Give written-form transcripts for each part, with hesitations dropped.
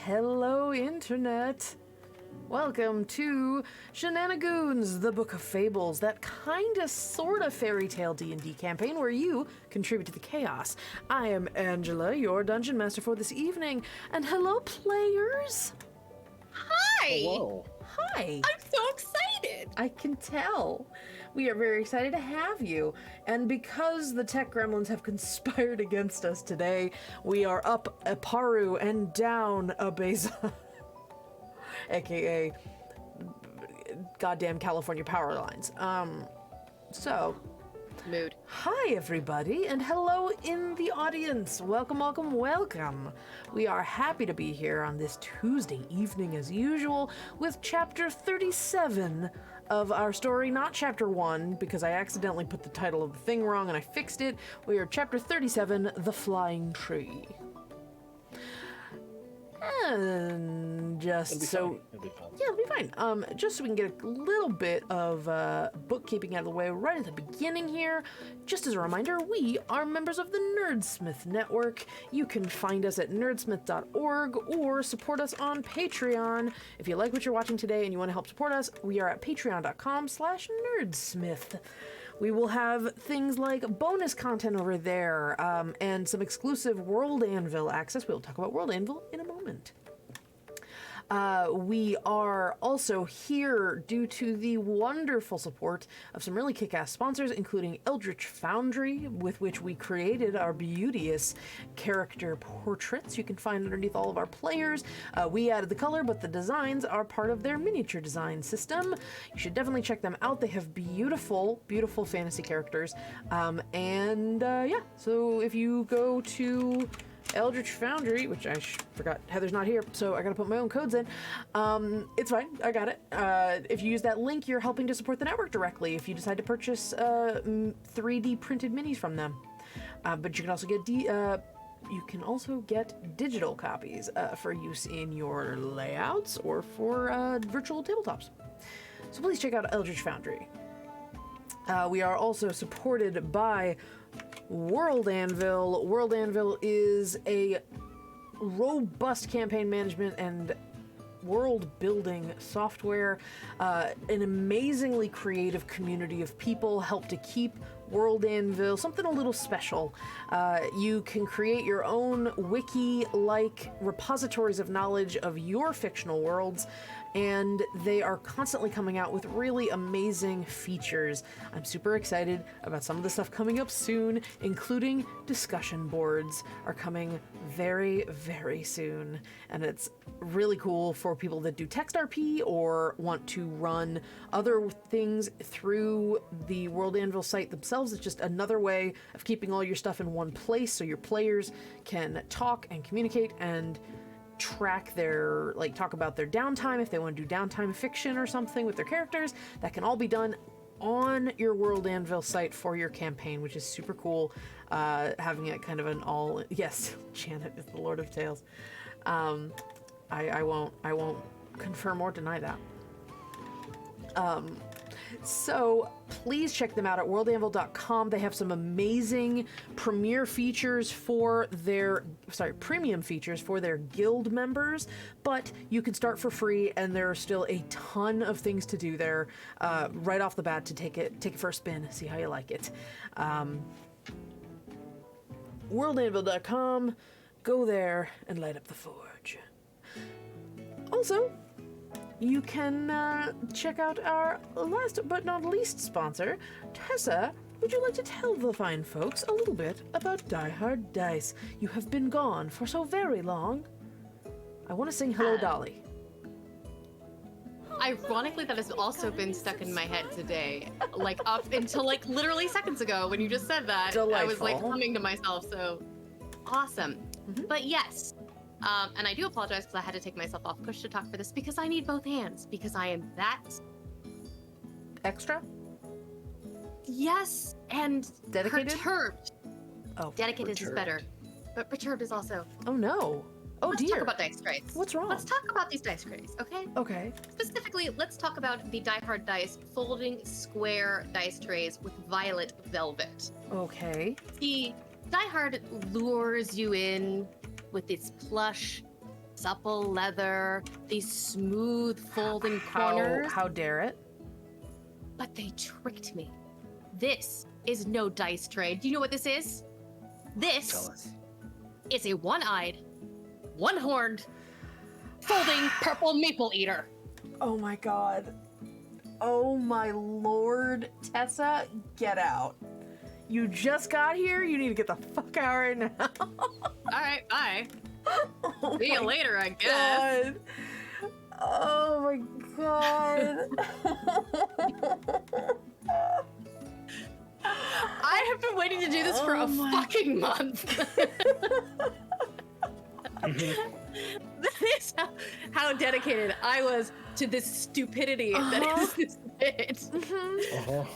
Hello, Internet. Welcome to Shenanigoons, the Book of Fables, that kinda sorta fairy tale D&D campaign where you contribute to the chaos. I am Angela, your dungeon master for this evening, and hello, players. Hi. Hello. Hi. I'm so excited. I can tell. We are very excited to have you. And because the tech gremlins have conspired against us today, we are up a Paru and down a Beza. AKA goddamn California power lines. Mood. Hi everybody, and hello in the audience. Welcome, welcome, welcome. We are happy to be here on this Tuesday evening as usual with chapter 37 of our story, not chapter 1, because I accidentally put the title of the thing wrong and I fixed it. We are chapter 37, The Flying Tree. And just so... It'll be fun. Yeah, it'll be fine. Just so we can get a little bit of bookkeeping out of the way right at the beginning here. Just as a reminder, we are members of the Nerdsmith Network. You can find us at nerdsmith.org or support us on Patreon. If you like what you're watching today and you want to help support us, we are at patreon.com/nerdsmith. We will have things like bonus content over there and some exclusive World Anvil access. We'll talk about World Anvil in a moment. We are also here due to the wonderful support of some really kick-ass sponsors, including Eldritch Foundry, with which we created our beauteous character portraits you can find underneath all of our players. We added the color, but the designs are part of their miniature design system. You should definitely check them out. They have beautiful, beautiful fantasy characters. Yeah, so if you go to Eldritch Foundry, which I forgot Heather's not here, so I gotta put my own codes in. It's fine, I got it. If you use that link, you're helping to support the network directly if you decide to purchase 3D printed minis from them. But you can also get digital copies for use in your layouts or for virtual tabletops. So please check out Eldritch Foundry. We are also supported by World Anvil. World Anvil is a robust campaign management and world building software. An amazingly creative community of people help to keep World Anvil something a little special. You can create your own wiki-like repositories of knowledge of your fictional worlds, and they are constantly coming out with really amazing features. I'm super excited about some of the stuff coming up soon, including discussion boards are coming very, very soon. And it's really cool for people that do text RP or want to run other things through the World Anvil site themselves. It's just another way of keeping all your stuff in one place so your players can talk and communicate and track their, talk about their downtime if they want to do downtime fiction or something with their characters. That can all be done on your World Anvil site for your campaign, which is super cool. Having it kind of an all... Yes, Janet is the Lord of Tales. I won't confirm or deny that. So please check them out at worldanvil.com. They have some amazing premium features for their guild members, but you can start for free, and there are still a ton of things to do there right off the bat to take it for a spin, see how you like it. Worldanvil.com, go there and light up the forge. Also, you can check out our last but not least sponsor. Tessa, would you like to tell the fine folks a little bit about Die Hard Dice? You have been gone for so very long. I want to sing Hello, Dolly. Ironically, that has also been stuck in my head today. Up until literally seconds ago when you just said that. Delightful. I was humming to myself, so awesome. Mm-hmm. But yes. And I do apologize because I had to take myself off push to talk for this because I need both hands because I am that extra. Yes, and dedicated. Perturbed. Oh, dedicated is better, but perturbed is also. Oh no. Oh let's dear. Let's talk about dice trays. What's wrong? Let's talk about these dice trays, okay? Okay. Specifically, let's talk about the Die Hard Dice folding square dice trays with violet velvet. Okay. The Die Hard lures you in with its plush supple leather, these smooth folding corners. How dare it? But they tricked me. This is no dice tray. Do you know what this is? This is a one-eyed, one-horned, folding purple maple eater. Oh my god. Oh my lord. Tessa, get out. You just got here. You need to get the fuck out right now. All right, bye. Oh See you later, I guess. god. Oh my god. I have been waiting to do this for a fucking month. That is how dedicated I was to this stupidity that is this bit.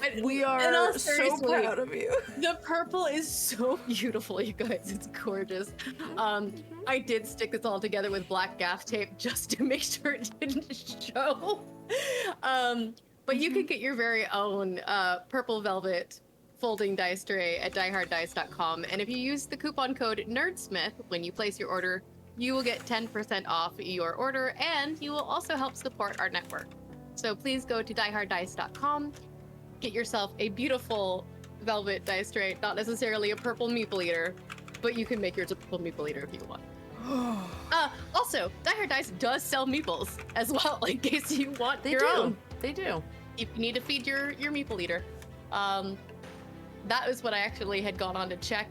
But We are so proud of you. The purple is so beautiful, you guys. It's gorgeous. I did stick this all together with black gaff tape just to make sure it didn't show. But you can get your very own purple velvet folding dice tray at dieharddice.com. And if you use the coupon code Nerdsmith when you place your order, you will get 10% off your order, and you will also help support our network. So please go to dieharddice.com, get yourself a beautiful velvet dice tray, not necessarily a purple meeple eater, but you can make yours a purple meeple eater if you want. Also, Die Hard Dice does sell meeples as well, in case you want your own. They do. If you need to feed your meeple eater. That was what I actually had gone on to check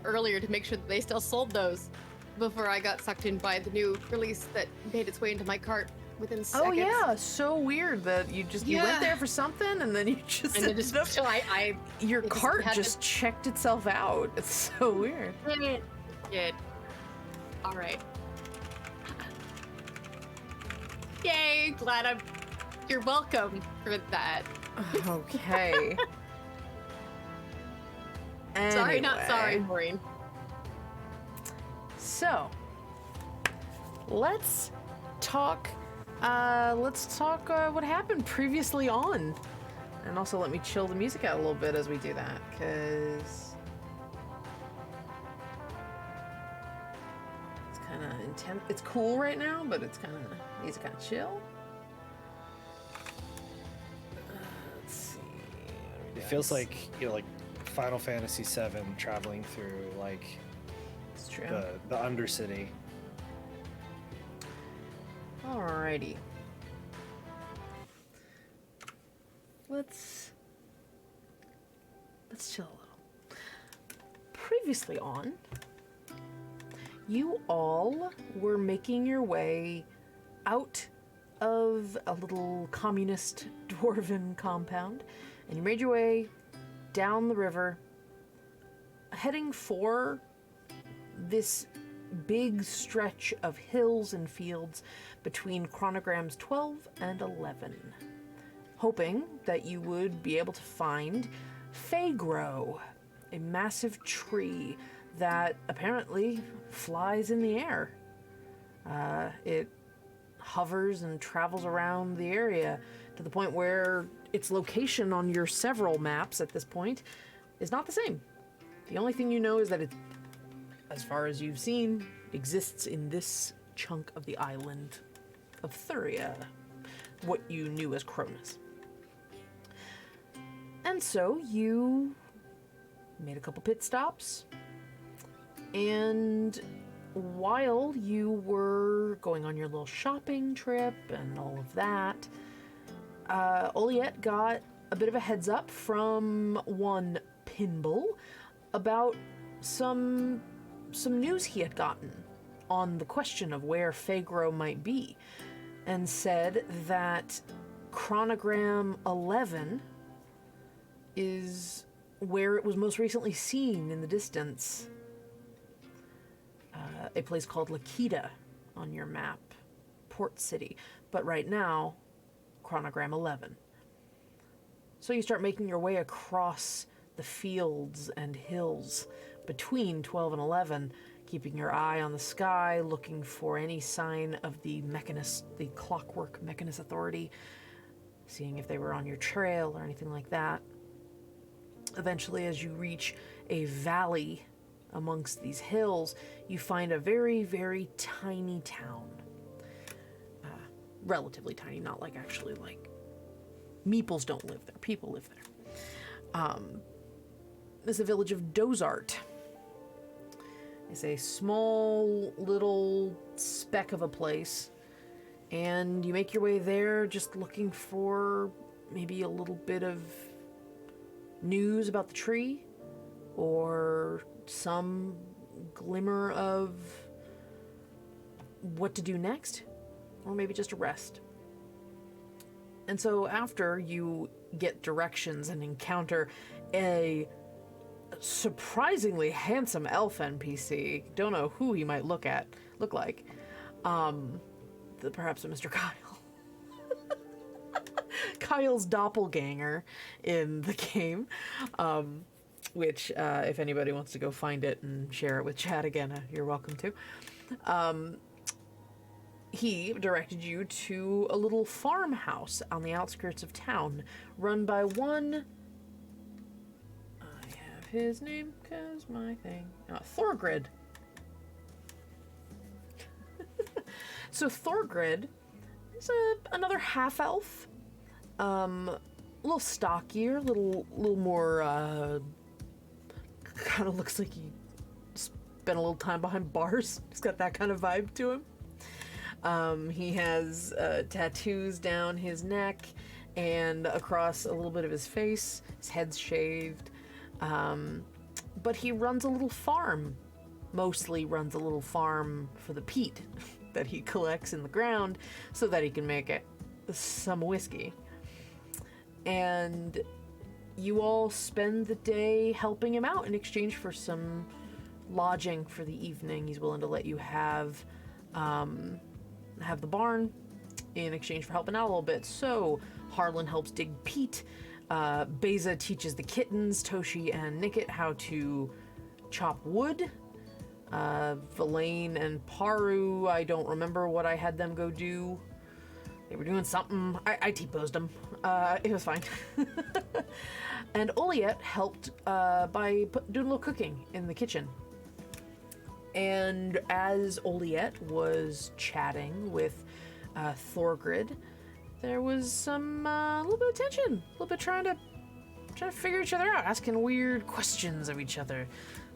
earlier to make sure that they still sold those before I got sucked in by the new release that made its way into my cart within seconds. Oh yeah, so weird that you went there for something and then you just and ended up, so your cart just checked itself out. It's so weird. Good. All right. Yay! You're welcome for that. Okay. Sorry, not sorry, Anyway. Maureen. So, let's talk what happened previously on. And also let me chill the music out a little bit as we do that, because it's kind of intense. It's cool right now, but it's kind of needs to kind of chill. Let's see. It feels like, like Final Fantasy VII traveling through like It's true. the Undercity. Alrighty. Let's chill a little. Previously on, you all were making your way out of a little communist dwarven compound, and you made your way down the river, heading for this big stretch of hills and fields between chronograms 12 and 11, hoping that you would be able to find Faegro, a massive tree that apparently flies in the air. It hovers and travels around the area to the point where its location on your several maps at this point is not the same. The only thing you know is that it, as far as you've seen, exists in this chunk of the island of Thuria, what you knew as Cronus. And so you made a couple pit stops, and while you were going on your little shopping trip and all of that, Oliette got a bit of a heads up from one Pinball about some news he had gotten on the question of where Faegro might be, and said that chronogram 11 is where it was most recently seen in the distance. A place called Lakita on your map, Port City, but right now, chronogram 11. So you start making your way across the fields and hills between 12 and 11, keeping your eye on the sky, looking for any sign of the Mechanist, the Clockwork Mechanist Authority, seeing if they were on your trail or anything like that. Eventually, as you reach a valley amongst these hills, you find a very, very tiny town. Relatively tiny, not like actually like meeples don't live there, people live there. This is a village of Dozart. It's a small little speck of a place, and you make your way there just looking for maybe a little bit of news about the tree, or some glimmer of what to do next, or maybe just a rest. And so after you get directions and encounter a surprisingly handsome elf NPC, don't know who he might look like, perhaps a Mr. Kyle. Kyle's doppelganger in the game, which, if anybody wants to go find it and share it with chat again, you're welcome to. He directed you to a little farmhouse on the outskirts of town, run by one... I have his name, because my thing... Thorgrid. So Thorgrid is another half-elf. A little stockier, a little more, kind of looks like he spent a little time behind bars. He's got that kind of vibe to him. He has tattoos down his neck and across a little bit of his face. His head's shaved. But he runs a little farm. Mostly runs a little farm for the peat that he collects in the ground so that he can make some whiskey. And you all spend the day helping him out in exchange for some lodging for the evening. He's willing to let you have the barn in exchange for helping out a little bit. So Harlan helps dig peat. Beza teaches the kittens, Toshi and Nicket, how to chop wood. Villain and Paru, I don't remember what I had them go do. They were doing something. I T-posed them. It was fine. And Oliet helped by doing a little cooking in the kitchen. And as Oliet was chatting with Thorgrid, there was some a little bit of tension, a little bit trying to figure each other out, asking weird questions of each other,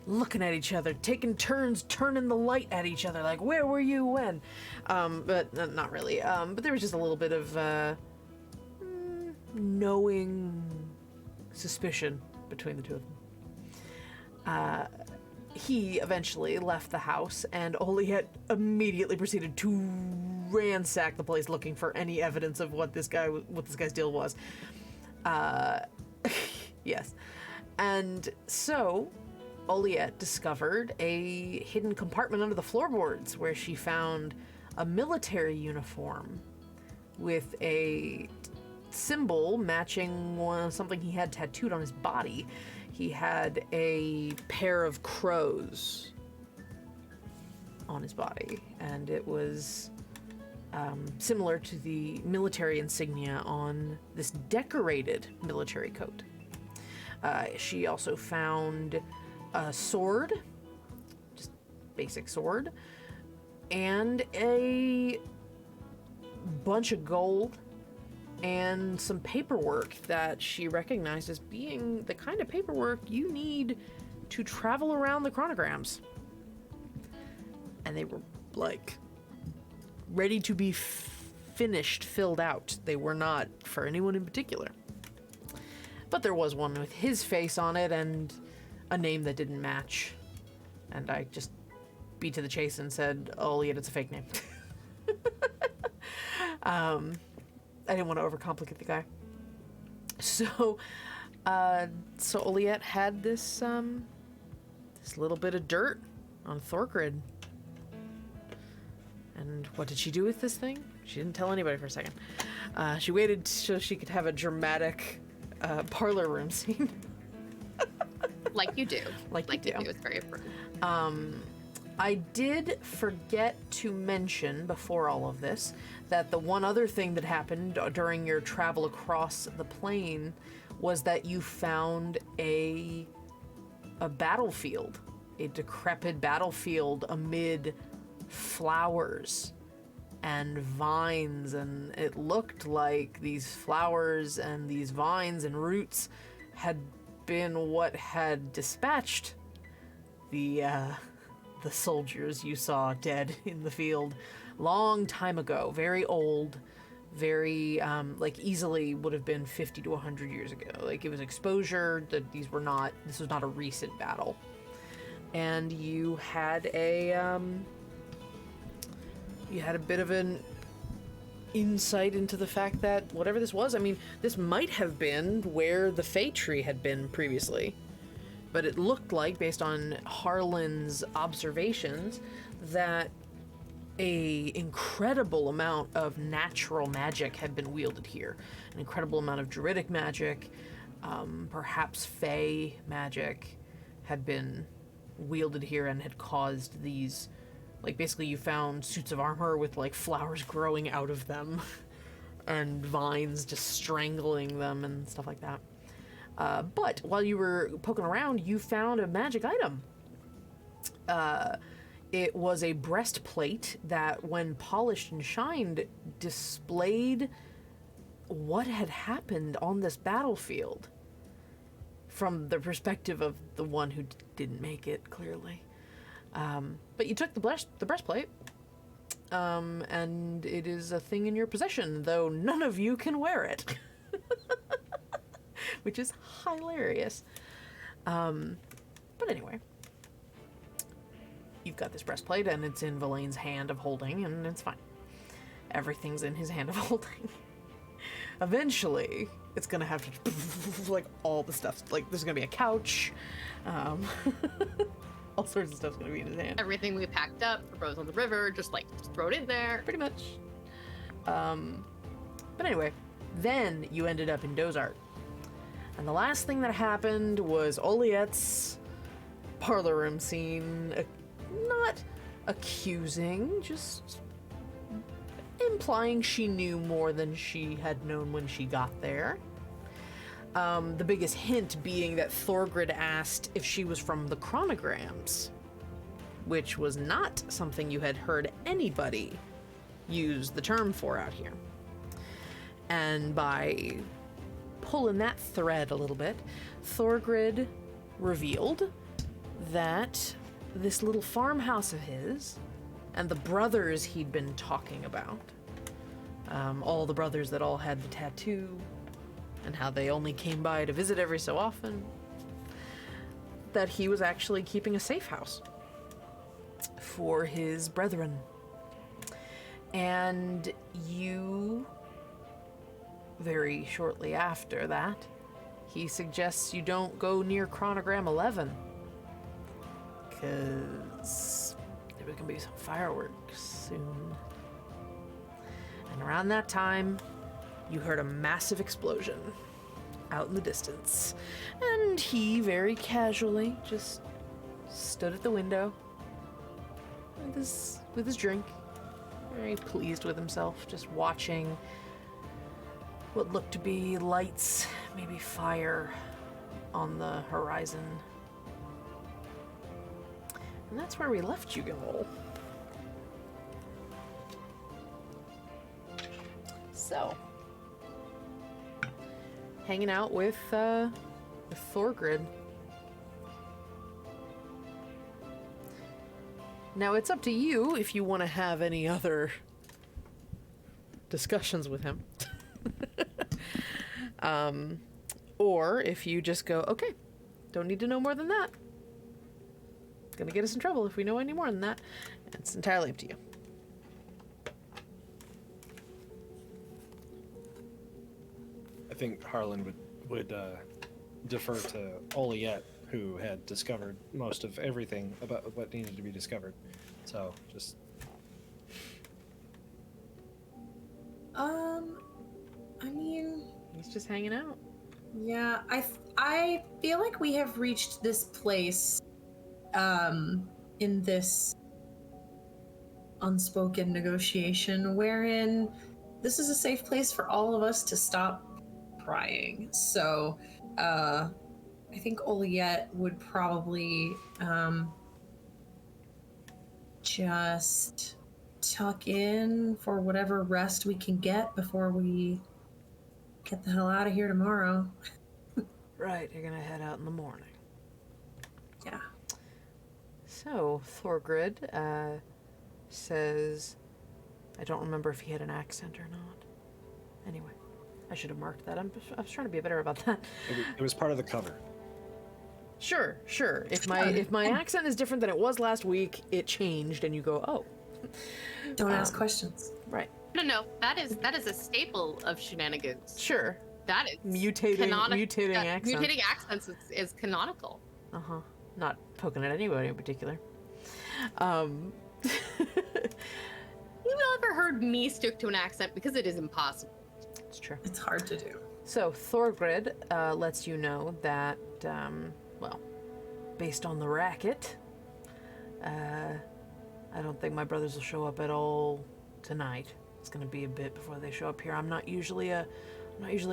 looking at each other, taking turns turning the light at each other, like, where were you when? But not really. But there was just a little bit of knowing suspicion between the two of them. He eventually left the house, and Oliet immediately proceeded to ransack the place looking for any evidence of what this guy's deal was. Yes. And so Oliet discovered a hidden compartment under the floorboards where she found a military uniform with a symbol matching something he had tattooed on his body. He had a pair of crows on his body, and it was similar to the military insignia on this decorated military coat. She also found a sword, just basic sword, and a bunch of gold and some paperwork that she recognized as being the kind of paperwork you need to travel around the chronograms. And they were, like, ready to be filled out. They were not for anyone in particular. But there was one with his face on it and a name that didn't match. And I just beat to the chase and said, oh, yeah, it's a fake name. I didn't want to overcomplicate the guy. So Oliet had this little bit of dirt on Thorgrid. And what did she do with this thing? She didn't tell anybody for a second. She waited so she could have a dramatic parlor room scene. Like you do. Like you do. It's very important. I did forget to mention before all of this that the one other thing that happened during your travel across the plain was that you found a battlefield a decrepit battlefield amid flowers and vines, and it looked like these flowers and these vines and roots had been what had dispatched the soldiers you saw dead in the field long time ago. Very old, very like easily would have been 50 to 100 years ago. Like, it was exposure that this was not a recent battle. And you had a bit of an insight into the fact that whatever this was, I mean, this might have been where the Fae tree had been previously. But it looked like, based on Harlan's observations, that a incredible amount of natural magic had been wielded here. An incredible amount of druidic magic, perhaps Fae magic, had been wielded here and had caused these, like, basically you found suits of armor with, like, flowers growing out of them and vines just strangling them and stuff like that. But while you were poking around, you found a magic item. It was a breastplate that, when polished and shined, displayed what had happened on this battlefield from the perspective of the one who didn't make it, clearly. But you took the breastplate, and it is a thing in your possession, though none of you can wear it. Which is hilarious. But anyway. You've got this breastplate, and it's in Villain's hand of holding, and it's fine. Everything's in his hand of holding. Eventually, it's gonna have to, like, all the stuff. Like, there's gonna be a couch. All sorts of stuff's gonna be in his hand. Everything we packed up for Rose on the River, just throw it in there. Pretty much. But anyway, then you ended up in Dozart. And the last thing that happened was Oliette's parlor room scene, not accusing, just implying she knew more than she had known when she got there. The biggest hint being that Thorgrid asked if she was from the chronograms, which was not something you had heard anybody use the term for out here. And by pulling that thread a little bit, Thorgrid revealed that this little farmhouse of his and the brothers he'd been talking about, all the brothers that all had the tattoo and how they only came by to visit every so often, that he was actually keeping a safe house for his brethren. And you, very shortly after that, he suggests you don't go near Chronogram 11, because there was going to be some fireworks soon. And around that time, you heard a massive explosion out in the distance. And he, very casually, just stood at the window with his drink, very pleased with himself, just watching what looked to be lights, maybe fire, on the horizon. And that's where we left you, Gimel. So, hanging out with Thorgrid. Now, it's up to you if you want to have any other discussions with him. Or if you just go, okay, don't need to know more than that. Gonna get us in trouble if we know any more than that. It's entirely up to you. I think Harlan would defer to Oliette, who had discovered most of everything about what needed to be discovered. So, just... I mean... He's just hanging out. Yeah, I feel like we have reached this place, in this unspoken negotiation wherein this is a safe place for all of us to stop prying. So, I think Oliette would probably, just tuck in for whatever rest we can get before we get the hell out of here tomorrow. Right, you're gonna head out in the morning. Yeah. So, Thorgrid says, I don't remember if he had an accent or not. Anyway, I should have marked that. I was trying to be better about that. It was part of the cover. Sure. If my accent is different than it was last week, it changed, and you go, oh. Don't ask questions. Right. No, that is a staple of Shenanigans. Sure. That is Mutating accents. Mutating accents is canonical. Uh-huh. Not poking at anybody in particular. You've never heard me stick to an accent because it is impossible. It's true. It's hard to do. So Thorgrid lets you know that, well, based on the racket, I don't think my brothers will show up at all tonight. It's going to be a bit before they show up here. I'm not usually a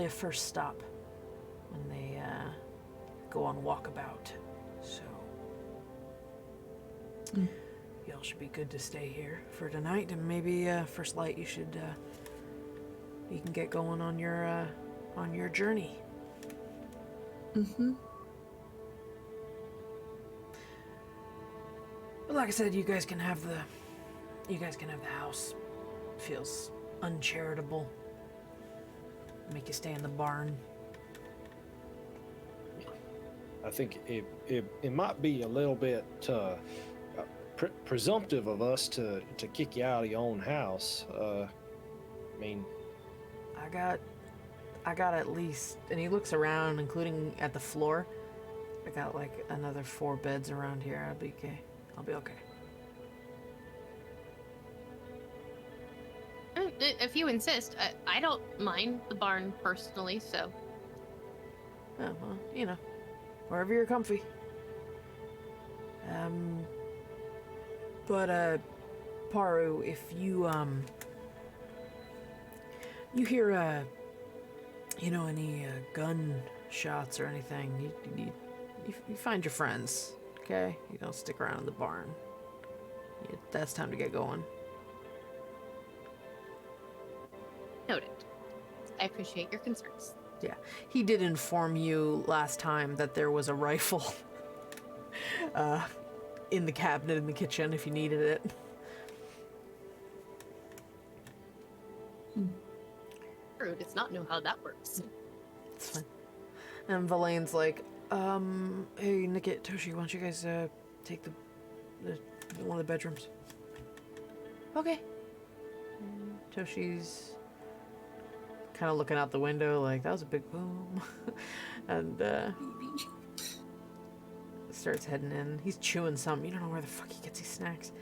first stop when they go on walkabout. So y'all should be good to stay here for tonight, and maybe first light you can get going on your journey. Mm-hmm. But like I said, you guys can have the house. Feels uncharitable. Make you stay in the barn. I think it might be a little bit presumptive of us to kick you out of your own house. I mean, I got at least, and he looks around, including at the floor. I got like another 4 beds around here. I'll be okay. If you insist, I don't mind the barn personally, so. Oh, well, wherever you're comfy. But Paru, if you you hear any gun shots or anything, you find your friends, okay? You don't stick around in the barn. That's time to get going. Noted. I appreciate your concerns. Yeah, he did inform you last time that there was a rifle in the cabinet in the kitchen if you needed it. True, does not know how that works. It's fine. And Valane's like, hey, Nikit, Toshi, why don't you guys take the one of the bedrooms? Okay. Toshi's kind of looking out the window like, that was a big boom. And starts heading in. He's chewing something. You don't know where the fuck he gets these snacks.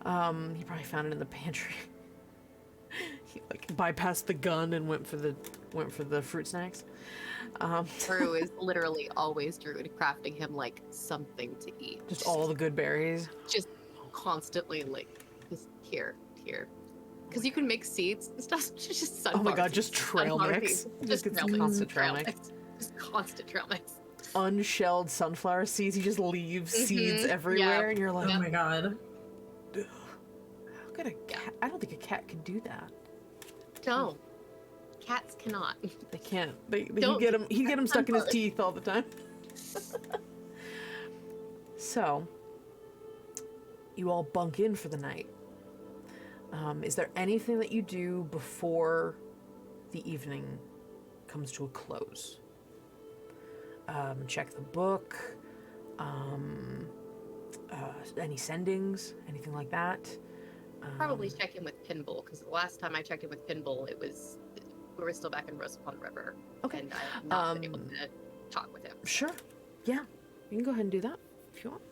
He probably found it in the pantry. He like bypassed the gun and went for the fruit snacks. Drew is literally always Druid crafting him like something to eat. Just all the good berries. Just constantly like just here. Because you can make seeds and stuff. Just sunflower. Oh my god, seeds, just trail sunflower mix. seeds, Just gets constant trail mix. Just constant trail mix. Unshelled sunflower seeds. He just leaves seeds everywhere, and you're like, oh my god. how could a cat? I don't think a cat could do that. Don't. Cats cannot. They can't. He Don't. get him stuck in his teeth all the time. So, you all bunk in for the night. Is there anything that you do before the evening comes to a close? Check the book. Any sendings? Anything like that? Probably check in with Pinball, because the last time I checked in with Pinball, we were still back in Rose Pond River. Okay. And I have not been able to talk with him. Sure. Yeah. You can go ahead and do that if you want.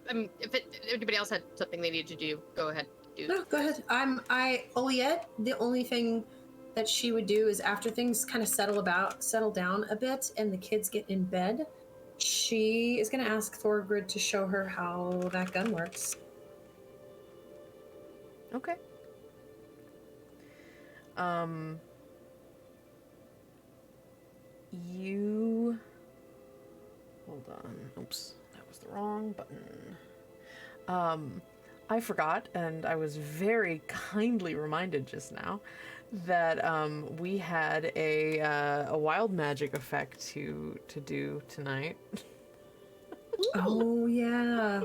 I mean, if anybody else had something they needed to do, go ahead. No, go ahead. Oliette, the only thing that she would do is after things kind of settle down a bit and the kids get in bed, she is going to ask Thorgrid to show her how that gun works. Okay. You... Hold on. Oops. That was the wrong button. I forgot, and I was very kindly reminded just now that we had a wild magic effect to do tonight. Oh yeah.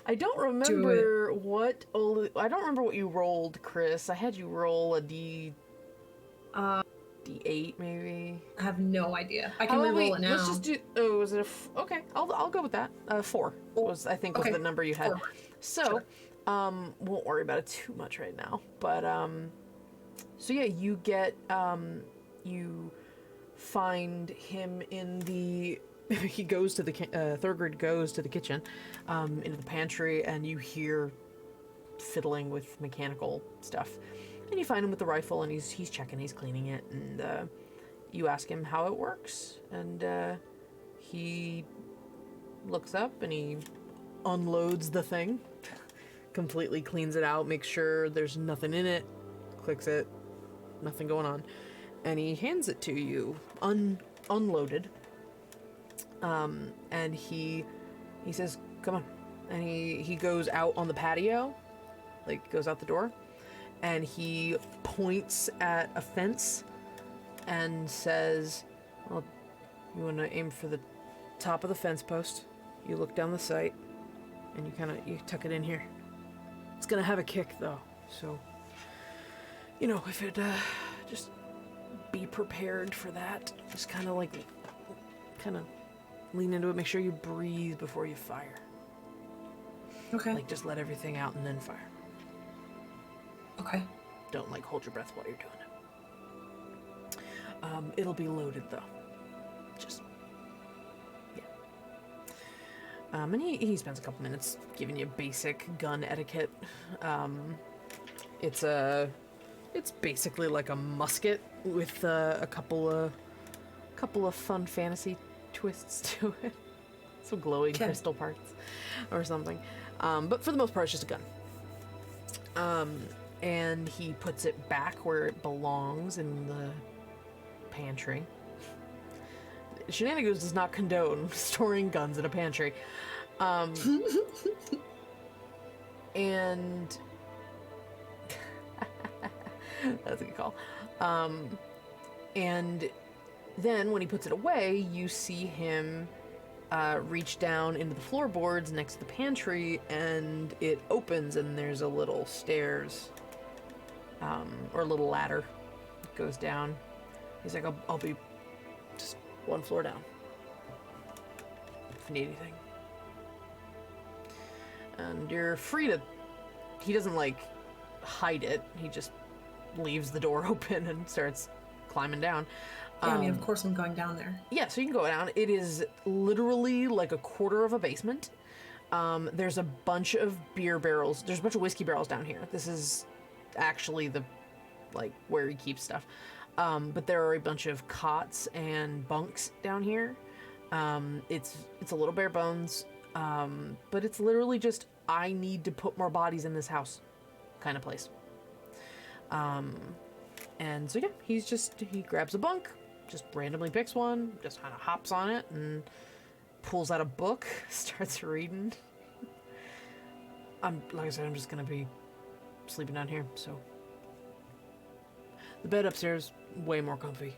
I don't remember what I don't remember what you rolled, Chris. I had you roll a D8 maybe. I have no idea. I can Oh, re-roll wait, it now. let's just do. Oh, was it okay? I'll go with that. 4 was I think was Okay, the number you had. 4. So, Sure. won't worry about it too much right now. But so yeah, you get you find him in the. He goes to the Thurgood goes to the kitchen, into the pantry, and you hear fiddling with mechanical stuff. And you find him with the rifle, and he's checking, he's cleaning it, and you ask him how it works, and he looks up and he unloads the thing, completely cleans it out, makes sure there's nothing in it, clicks it, nothing going on, and he hands it to you, unloaded. And he says, "Come on," and he goes out on the patio, like goes out the door, and he points at a fence and says, "Well, you want to aim for the top of the fence post. You look down the sight, and you tuck it in here. It's gonna have a kick though, so if it just be prepared for that. Just kind of lean into it. Make sure you breathe before you fire. Okay. Like just let everything out and then fire. Okay. Don't hold your breath while you're doing it. It'll be loaded though. Just yeah. And he spends a couple minutes giving you basic gun etiquette. It's basically like a musket with a couple of fun fantasy twists to it. Some glowing crystal parts or something. But for the most part, it's just a gun. And he puts it back where it belongs in the pantry. Shenanigoons does not condone storing guns in a pantry. And that's a good call. And then when he puts it away, you see him reach down into the floorboards next to the pantry, and it opens, and there's a little stairs, or a little ladder that goes down. He's like, I'll be just one floor down if you need anything. And you're free to... He doesn't, hide it. He just leaves the door open and starts climbing down. Yeah, I mean, of course I'm going down there. Yeah, so you can go down. It is literally like a quarter of a basement. There's a bunch of beer barrels. There's a bunch of whiskey barrels down here. This is actually the, where he keeps stuff. But there are a bunch of cots and bunks down here. It's a little bare bones. But it's literally just, I need to put more bodies in this house kind of place. And so yeah, he grabs a bunk, just randomly picks one, just kind of hops on it and pulls out a book, starts reading. Like I said, I'm just gonna be sleeping down here, so. The bed upstairs, way more comfy.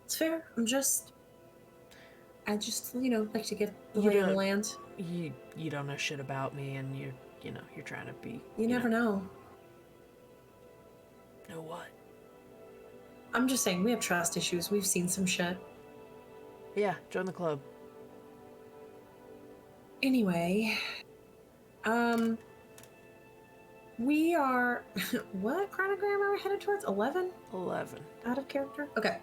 It's fair. I just like to get the lay of the land. You don't know shit about me, and you're trying to be. You never know. Know what? I'm just saying, we have trust issues. We've seen some shit. Yeah, join the club. Anyway, we are... What chronogram are we headed towards? 11? 11. Out of character? Okay.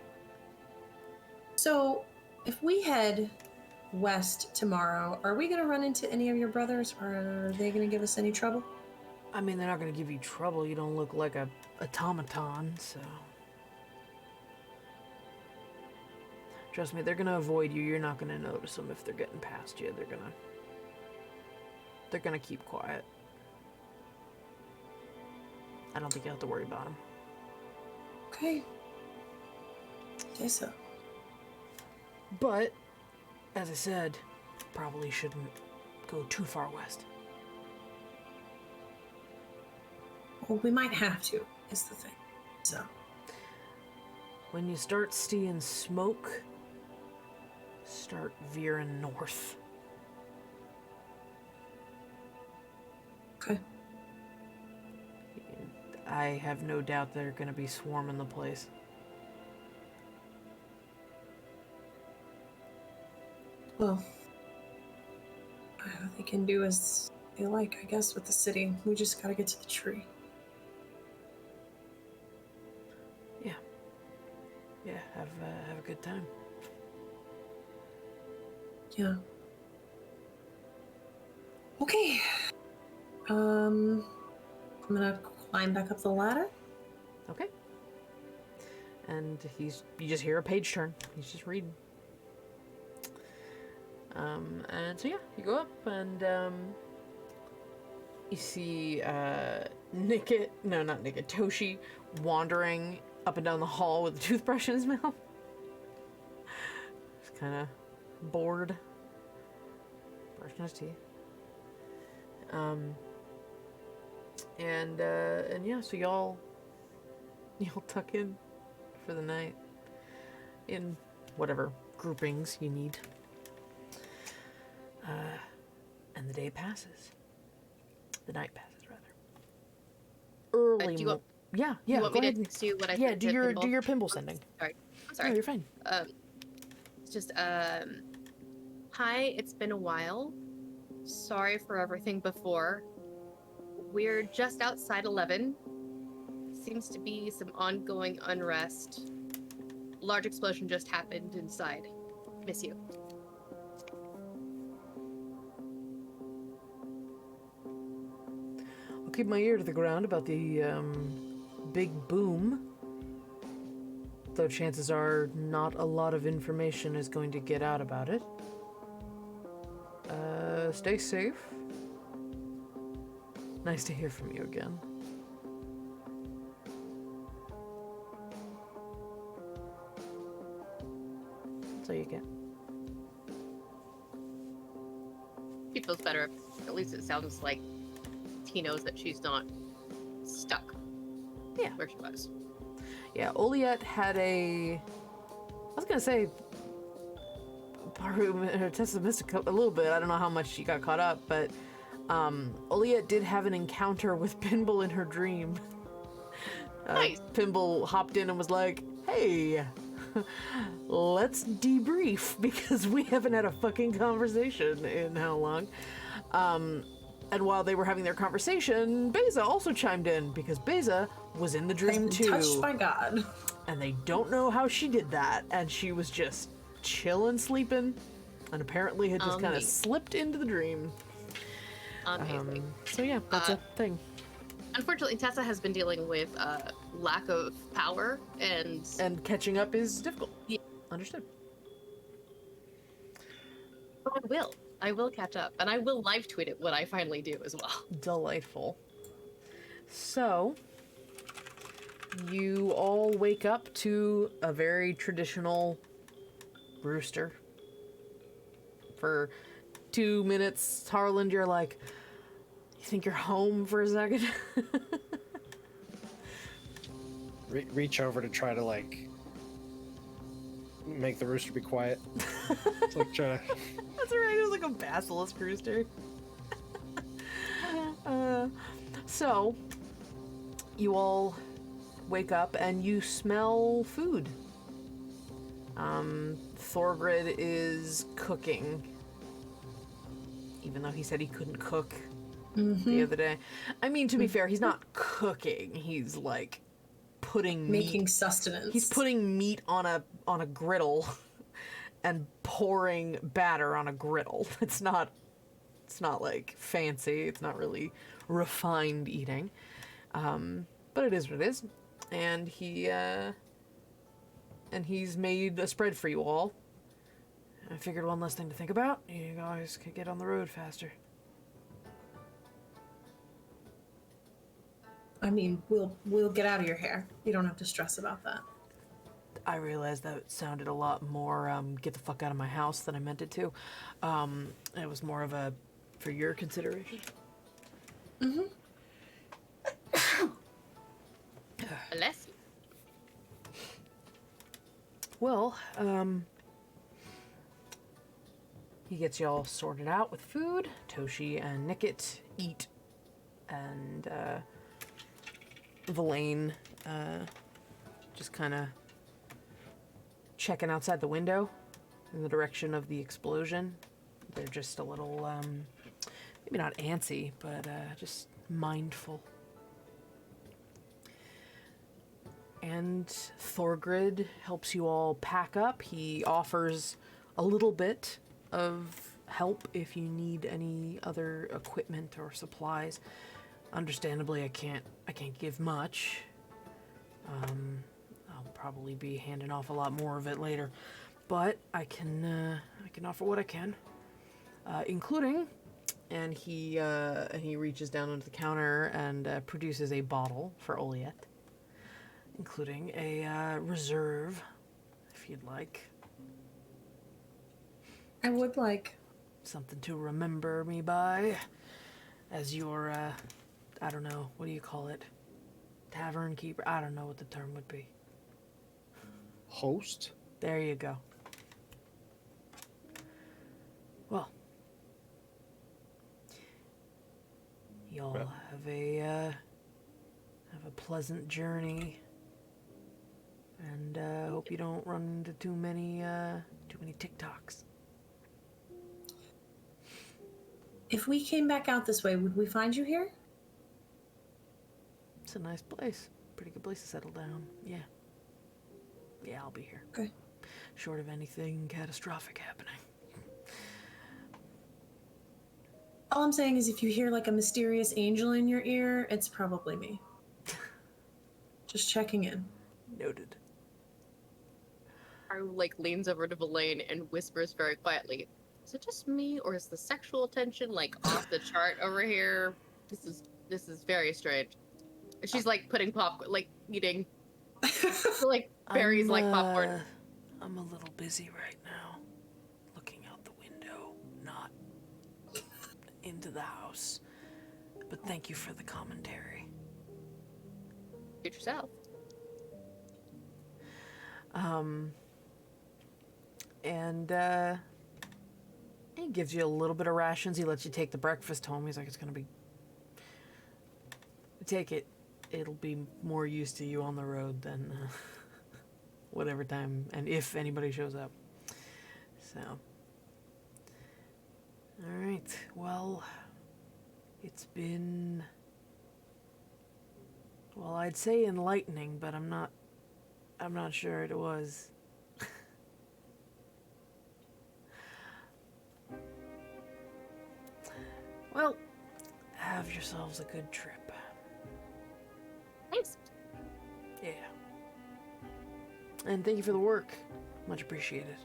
So, if we head west tomorrow, are we going to run into any of your brothers, or are they going to give us any trouble? I mean, they're not going to give you trouble. You don't look like a automaton, so... Trust me, they're going to avoid you. You're not going to notice them if they're getting past you. They're going to keep quiet. I don't think you have to worry about them. Okay. Say so. But, as I said, probably shouldn't go too far west. Well, we might have to, is the thing. So. When you start seeing smoke, start veering north. Okay. I have no doubt they're going to be swarming the place. Well, they can do as they like, I guess, with the city. We just gotta get to the tree. Yeah. Yeah, have a good time. Yeah. Okay. I'm gonna climb back up the ladder. Okay. And you just hear a page turn. He's just reading. And so yeah, you go up and you see Toshi wandering up and down the hall with a toothbrush in his mouth. Just kind of bored, brushing his teeth. And yeah, so y'all tuck in for the night in whatever groupings you need. And the day passes. The night passes, rather. Early. Do you want, yeah. you want go me ahead. to do what I Yeah, said do to your Pinball? pinball sending. Sorry. I'm sorry. No, you're fine. It's just hi, it's been a while. Sorry for everything before. We're just outside 11. Seems to be some ongoing unrest. Large explosion just happened inside. Miss you. I'll keep my ear to the ground about the big boom. Though chances are not a lot of information is going to get out about it. Stay safe. Nice to hear from you again. That's all you get. She feels better. At least it sounds like he knows that she's not stuck. Yeah. Where she was. Yeah, Oliette had I was gonna say, Tessa missed a little bit. I don't know how much she got caught up, but Oliette did have an encounter with Pinball in her dream. Nice. Pinball hopped in and was like, hey, let's debrief because we haven't had a fucking conversation in how long? And while they were having their conversation, Beza also chimed in because Beza was in the dream too. Touched by God. And they don't know how she did that. And she was just chilling, sleeping, and apparently had just kind of slipped into the dream. Amazing. So yeah, that's a thing. Unfortunately, Tessa has been dealing with lack of power And catching up is difficult. Yeah. Understood. But I will catch up, and I will live tweet it when I finally do as well. Delightful. So, you all wake up to a very traditional rooster. For 2 minutes, Harland, you're like, you think you're home for a second? Reach over to try to, like, make the rooster be quiet. It's like trying to... That's right, it was like a basilisk rooster. So, you all wake up and you smell food. Thorgrid is cooking. Even though he said he couldn't cook the other day. I mean, to be fair, he's not cooking. He's like Making sustenance. He's putting meat on a griddle and pouring batter on a griddle. It's not like fancy. It's not really refined eating. But it is what it is. And he's made a spread for you all. I figured one less thing to think about. You guys could get on the road faster. I mean, we'll get out of your hair. You don't have to stress about that. I realized that sounded a lot more get the fuck out of my house than I meant it to. It was more of a for your consideration. Mm-hmm. Bless you. Well, he gets you all sorted out with food. Toshi and Nickit eat, and Verlaine just kind of checking outside the window in the direction of the explosion. They're just a little, maybe not antsy, but just mindful. And Thorgrid helps you all pack up. He offers a little bit of help if you need any other equipment or supplies. Understandably, I can't give much. I'll probably be handing off a lot more of it later, but I can offer what I can, including. And he reaches down under the counter and produces a bottle for Oliet, including a reserve, if you'd like. I would like. Something to remember me by, as your, I don't know, what do you call it? Tavern keeper? I don't know what the term would be. Host? There you go. Well, y'all have a pleasant journey, and hope you don't run into too many TikToks. If we came back out this way, would we find you here? It's a nice place. Pretty good place to settle down. Yeah. Yeah, I'll be here. Okay. Short of anything catastrophic happening. All I'm saying is if you hear like a mysterious angel in your ear, it's probably me. Just checking in. Noted. Haru like leans over to Verlaine and whispers very quietly, "Is it just me, or is the sexual tension like off the chart over here? This is very strange." She's like putting popcorn, like eating, like berries like popcorn. I'm a little busy right now, looking out the window, not into the house. But thank you for the commentary. Get yourself. And he gives you a little bit of rations. He lets you take the breakfast home. He's like, it's gonna be. Take it. It'll be more use to you on the road than whatever time and if anybody shows up. So. Alright, well, it's been, well, I'd say enlightening, but I'm not sure it was. Well, have yourselves a good trip. Thanks. Yeah. And thank you for the work. Much appreciated.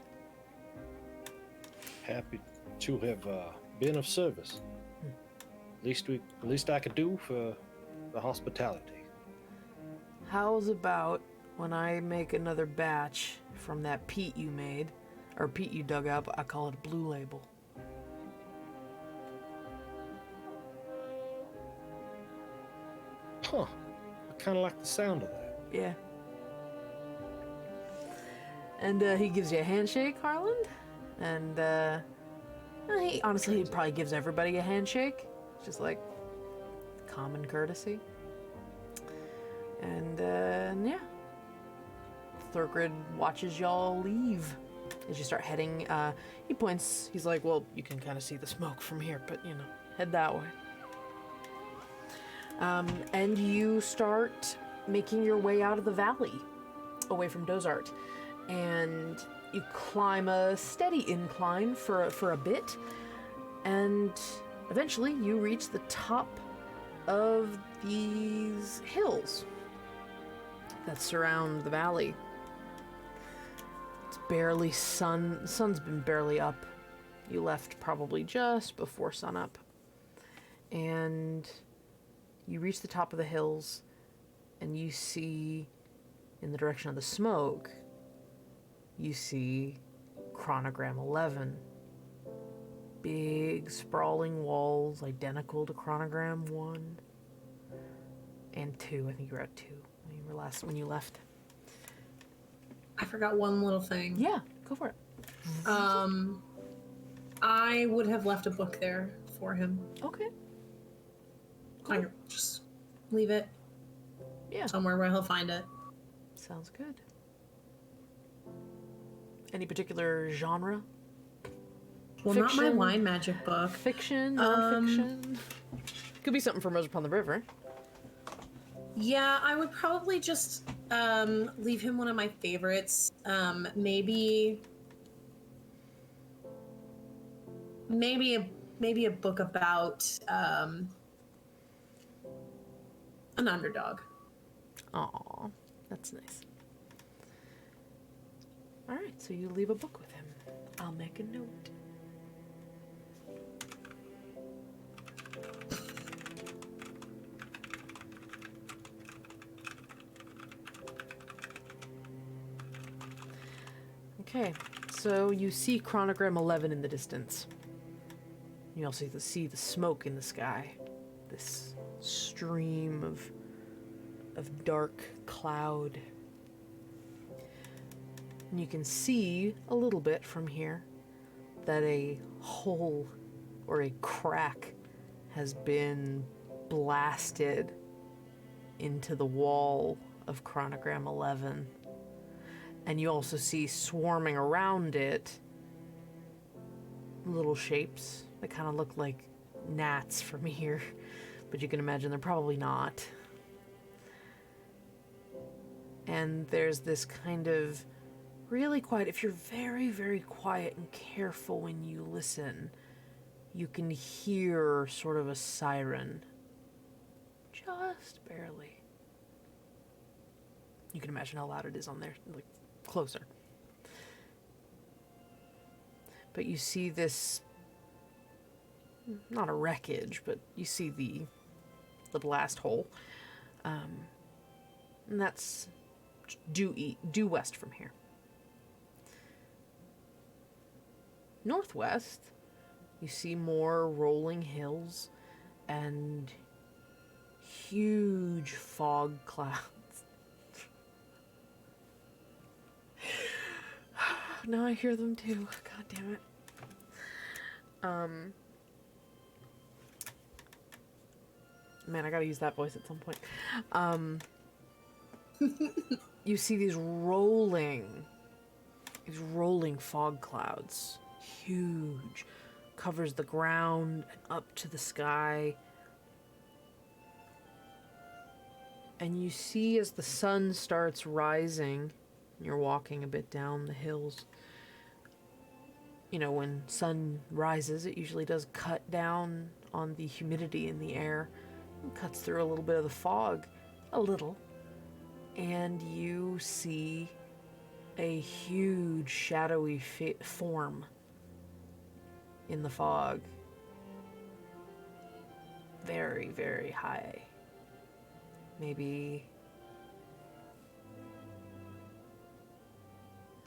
Happy to have been of service. Least I could do for the hospitality. How's about when I make another batch from that peat you made, or peat you dug up? I call it a blue label. Huh. I kind of like the sound of that. Yeah. And he gives you a handshake, Harland. And he honestly, he probably gives everybody a handshake. It's just like common courtesy. And yeah. Thorgrid watches y'all leave as you start heading. He points, he's like, well, you can kind of see the smoke from here, but you know, head that way. And you start making your way out of the valley, away from Dozart. And you climb a steady incline for a bit, and eventually you reach the top of these hills that surround the valley. It's barely sun's been barely up. You left probably just before sunup. And you reach the top of the hills, and you see, in the direction of the smoke, you see chronogram 11 big, sprawling walls, identical to chronogram 1 and 2. I think you were at 2 when you left. I forgot one little thing. Yeah, go for it. I would have left a book there for him. Okay. I just leave it Yeah. somewhere where he'll find it. Sounds good. Any particular genre? Well, not my Fiction. wine magic book. Fiction, nonfiction? Could be something from Rose Upon the River. Yeah, I would probably just leave him one of my favorites. Maybe a book about an underdog. Aw, that's nice. Alright, so you leave a book with him. I'll make a note. Okay, so you see chronogram 11 in the distance. You also see the smoke in the sky. This stream of dark cloud. And you can see a little bit from here that a hole or a crack has been blasted into the wall of chronogram 11. And you also see swarming around it little shapes that kind of look like gnats from here, but you can imagine they're probably not. And there's this kind of really quiet, if you're very, very quiet and careful when you listen, you can hear sort of a siren. Just barely. You can imagine how loud it is on there, like closer. But you see this, not a wreckage, but you see the blast hole. And that's due west from here. Northwest, you see more rolling hills and huge fog clouds. Now I hear them too. God damn it. Man, I gotta use that voice at some point. You see these rolling fog clouds. Huge. Covers the ground and up to the sky. And you see as the sun starts rising, you're walking a bit down the hills. You know, when sun rises, it usually does cut down on the humidity in the air. It cuts through a little bit of the fog. A little. And you see a huge shadowy form in the fog. Very, very high. Maybe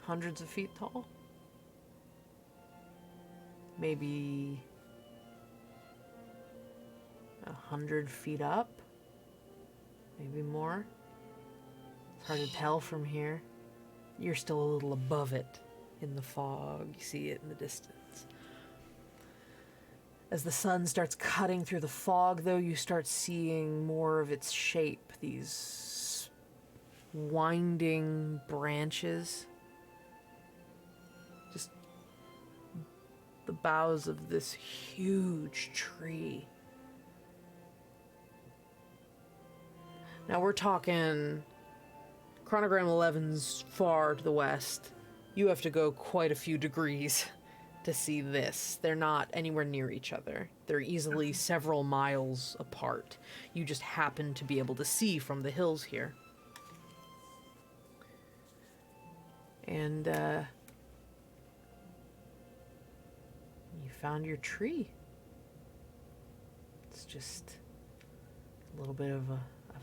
hundreds of feet tall. Maybe 100 feet up. Maybe more. It's hard to tell from here. You're still a little above it in the fog. You see it in the distance. As the sun starts cutting through the fog, though, you start seeing more of its shape. These winding branches. Just the boughs of this huge tree. Now we're talking chronogram 11's far to the west. You have to go quite a few degrees to see this. They're not anywhere near each other. They're easily several miles apart. You just happen to be able to see from the hills here. And, you found your tree. It's just a little bit of a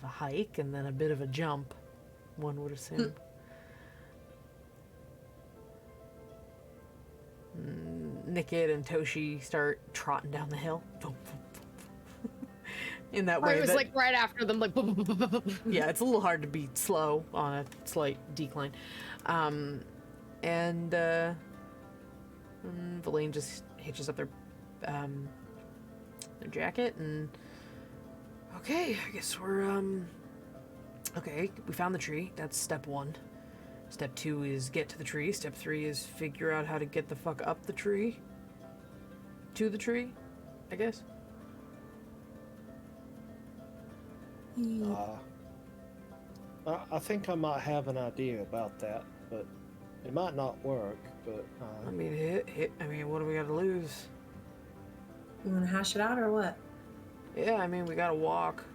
hike and then a bit of a jump, one would assume. Nickit and Toshi start trotting down the hill. In that way, I was like right after them, like. yeah, it's a little hard to be slow on a slight decline. And Valine just hitches up their jacket and okay, I guess we're okay, we found the tree. That's step 1. Step 2 is get to the tree. Step 3 is figure out how to get the fuck up the tree. To the tree, I guess. I think I might have an idea about that, but it might not work. But I mean, I mean, what do we got to lose? You want to hash it out or what? Yeah, I mean, we got to walk.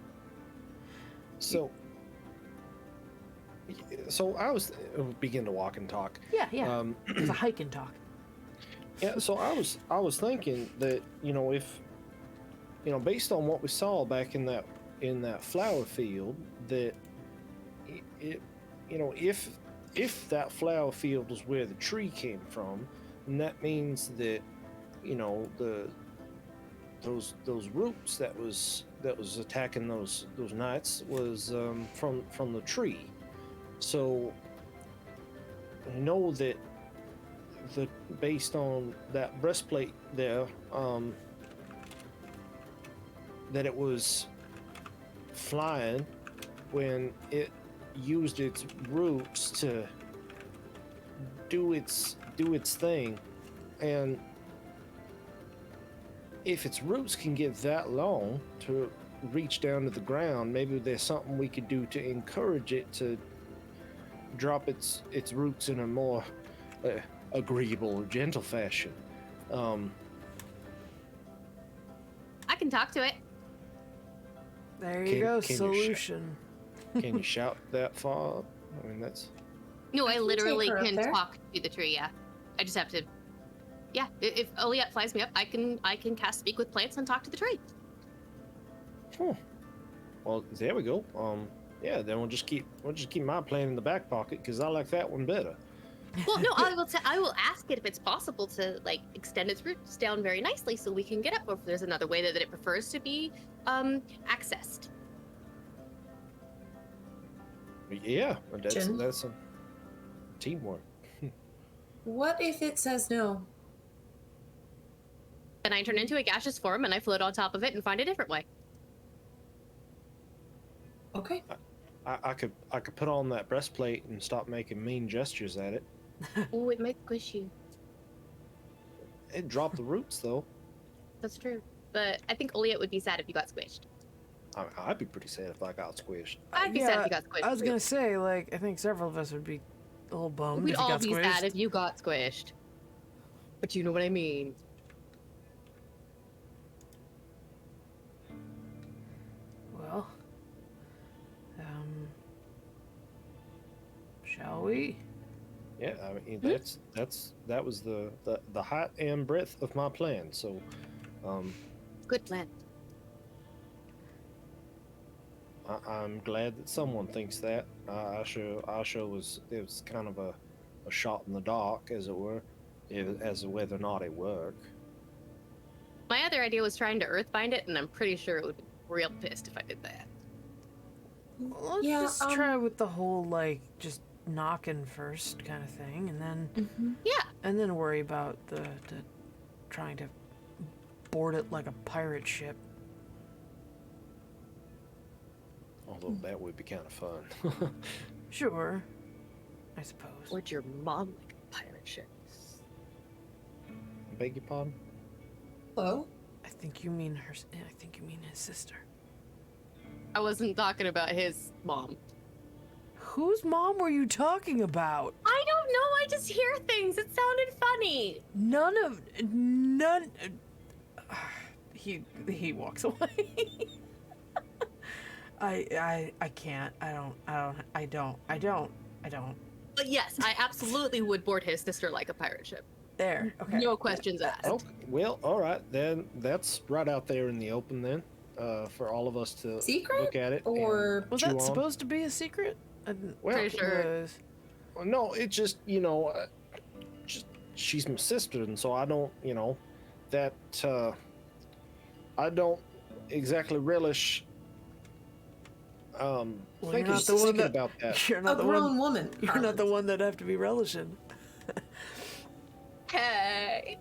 So I was begin to walk and talk. Yeah. It's a hike and talk. Yeah, so I was thinking that, if based on what we saw back in that flower field, that if that flower field was where the tree came from, then that means that those roots that was attacking those knights was from the tree. So I know that based on that breastplate there, that it was flying when it used its roots to do its thing, and if its roots can get that long to reach down to the ground, maybe there's something we could do to encourage it to drop its roots in a more agreeable or gentle fashion. I can talk to it. There you go, solution. Can you shout that far? I mean, that's... No, I can literally take her up can there. talk to the tree, yeah. I just have to... Yeah, if Oliette flies me up, I can cast Speak with Plants and talk to the tree. Well, there we go. Yeah, then we'll just keep my plan in the back pocket because I like that one better. Well, no, I will ask it if it's possible to like extend its roots down very nicely so we can get up, or if there's another way that it prefers to be accessed. Yeah, Jen? that's some teamwork. What if it says no? Then I turn into a gaseous form and I float on top of it and find a different way. Okay. I could put on that breastplate and stop making mean gestures at it. Oh, it might squish you. It'd drop the roots though. That's true. But I think Oliette would be sad if you got squished. I'd be pretty sad if I got squished. I'd be sad if you got squished. I was too. gonna say, like, I think several of us would be a little bummed We'd if you all got be squished. sad if you got squished. But you know what I mean. Well, shall we? Yeah, I mean that was the height and breadth of my plan. So, Good plan. I'm glad that someone thinks that. I sure was. It was kind of a shot in the dark, as it were, as to whether or not it worked. My other idea was trying to earthbind it, and I'm pretty sure it would be real pissed if I did that. Well, let's Yeah, just try with the whole like just knocking first kind of thing, and then Yeah. and then worry about the trying to board it like a pirate ship. Although that would be kind of fun. Sure, I suppose. Where'd your mom like a pirate ship? Beg your pardon? Hello? I think you mean her. I think you mean his sister. I wasn't talking about his mom. Whose mom were you talking about? I don't know. I just hear things. It sounded funny. None. He walks away. I can't. I don't. But yes, I absolutely would board his sister like a pirate ship. There. Okay. No questions asked. Oh, well, all right. Then that's right out there in the open then, for all of us to Secret? look at it. Or Was chew that on. supposed to be a secret? I didn't Well, Pretty sure. realize. No, it just she's my sister, and so I don't, that I don't exactly relish Well, thinking, about that. You're not A the grown one. woman. You're not the one that have to be relishing. Hey.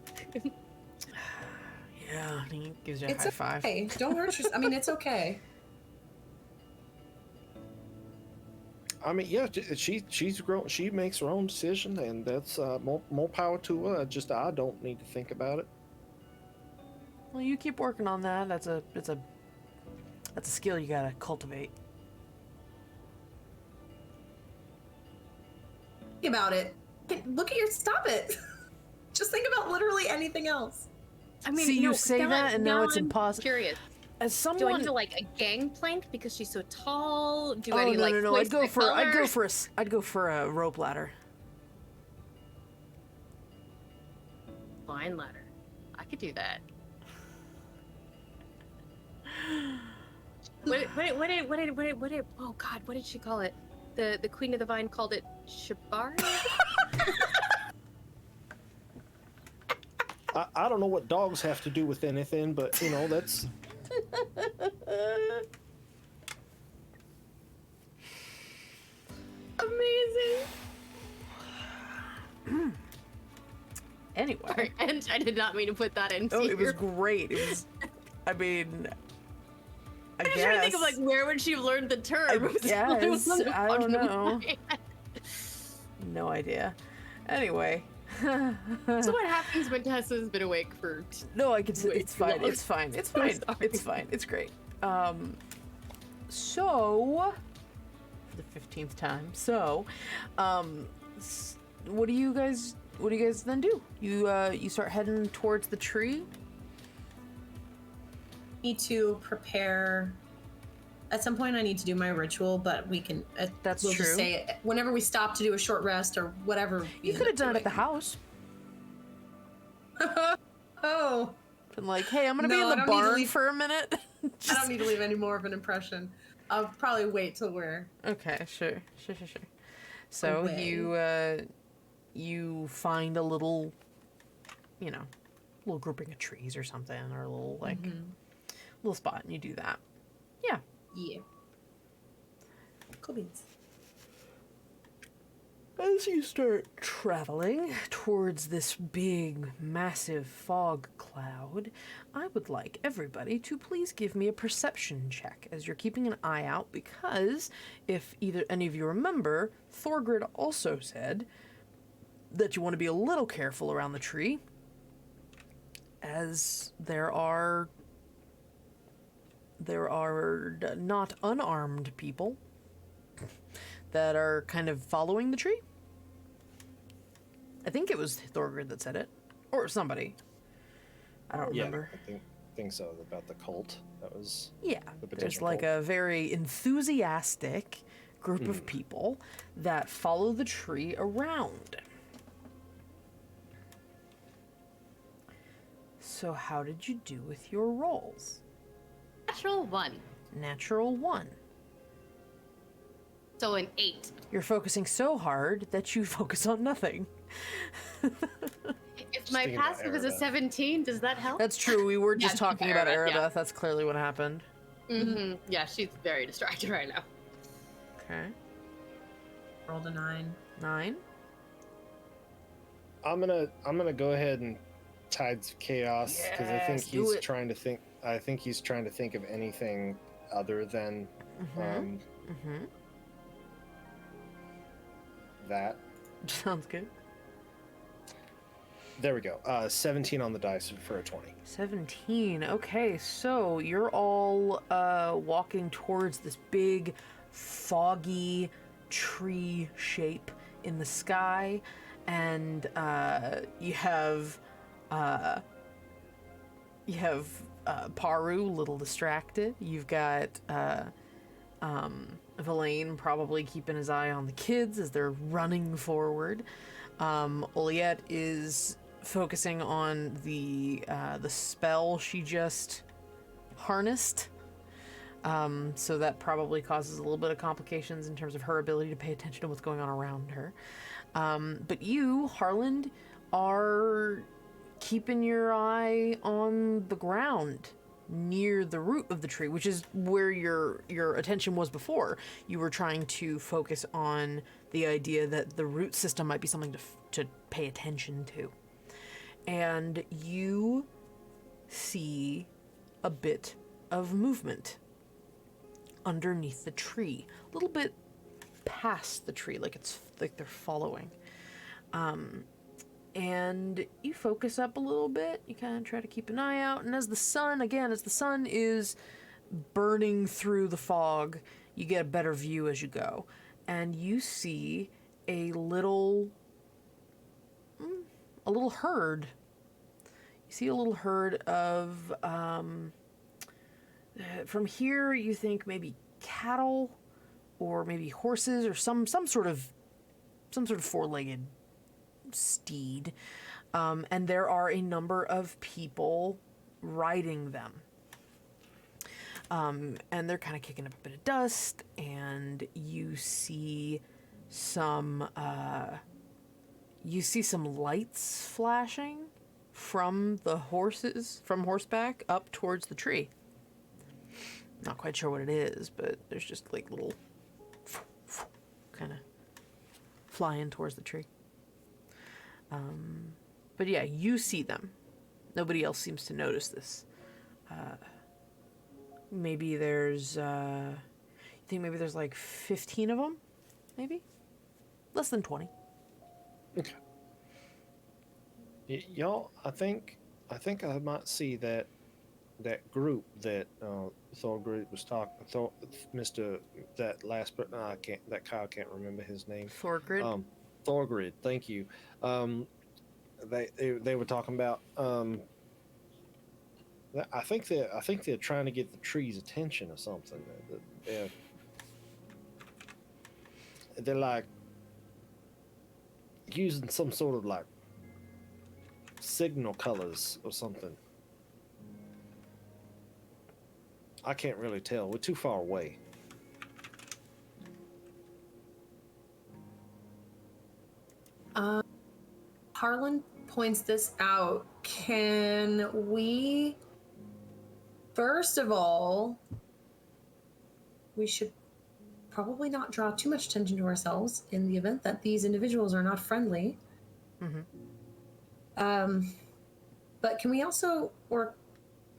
Yeah, he gives you a It's high five. okay. Don't hurt yourself. I mean, it's okay. I mean, yeah, she's grown. She makes her own decision, and that's more power to her. Just I don't need to think about it. Well, you keep working on that. That's a skill you gotta cultivate. Think about it. Look at your. Stop it. Just think about literally anything else. I mean, See, you no, say that, and now it's I'm impossible. Curious. As Do I someone, need to like a gangplank because she's so tall? Do I oh need no like no no! place my color? I'd go for a rope ladder. Vine ladder. I could do that. What did oh god, what did she call it? The Queen of the Vine called it Shibari? I don't know what dogs have to do with anything, but that's Amazing. Anyway, Sorry, and I did not mean to put that in. oh, it here. was great. It was, I mean, I I'm guess. trying to think of like where would she have learned the term? I It was guess. on the I don't bottom of know. my head. No idea. Anyway. So what happens when Tessa's been awake for? No, I can see. Way It's too fine. long. It's fine. It's I'm fine. sorry. It's fine. It's great. So for the 15th time. So, what do you guys then do? You start heading towards the tree. Need to prepare. At some point, I need to do my ritual, but we can. That's we'll true. Just say it whenever we stop to do a short rest or whatever. You could have done it at the house. Oh, Been like, hey, I'm gonna be No, in I the don't need to barn leave- for a minute. I don't need to leave any more of an impression. I'll probably wait till we're. Okay, sure. So Away. you find a little, little grouping of trees or something, or a little little spot, and you do that. Yeah. Yeah. Cool beans. As you start traveling towards this big, massive fog cloud, I would like everybody to please give me a perception check as you're keeping an eye out, because if either any of you remember, Thorgrid also said that you want to be a little careful around the tree, as there are not unarmed people that are kind of following the tree. I think it was Thorgrid that said it, or somebody. I don't remember. I think so. About the cult. That was Yeah, the there's potential like cult. a very enthusiastic group of people that follow the tree around. So how did you do with your rolls? Natural 1. Natural 1. So an 8. You're focusing so hard that you focus on nothing. If my thinking about passive is a Arabeth. 17, does that help? That's true. We were just Yeah, talking about Arabeth, Arabeth. yeah. That's clearly what happened. Mm-hmm. Yeah, she's very distracted right now. Okay. Rolled a 9. 9. I'm gonna go ahead and Tides of Chaos because I think Yes, do he's it. trying to think. I think he's trying to think of anything other than that. Sounds good. There we go. 17 on the dice for a 20. 17. Okay, so you're all walking towards this big, foggy tree shape in the sky, and you have Paru, a little distracted. You've got Villain probably keeping his eye on the kids as they're running forward. Oliette is focusing on the spell she just harnessed. So that probably causes a little bit of complications in terms of her ability to pay attention to what's going on around her. But you, Harland, are keeping your eye on the ground near the root of the tree, which is where your attention was before. You were trying to focus on the idea that the root system might be something to pay attention to. And you see a bit of movement underneath the tree, a little bit past the tree, like they're following. And you focus up a little bit, you kind of try to keep an eye out, and as the sun is burning through the fog, you get a better view as you go, and you see a little herd. You see a little herd of, from here you think maybe cattle, or maybe horses, or some sort of four-legged steed, and there are a number of people riding them, and they're kind of kicking up a bit of dust, and you see some lights flashing from the horses, from horseback up towards the tree. Not quite sure what it is, but there's just like little kind of flying towards the tree. But yeah, you see them. Nobody else seems to notice this. Maybe there's, you think maybe there's like 15 of them? Maybe? Less than 20. Okay. Y'all, I think I might see that group that Thorgrid was talking. That last, but that Kyle can't remember his name. Thorgrid. Thorgrid, thank you. They were talking about. I think they're trying to get the tree's attention or something. They're like using some sort of like signal colors or something. I can't really tell. We're too far away. Harlan points this out. Can we, first of all, we should probably not draw too much attention to ourselves in the event that these individuals are not friendly. Mm-hmm. But can we also, or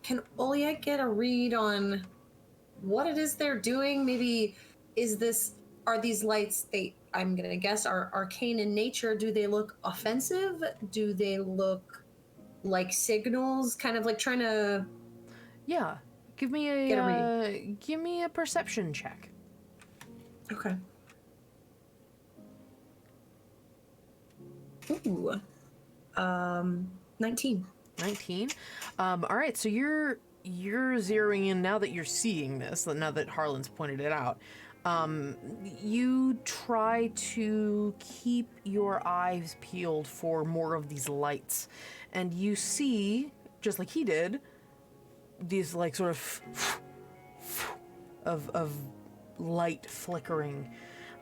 can Olia get a read on what it is they're doing? Maybe are these lights, I'm gonna guess, are arcane in nature? Do they look offensive? Do they look like signals? Kind of like trying to... Yeah. Give me a perception check. Okay. Ooh. 19. 19. All right, so you're zeroing in now that you're seeing this, now that Harlan's pointed it out. You try to keep your eyes peeled for more of these lights, and you see, just like he did, these like sort of light flickering,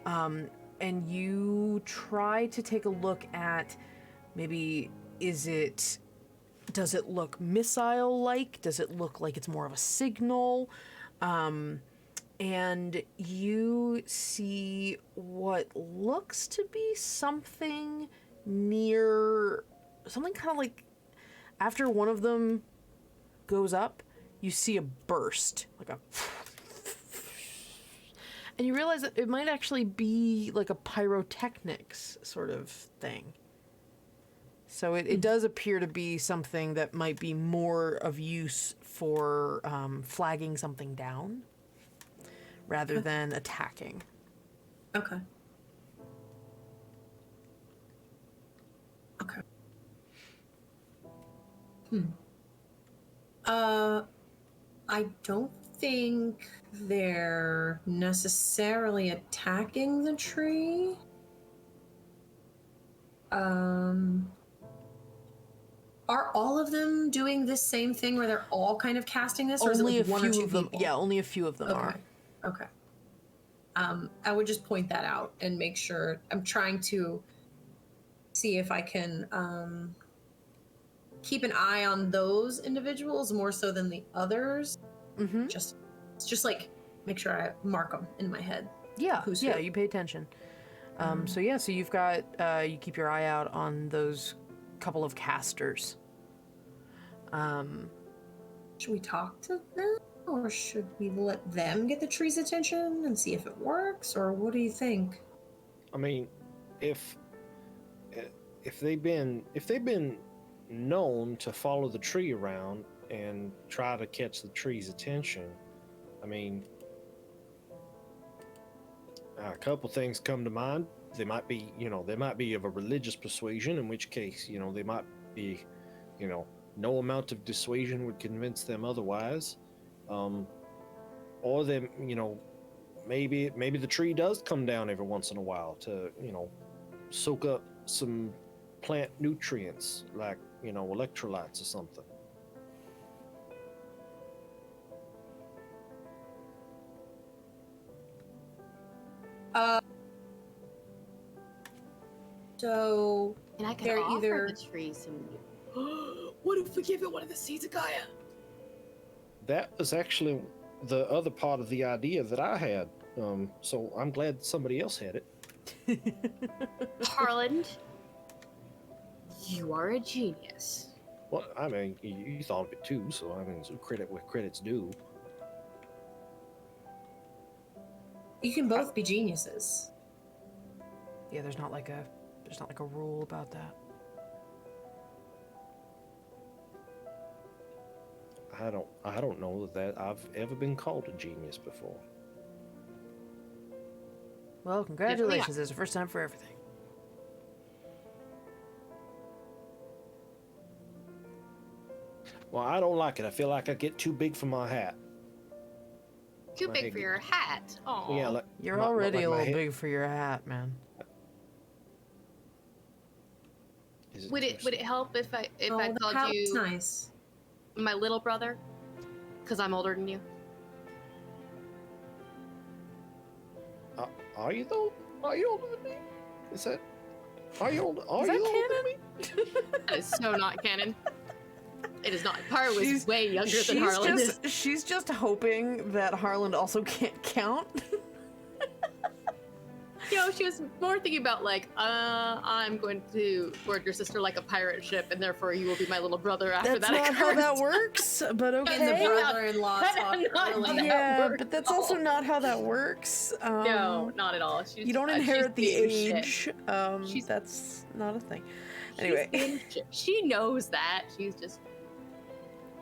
and you try to take a look at maybe does it look missile-like? Does it look like it's more of a signal? And you see what looks to be something kind of like after one of them goes up, you see a burst, like a, and you realize that it might actually be like a pyrotechnics sort of thing. So it does appear to be something that might be more of use for flagging something down rather than attacking. Okay. Okay. I don't think they're necessarily attacking the tree. Are all of them doing this same thing where they're all kind of casting this, or Only is it like one or two of them. people? Yeah, only a few of them are. Okay. I would just point that out and make sure. I'm trying to see if I can keep an eye on those individuals more so than the others. Mm-hmm. Just like make sure I mark them in my head. Yeah, Who's yeah, who. you pay attention. So yeah, so you've got, you keep your eye out on those couple of casters. Should we talk to them? Or should we let them get the tree's attention and see if it works? Or what do you think? I mean, if they've been known to follow the tree around and try to catch the tree's attention, I mean, a couple things come to mind. They might be, they might be of a religious persuasion, in which case, they might be, no amount of dissuasion would convince them otherwise. Or they, maybe the tree does come down every once in a while to, soak up some plant nutrients like, electrolytes or something. So And I could they're offer either the tree some. What if we give it one of the seeds of Gaia? That was actually the other part of the idea that I had. So I'm glad somebody else had it. Harland, you are a genius. Well, I mean, you thought of it too, so I mean, so credit where credit's due. you can both be geniuses. Yeah, there's not like a rule about that. I don't know that I've ever been called a genius before. Well, congratulations. There's a first time for everything. Well, I don't like it. I feel like I get too big for my hat. Too My big head for your hat. Oh. Yeah, like You're my- already like a my little head- big for your hat, man. Is Would too it help if I Oh, the called hat's you nice. my little brother? Because I'm older than you. Are you though? Are you older than me? Is that? Are you older? Are Is you that older than me? That is so not canon. It is not. Tara was She's- way younger than Harlan. She's just hoping that Harland also can't count. She was more thinking about like, I'm going to board your sister like a pirate ship, and therefore you will be my little brother after That's that. not how that occurs. works, but And the okay. brother-in-law That's talk not early. how that Yeah, works but that's at also all. not how that works. No, not at all. She's, You don't she's inherit the being shit. age. She's- That's not a thing. She's Anyway. being shit. She knows that. She's just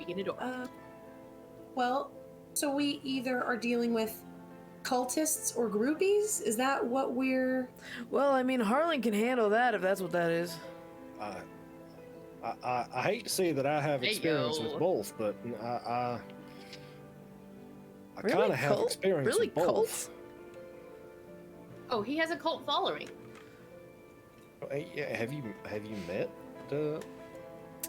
being adorable. Well, so we either are dealing with cultists or groupies? Is that what we're... Well, I mean, Harlan can handle that if that's what that is. I hate to say that I have experience Hey-yo. with both, but I Really? kind of have Cult? experience Really, with both. cults? Oh, he has a cult following. Yeah, have you met?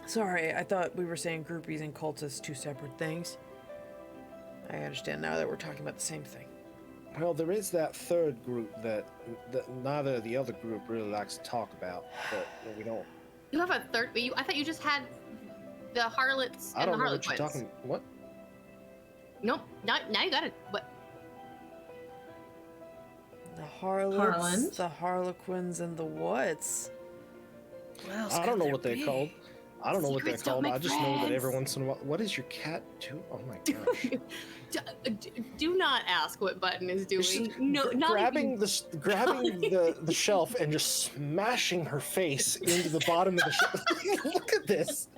Sorry, I thought we were saying groupies and cultists two separate things. I understand now that we're talking about the same thing. Well, there is that third group that neither of the other group really likes to talk about, but we don't. You have a third. I thought you just had the harlots I and the don't know harlequins. what you're talking. What? Nope. Now you got it. What? The harlots, Harland? the harlequins, and the whats? What else I could don't know there what they're be? called. I don't know what they're Secrets don't called. I make just know that every friends. once in a while. What is your cat doing? Oh my gosh! Do not ask what Button is doing. She's No, not grabbing even. grabbing the shelf and just smashing her face into the bottom of the shelf. Look at this.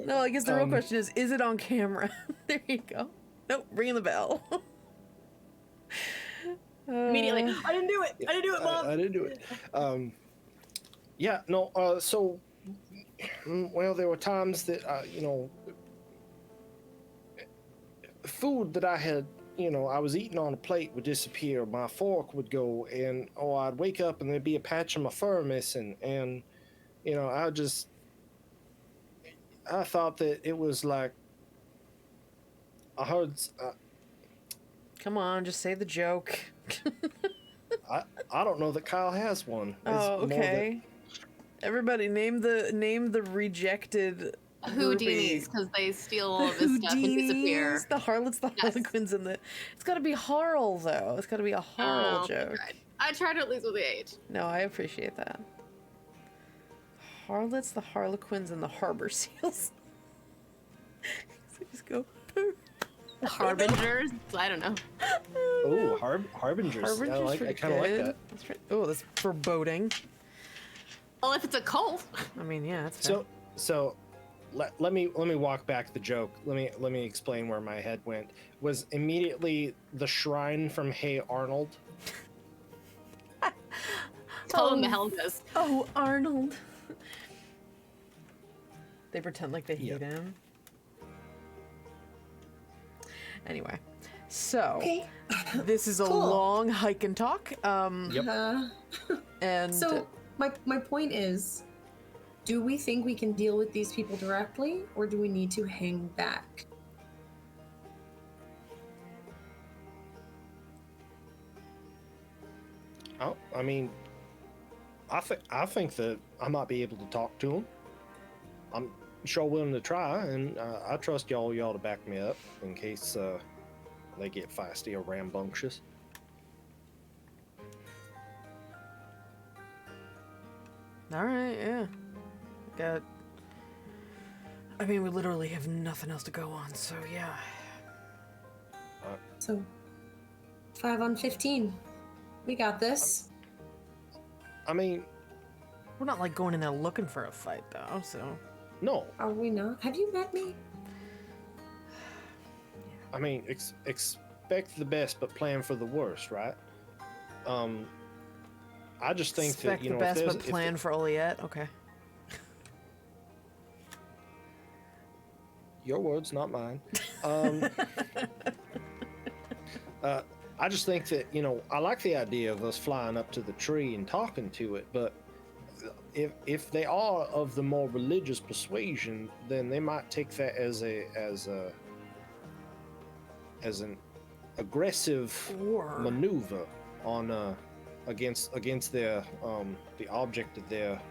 No, I guess the real Um, question is it on camera? There you go. Nope, ringing the bell. Immediately. I didn't do it. I didn't do it, Mom. I didn't do it. Yeah, no. So, well, there were times that food that I had, I was eating on a plate would disappear. My fork would go, and I'd wake up and there'd be a patch of my fur missing, and I thought that it was like I heard. Come on, just say the joke. I don't know that Kyle has one. It's Oh, more that- okay. Everybody, name the rejected Houdinis, because they steal all of his stuff and disappear. The harlots, the harlequins, and the. It's got to be Harl though. It's got to be a Harl joke. I tried at least with the H. No, I appreciate that. Harlots, the harlequins, and the harbor seals. So just go. The harbingers. I don't know. Oh, harbingers. I kind of like that. That's right. Oh, that's foreboding. Well, if it's a cult. I mean, yeah, that's fair. So let me walk back the joke. Let me explain where my head went. Was immediately the shrine from Hey Arnold. Tell him the Helgas. Oh, Arnold. They pretend like they hate him. Anyway, so this is a long hike and talk. And so my point is, do we think we can deal with these people directly, or do we need to hang back? Oh, I mean, I think that I might be able to talk to them. I'm sure willing to try, and I trust y'all to back me up in case they get feisty or rambunctious. all right, yeah. I mean, we literally have nothing else to go on, so yeah. So 5 on 15. We got this. I mean, We're not like going in there looking for a fight, though, so. no. Are we not? Have you met me? I mean, expect the best, but plan for the worst, right? I just think Expect that, the best, but plan for Oliet. Okay. Your words, not mine. I just think that, I like the idea of us flying up to the tree and talking to it, but if they are of the more religious persuasion, then they might take that as an aggressive maneuver on against their the object of their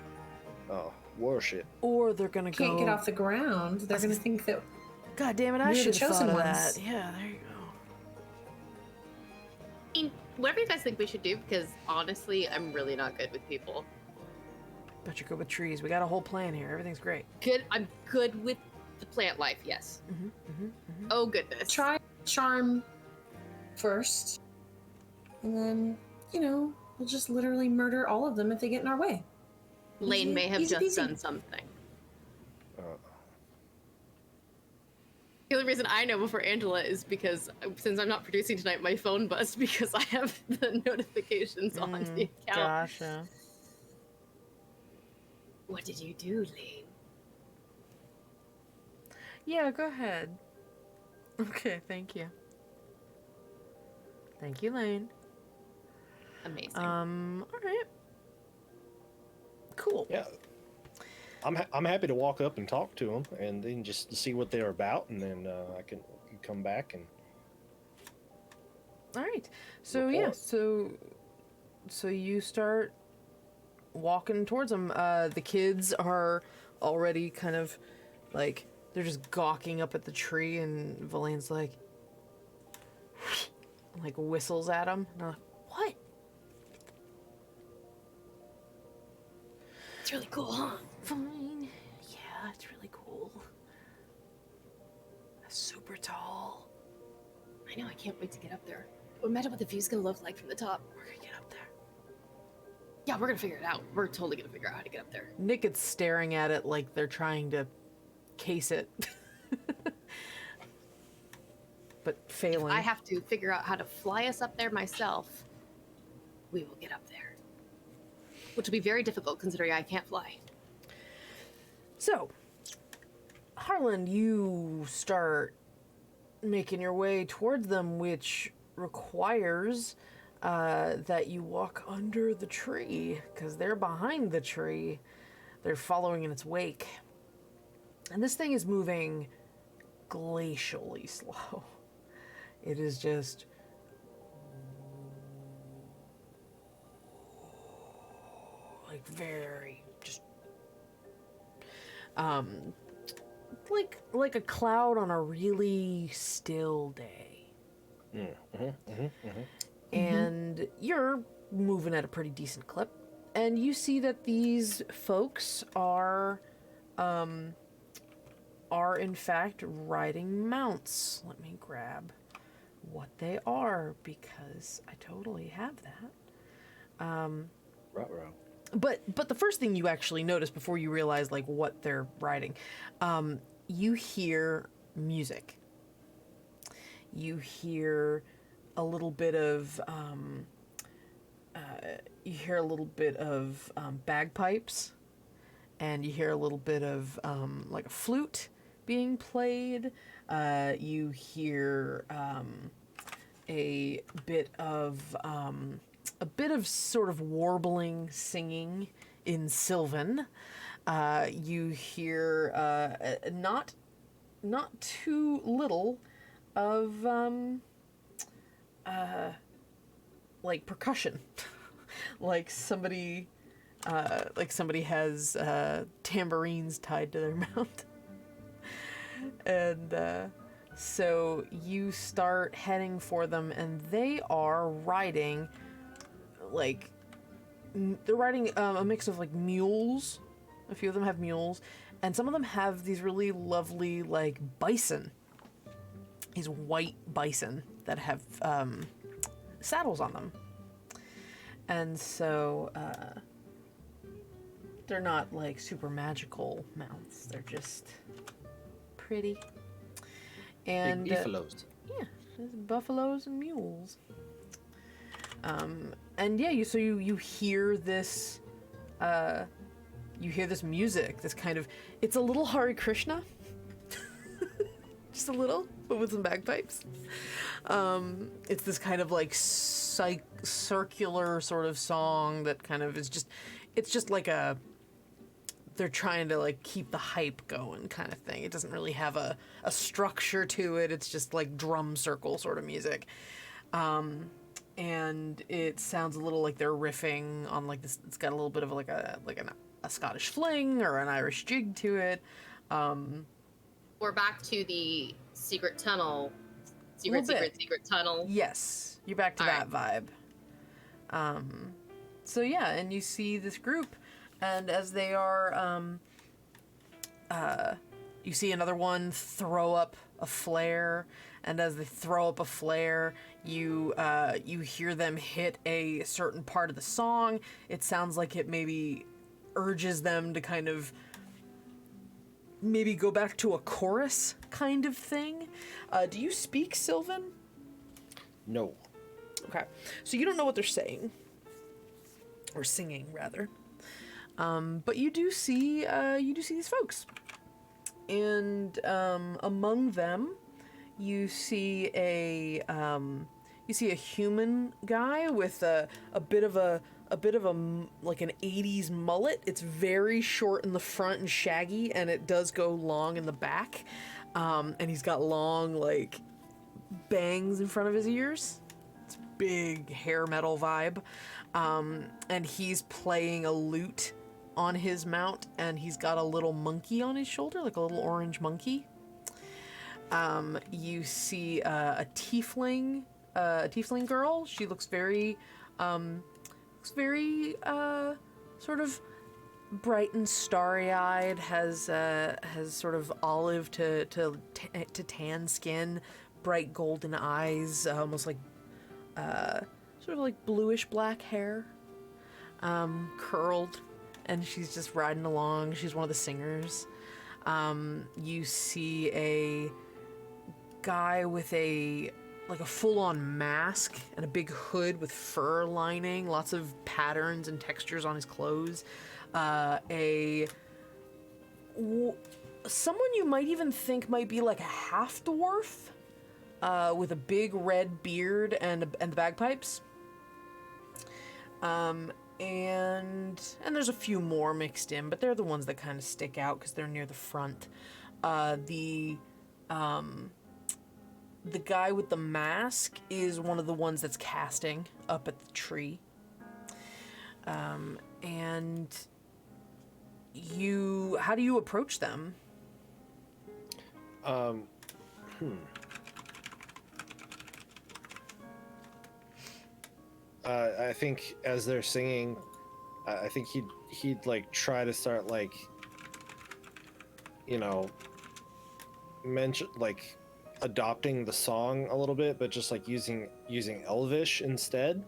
worship. Or they're gonna Can't get off the ground. They're gonna think that. God damn it! I We're the should have chosen thought of ones. that. Yeah, there you go. I mean, whatever you guys think we should do, because honestly, I'm really not good with people. Bet you're good with trees. We got a whole plan here. Everything's great. Good. I'm good with the plant life. Yes. Oh goodness. Try charm first, and then we'll just literally murder all of them if they get in our way. Lane may have Easy just peasy. done something. The only reason I know before Angela is because since I'm not producing tonight, my phone buzzed because I have the notifications on the account. Gotcha. What did you do, Lane? Yeah, go ahead. Okay, thank you. Thank you, Lane. Amazing. All right. Cool. Yeah, I'm happy to walk up and talk to them, and then just to see what they're about, and then I can come back and. All right. So report. yeah, so you start walking towards them. The kids are already kind of like they're just gawking up at the tree, and Valane's like whistles at them. And they're like, what? It's really cool, huh? Fine. Yeah, it's really cool. Super tall. I know, I can't wait to get up there. Imagine what the view's gonna look like from the top. We're gonna get up there. Yeah, we're gonna figure it out. We're totally gonna figure out how to get up there. Nick is staring at it like they're trying to case it. But failing. I have to figure out how to fly us up there myself. We will get up there. Which will be very difficult considering I can't fly. So, Harlan, you start making your way towards them, which requires that you walk under the tree, because they're behind the tree. They're following in its wake. And this thing is moving glacially slow. It is just... like very, just like a cloud on a really still day. And you're moving at a pretty decent clip, and you see that these folks are in fact riding mounts. Let me grab what they are because I totally have that. Ruh-roh. But the first thing you actually notice before you realize like what they're riding, you hear music. You hear a little bit of bagpipes, and you hear a little bit of like a flute being played. You hear a bit of sort of warbling singing in Sylvan. You hear not too little of like percussion, like somebody has tambourines tied to their mount, and so you start heading for them, and they are riding a mix of like mules. A few of them have mules, and some of them have these really lovely like bison. These white bison that have saddles on them. And so they're not like super magical mounts. They're just pretty. And Big buffaloes. yeah, there's buffaloes and mules. And yeah, you hear this music, this kind of, it's a little Hare Krishna. Just a little, but with some bagpipes. It's this kind of like circular sort of song that kind of is just, it's just like they're trying to like keep the hype going kind of thing. It doesn't really have a structure to it. It's just like drum circle sort of music. And it sounds a little like they're riffing on like this, it's got a little bit of like a Scottish fling or an Irish jig to it. We're back to the secret tunnel. Secret tunnel. Yes, you're back to that vibe. So yeah, and you see this group, and as they are, you see another one throw up a flare, and as they throw up a flare, you hear them hit a certain part of the song. It sounds like it maybe urges them to kind of maybe go back to a chorus kind of thing. Do you speak Sylvan? No. Okay, so you don't know what they're saying, or singing rather, but you do see these folks, and among them, you see a human guy with a bit of a like an 80s mullet. It's very short in the front and shaggy, and it does go long in the back, and he's got long like bangs in front of his ears. It's big hair metal vibe, and he's playing a lute on his mount, and he's got a little monkey on his shoulder, like a little orange monkey. You see a tiefling girl. She looks very sort of bright and starry-eyed, has sort of olive to tan skin, bright golden eyes, almost like sort of like bluish black hair, curled, and she's just riding along. She's one of the singers. You see a guy with a full-on mask and a big hood with fur lining, lots of patterns and textures on his clothes. Someone you might even think might be like a half-dwarf, with a big red beard and the bagpipes. And there's a few more mixed in, but they're the ones that kind of stick out because they're near the front. The guy with the mask is one of the ones that's casting up at the tree. And how do you approach them? I think as they're singing, I think he'd like try to start like, you know, mention like adopting the song a little bit, but just like using Elvish instead.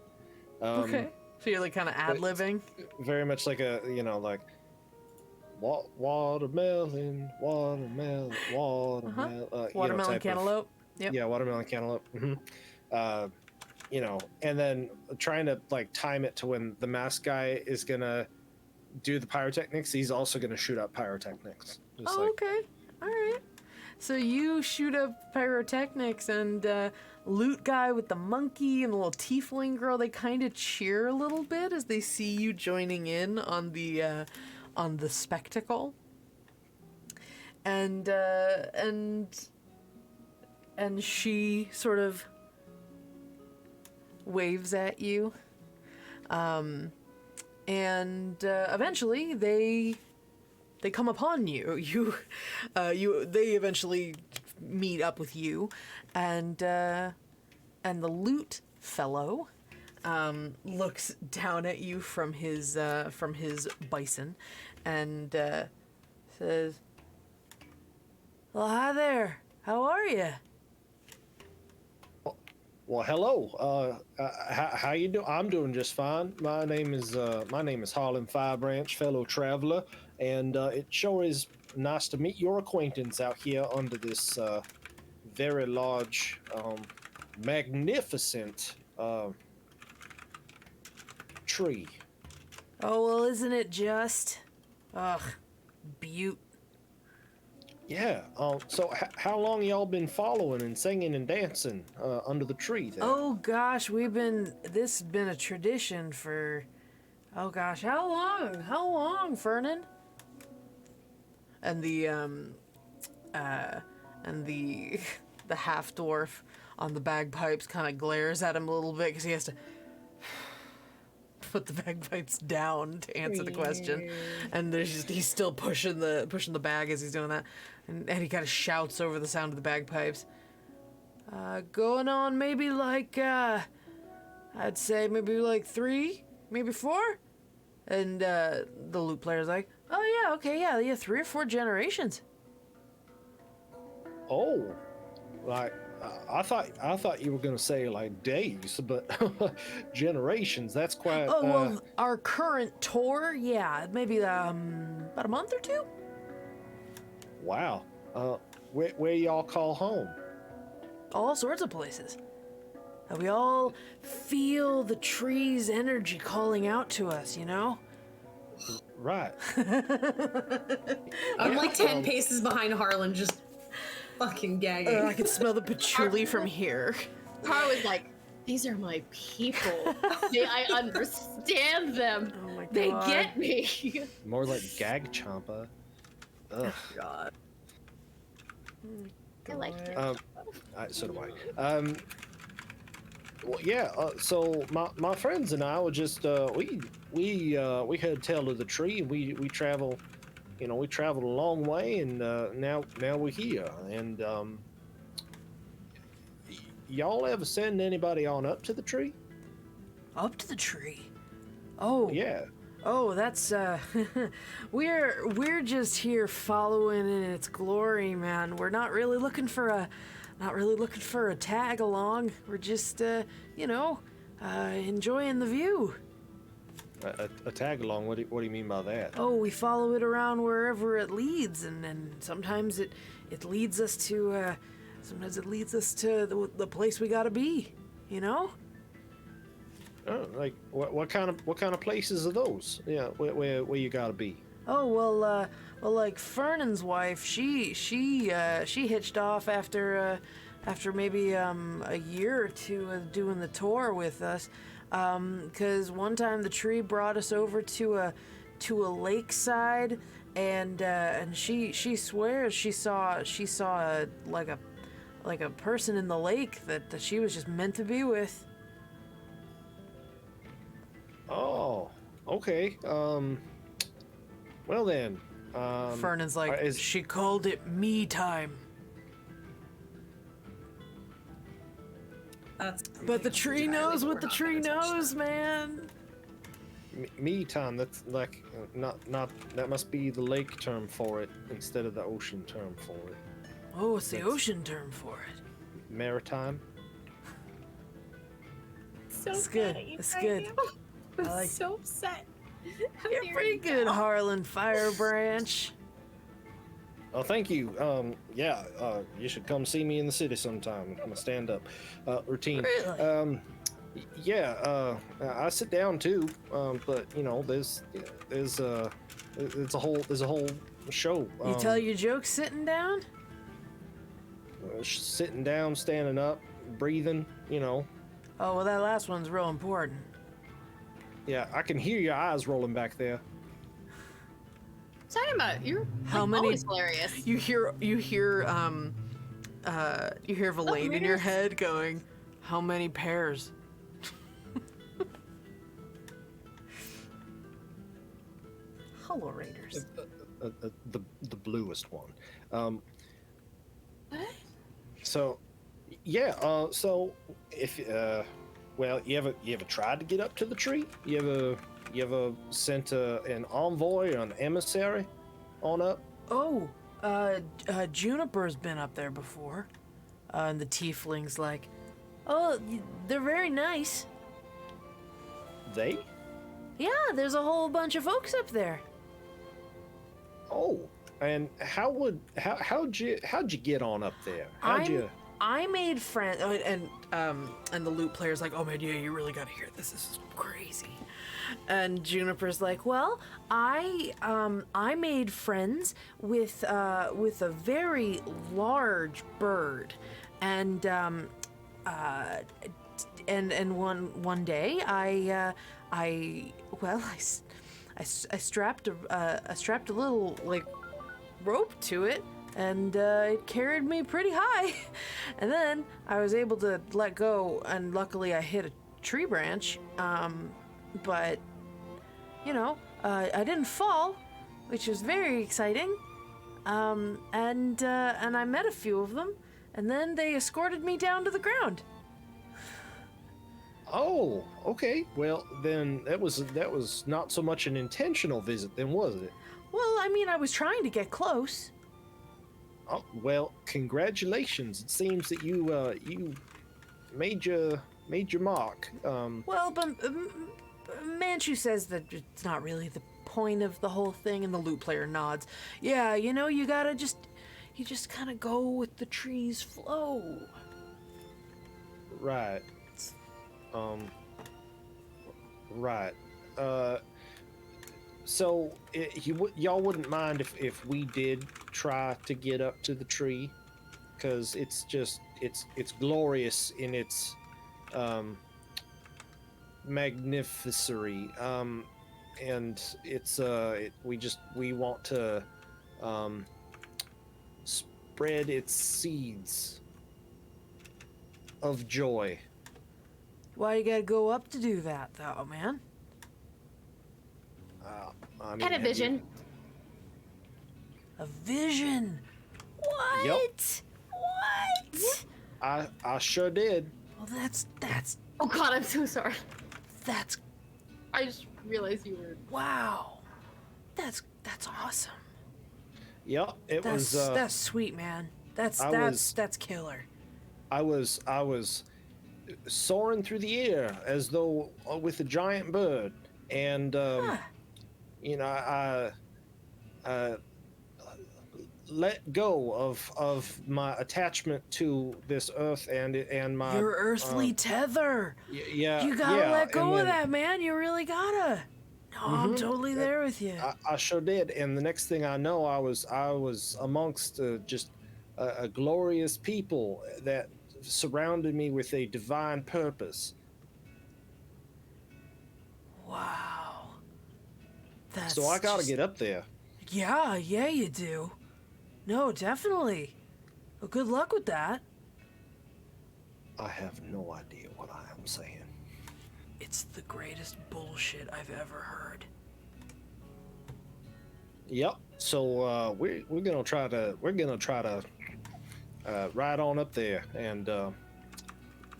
Okay. So you're like kind of ad-libbing? Very much like a, you know, like watermelon, watermelon, watermelon. Watermelon cantaloupe. Yep. Yeah, watermelon cantaloupe. You know, and then trying to like time it to when the mask guy is gonna do the pyrotechnics. He's also gonna shoot up pyrotechnics. Just Okay. All right. So you shoot up pyrotechnics, and loot guy with the monkey and the little tiefling girl, they kind of cheer a little bit as they see you joining in on the spectacle. And she sort of waves at you. And eventually they come upon you. They eventually meet up with you, and the loot fellow looks down at you from his bison, and says, "Well, hi there. How are you?" well, hello. How you doing? I'm doing just fine. My name is Harlan Firebranch, fellow traveler, and it sure is nice to meet your acquaintance out here under this very large, magnificent tree. Oh, well, isn't it just? Ugh, beaut. Yeah. So how long y'all been following and singing and dancing under the tree there? Oh gosh, this has been a tradition for, oh gosh, how long, Fernan? And the the half dwarf on the bagpipes kind of glares at him a little bit because he has to put the bagpipes down to answer the question, and he's still pushing the bag as he's doing that, and he kind of shouts over the sound of the bagpipes. Going on maybe like I'd say maybe like 3, maybe 4, and the lute player's like, oh yeah, okay, yeah, 3 or 4 generations. Oh, like I thought you were gonna say like days, but generations. That's quite. Oh well, our current tour, yeah, maybe about a month or 2. Wow. Where y'all call home? All sorts of places. We all feel the tree's energy calling out to us, you know? Right. I'm like 10 paces behind Harlan, just fucking gagging. I can smell the patchouli from here. Har was like, these are my people. I understand them. Oh my god. They get me. More like gag champa. Ugh. God. I like it. So do I. Well, yeah. So my friends and I were just we heard tell of the tree. We travel, you know, we traveled a long way, and now we're here. And y'all ever send anybody on up to the tree? Up to the tree. Oh. Yeah. Oh, that's we're just here following in its glory, man. We're not really looking for a tag along. We're just enjoying the view. A tag along. What do you mean by that? Oh, we follow it around wherever it leads, and sometimes it leads us to the place we gotta be, you know? Oh, like what kind of places are those? Yeah, where you gotta be. Oh well, like Fernan's wife, she hitched off after maybe a year or 2 of doing the tour with us, 'cause one time the tree brought us over to a lakeside, and she swears she saw like a person in the lake that she was just meant to be with. Oh, okay. Well then, Fernand's like, she called it me time. But the tree knows what the tree knows, man. me time. That's like not that must be the lake term for it instead of the ocean term for it. Oh, it's the ocean term for it. Maritime. So It's good. It's good. I'm I like so upset. You're pretty good, Harlan Firebranch. Oh, thank you. Yeah, you should come see me in the city sometime. I'm a stand-up routine. Really? Yeah, I sit down too. But you know, there's a whole show. You tell your jokes sitting down? Sitting down, standing up, breathing. You know. Oh, well, that last one's real important. Yeah, I can hear your eyes rolling back there. Talking about you're How like, many- always hilarious. You hear Verlaine in your head going, how many pairs? Hello, Raiders. The bluest one. What? So, yeah. So if well, you ever tried to get up to the tree? You ever sent an envoy or an emissary on up? Oh, Juniper's been up there before. And the tiefling's like, oh, they're very nice. They? Yeah, there's a whole bunch of folks up there. Oh, and how'd you get on up there? How'd you? I made friends, and the loot player's like, oh man, yeah, you really gotta hear this. This is crazy. And Juniper's like, well, I made friends with a very large bird, and one day I strapped a little like rope to it, and it carried me pretty high. And then I was able to let go, and luckily I hit a tree branch. But you know, I didn't fall, which was very exciting. And I met a few of them, and then they escorted me down to the ground. Oh, okay. Well, then that was not so much an intentional visit, then, was it? Well, I mean, I was trying to get close. Oh, well, congratulations. It seems that you made your mark. Well, but Manchu says that it's not really the point of the whole thing, and the loot player nods. Yeah, you know, you just kind of go with the tree's flow. Right. Right. So y'all wouldn't mind if we did try to get up to the tree, because it's glorious in its magnificency, and it's we want to spread its seeds of joy. Why you gotta go up to do that, though, man? I mean, Had a vision. A vision. What? Yep. What? I sure did. Well, that's Oh God, I'm so sorry. I just realized you were. wow. That's awesome. Yep, That's sweet, man. That's killer. I was soaring through the air as though with a giant bird, and you know, I let go of my attachment to this earth and my Your earthly tether. yeah. You gotta let go and of then that, man. You really gotta. No, I'm totally there with you. I sure did, and the next thing I know, I was amongst just a glorious people that surrounded me with a divine purpose. Wow. That's So I gotta just- get up there. Yeah, you do. No, definitely. Well, good luck with that. I have no idea what I am saying. It's the greatest bullshit I've ever heard. Yep. So we're gonna try to ride on up there and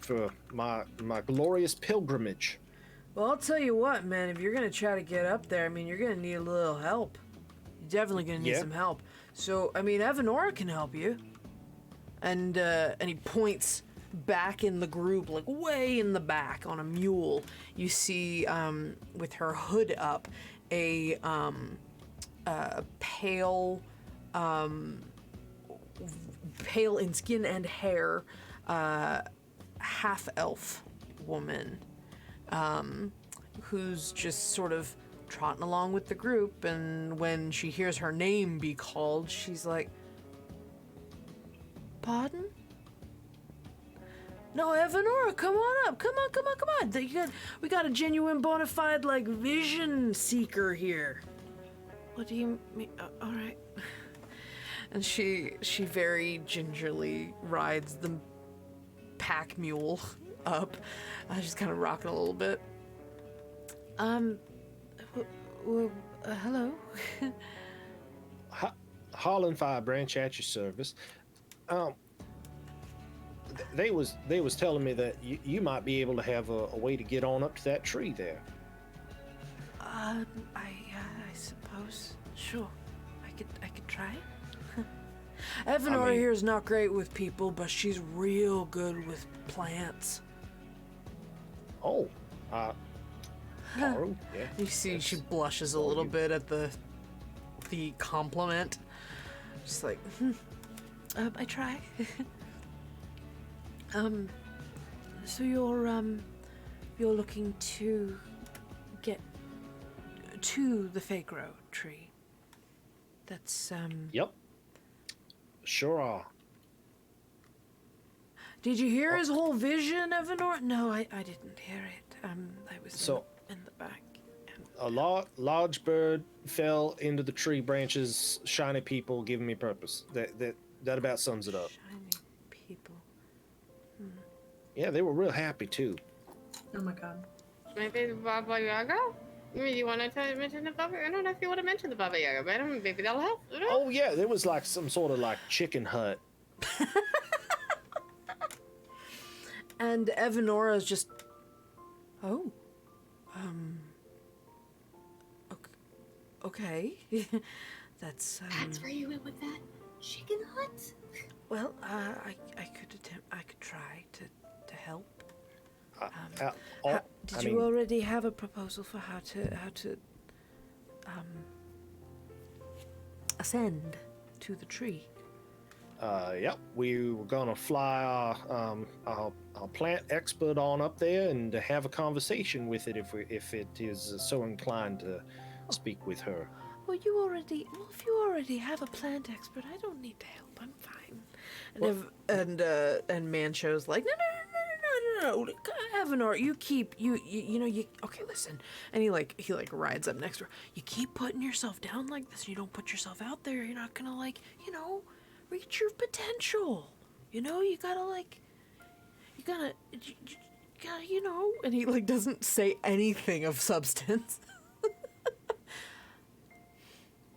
for my glorious pilgrimage. Well, I'll tell you what, man. If you're gonna try to get up there, I mean, you're gonna need a little help. You're definitely gonna need Yeah. some help. So, I mean, Evanora can help you. And he points back in the group, like way in the back on a mule. You see, with her hood up, a pale in skin and hair, half-elf woman, who's just sort of trotting along with the group, and when she hears her name be called, she's like, "Pardon? No, Evanora, come on up. Come on. We got a genuine bona fide, like, vision seeker here." "What do you mean? All right." And she very gingerly rides the pack mule up. She's kind of rocking a little bit. Hello. Holland Fire Branch at your service. They was telling me that you might be able to have a way to get on up to that tree there. I suppose. Sure. I could try. Evanora here is not great with people, but she's real good with plants. Oh, yeah. You see, she blushes a little bit at the compliment. Just like, I try. So you're looking to get to the Faegro tree. That's Yep. Sure are. Did you hear his whole vision, Evanor? No, I didn't hear it. I was in the back. A large bird fell into the tree branches. Shiny people giving me purpose. That about sums it up. Shiny people. Yeah, they were real happy too. Oh my god. Maybe the Baba Yaga? Maybe you want to mention the Baba? I don't know if you want to mention the Baba Yaga, but maybe that'll help. Oh yeah, there was like some sort of like chicken hut. And Evanora's just, okay. That's That's where you went with that chicken hut? well, I could try to help. Did you already have a proposal for how to ascend to the tree? Yep, we were gonna fly our plant expert on up there and to have a conversation with it if it is so inclined to speak with her. Well, if you already have a plant expert, I don't need to help. I'm fine. And and Mancho's like, no, Evanor, you okay, listen. And he rides up next to her. You keep putting yourself down like this, you don't put yourself out there, you're not gonna reach your potential. You gotta and he doesn't say anything of substance.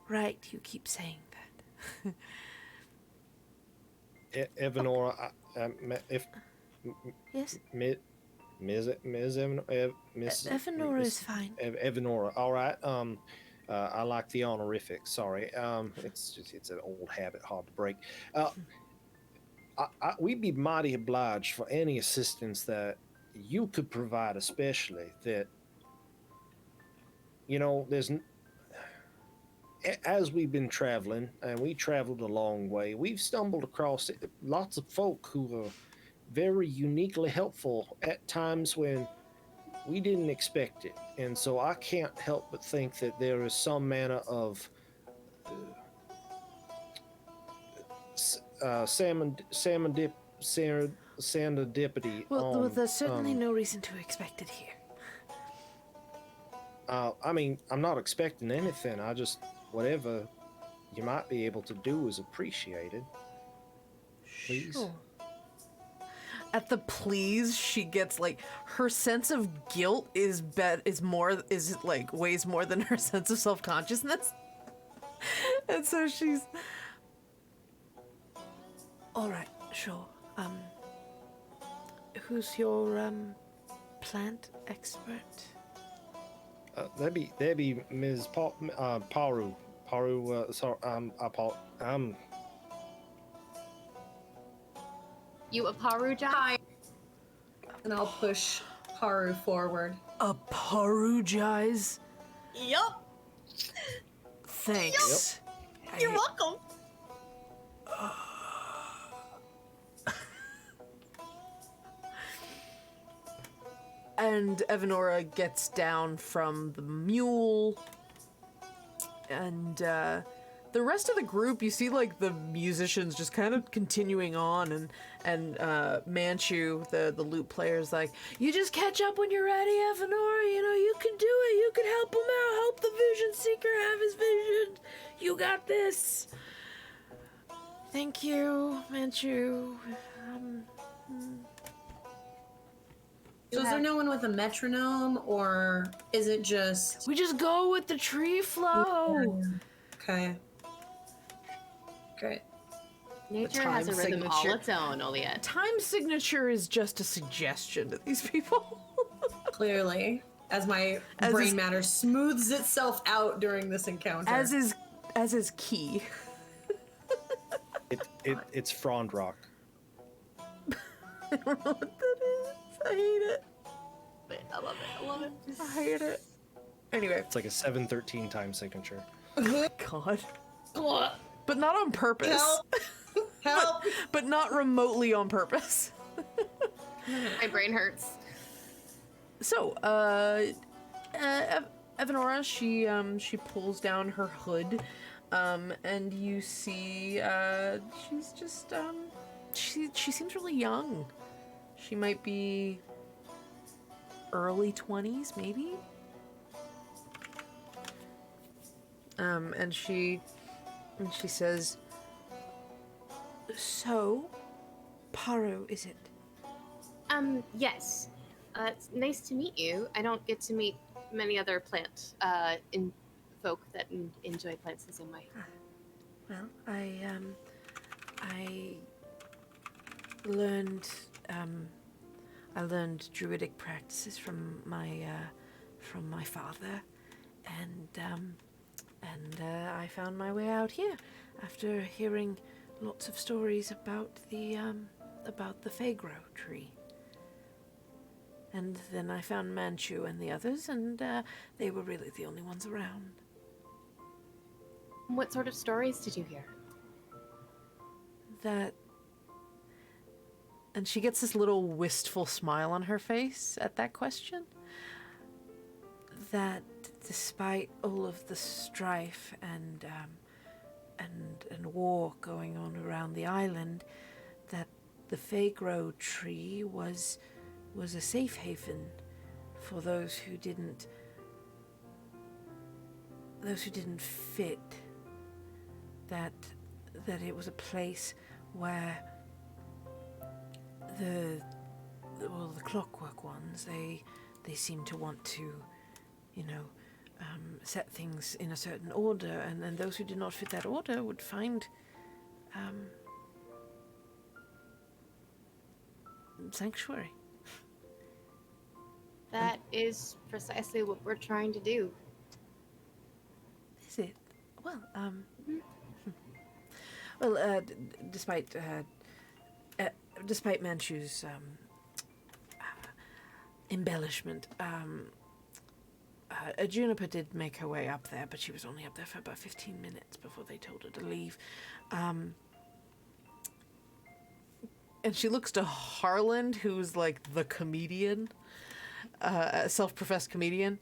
Right, you keep saying that. Evanora, if Yes? Ms. Evanora is fine. Evanora, all right. I like the honorific. Sorry. It's an old habit, hard to break. We'd be mighty obliged for any assistance that you could provide, especially that. As we've been traveling, and we traveled a long way, we've stumbled across lots of folk who are very uniquely helpful at times when we didn't expect it. And so I can't help but think that there is some manner of serendipity. Well, there's certainly no reason to expect it here. I'm not expecting anything. I just, whatever you might be able to do is appreciated. Please. Sure. At the please, she gets her sense of guilt weighs more than her sense of self-consciousness. And so she's... All right, sure. Who's your, plant expert? That'd be Ms. Paru. Paru, You a Paru, John? Hi. And I'll push Haru forward. Apologize? Yup. Thanks. You're welcome. And Evanora gets down from the mule, and the rest of the group, you see like the musicians just kind of continuing on, and Manchu, the lute player, is like, "You just catch up when you're ready, Evanora. You know you can do it. You can help him out. Help the vision seeker have his vision. You got this." Thank you, Manchu. So is there no one with a metronome, or is it just... We just go with the tree flow. Okay. Great. Nature time has a rhythm all signature. its own, Oliet. Time signature is just a suggestion to these people. Clearly. As my As brain is- matter smooths itself out during this encounter. As is key. It's Frond Rock. I don't know what that is. I hate it. I love it. I love it. I hate it. Anyway, It's like a 713 time signature. God. But not on purpose. Help! Help! But not remotely on purpose. My brain hurts. So, Evanora, she pulls down her hood, and you see, she's just, she seems really young. She might be early 20s, maybe? And she says, "So, Paru, is it?" Yes. It's nice to meet you. I don't get to meet many other plant folk that enjoy plants the same way. Well, I learned druidic practices from my father, and I found my way out here after hearing lots of stories about the Faegro tree. And then I found Manchu and the others, and they were really the only ones around. What sort of stories did you hear? That... And she gets this little wistful smile on her face at that question. That despite all of the strife and war going on around the island, that the Faegro tree was a safe haven for those who didn't fit. That it was a place where the clockwork ones, they seem to want to, set things in a certain order, and then those who did not fit that order would find sanctuary. That is precisely what we're trying to do. Is it? Well, well, despite Manchu's embellishment, Juniper did make her way up there, but she was only up there for about 15 minutes before they told her to leave. And she looks to Harland, who's like the comedian, a self-professed comedian,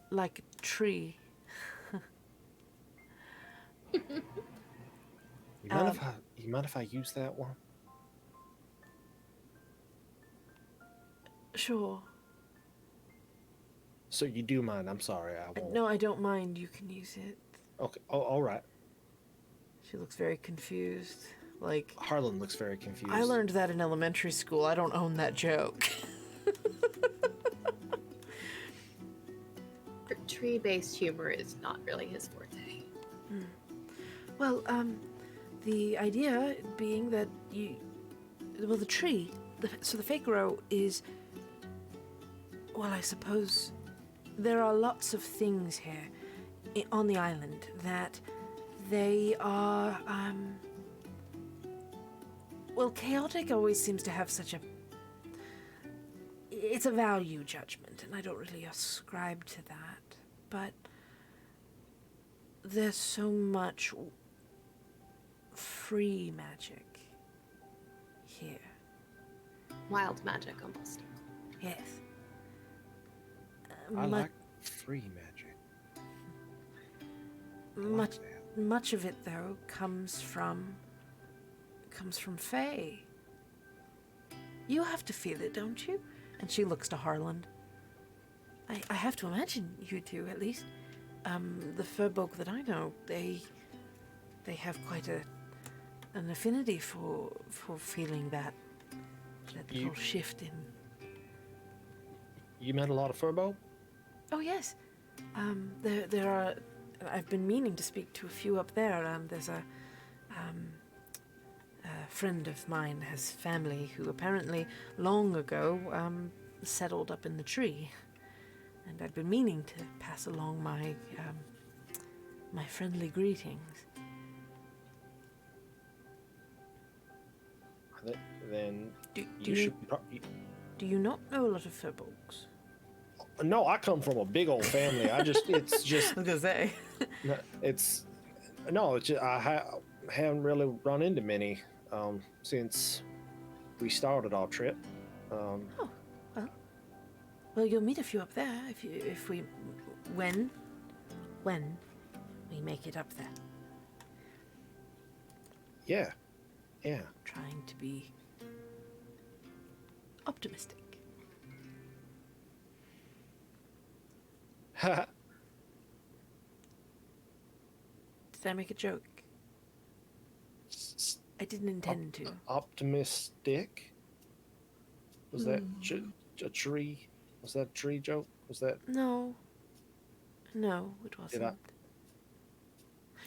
like a tree. You mind if I use that one? Sure. So you do mind? I'm sorry, I won't. No, I don't mind. You can use it. Okay. Oh, all right. She looks very confused. Like, Harlan looks very confused. I learned that in elementary school. I don't own that joke. Tree-based humor is not really his forte. Well, the idea being that the tree, so the fake grow is, well, I suppose there are lots of things here on the island that they are, well, chaotic always seems to have such it's a value judgment, and I don't really ascribe to that, but there's so much free magic here. Wild magic, almost. Yes. I like free magic. Much of it, though, comes from Fae. You have to feel it, don't you? And she looks to Harland. I have to imagine you do, at least. The Furbolg that I know, they have quite an affinity for feeling that little shift in. You met a lot of Furbolg? Oh yes, there are. I've been meaning to speak to a few up there. There's a friend of mine has family who apparently long ago settled up in the tree, and I've been meaning to pass along my my friendly greetings. Then Do you not know a lot of Furbolgs? No, I come from a big old family. It's just, I was gonna say. I haven't really run into many since we started our trip. Well, you'll meet a few up there when we make it up there. Yeah. Trying to be optimistic. Did I make a joke? I didn't intend to. Optimistic? Was that a tree? Was that a tree joke? Was that? No, it wasn't.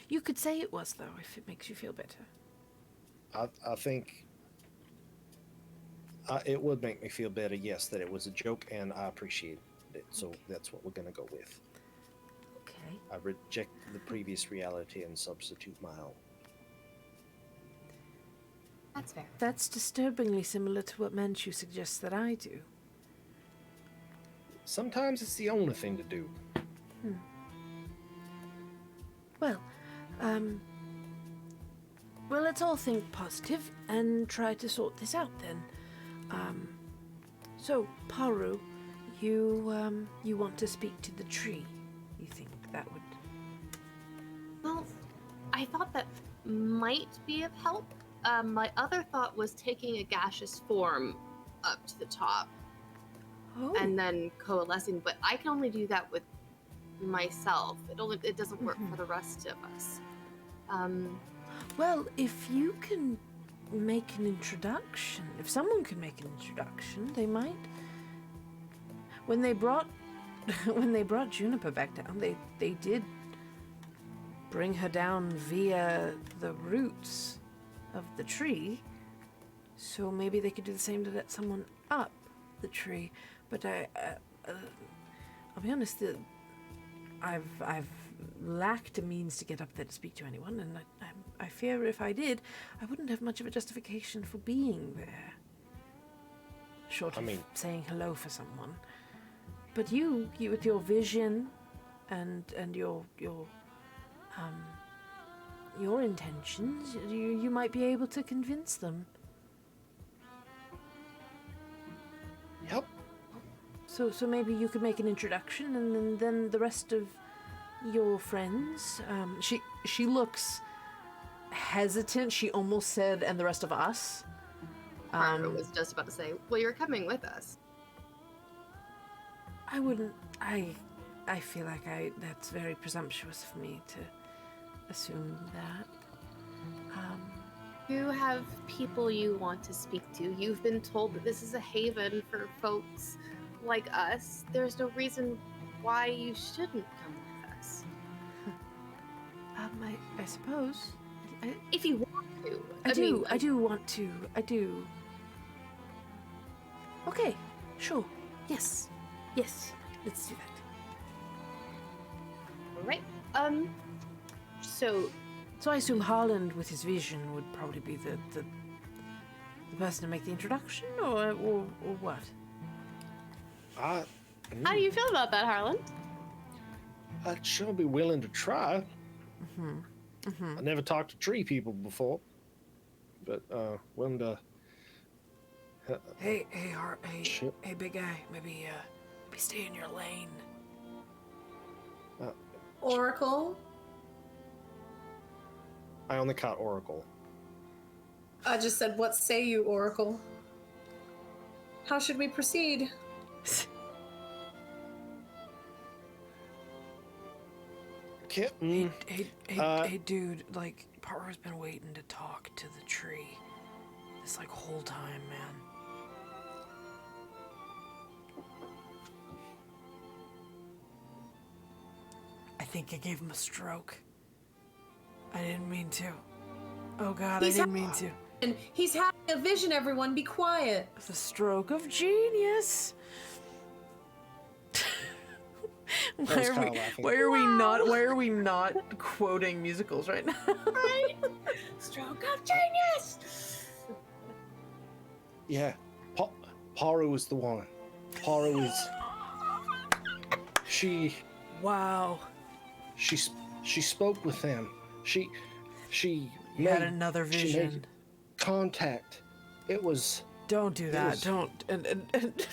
You could say it was, though, if it makes you feel better. I think it would make me feel better, yes, that it was a joke, and I appreciate it. So that's what we're going to go with. Okay. I reject the previous reality and substitute my own. That's fair. That's disturbingly similar to what Manchu suggests that I do. Sometimes it's the only thing to do. Well, let's all think positive and try to sort this out then. So, Paru, you want to speak to the tree? You think that would? Well, I thought that might be of help. My other thought was taking a gaseous form up to the top and then coalescing, but I can only do that with myself. It doesn't work for the rest of us. Well, if you can make an introduction, if someone can make an introduction, they might. When they brought Juniper back down, they did bring her down via the roots of the tree. So maybe they could do the same to let someone up the tree. But I'll be honest, I've lacked a means to get up there to speak to anyone, and I fear if I did, I wouldn't have much of a justification for being there. Short of saying hello for someone. But you with your vision and your intentions, you might be able to convince them. Yep. So maybe you could make an introduction, and then the rest of your friends. She looks hesitant. She almost said, "And the rest of us." Barbara was just about to say, "Well, you're coming with us." I wouldn't. I feel like that's very presumptuous of me to assume that. You have people you want to speak to. You've been told that this is a haven for folks like us. There's no reason why you shouldn't come with us. I suppose. If you want to. I do want to. I do. Okay, sure. Yes. Yes. Let's do that. All right. So So I assume Harland, with his vision, would probably be the person to make the introduction, or what? how do you feel about that, Harlan? I'd sure be willing to try. I never talked to tree people before, but willing to. Hey, Shit. hey, big guy. Maybe stay in your lane. Oracle, I only caught Oracle. I just said, what say you, Oracle? How should we proceed? Kitten. Hey, dude. Like, Parker's been waiting to talk to the tree this whole time, man. I think I gave him a stroke. I didn't mean to. Oh God, I didn't mean to. And he's having a vision, everyone. Be quiet. The stroke of genius. was Kyle laughing. Why are we not quoting musicals right now? Right? Stroke of genius. Yeah, Paru is the one. Paru is. She Wow. she spoke with them. She You had another she vision. made contact. It was. Don't do that. was- Don't. And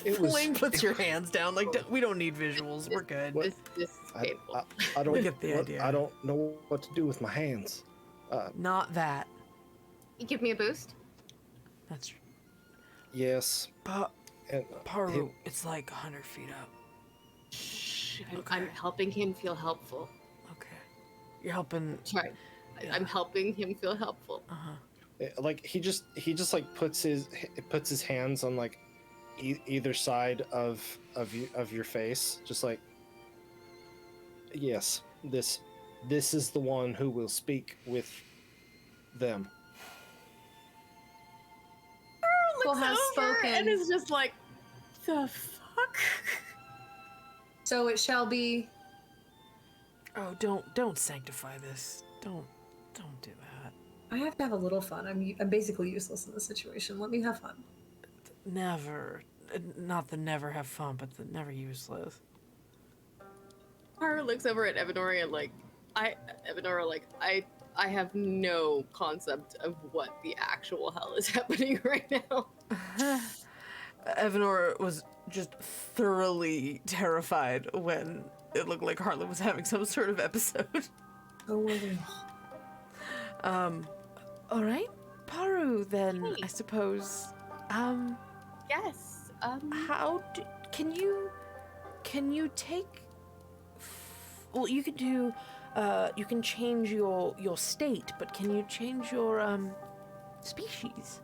It was- Flame puts your hands down. Like, we don't need visuals. We're good. What? This is painful. I don't We get the idea. I don't know what to do with my hands. Not that. You give me a boost? That's. Yes. And Paru, it's like 100 feet up. Shh. Okay. I'm helping him feel helpful. Okay. You're helping. Sorry. Yeah. I'm helping him feel helpful. like he just like puts his hands on like either side of your face, just like, yes, this is the one who will speak with them. Oracle has spoken. And it's just like, the fuck? So it shall be. Oh, don't sanctify this. Don't do that. I have to have a little fun. I'm basically useless in this situation. Let me have fun. Never. Not the never have fun, but the never useless. Haru looks over at Evanora and I have no concept of what the actual hell is happening right now. Evanora was just thoroughly terrified when it looked like Harlan was having some sort of episode. Oh, were they? All right, Paru. Then Hey. I suppose. Yes. Can you take? Well, you could do. You can change your state, but can you change your species?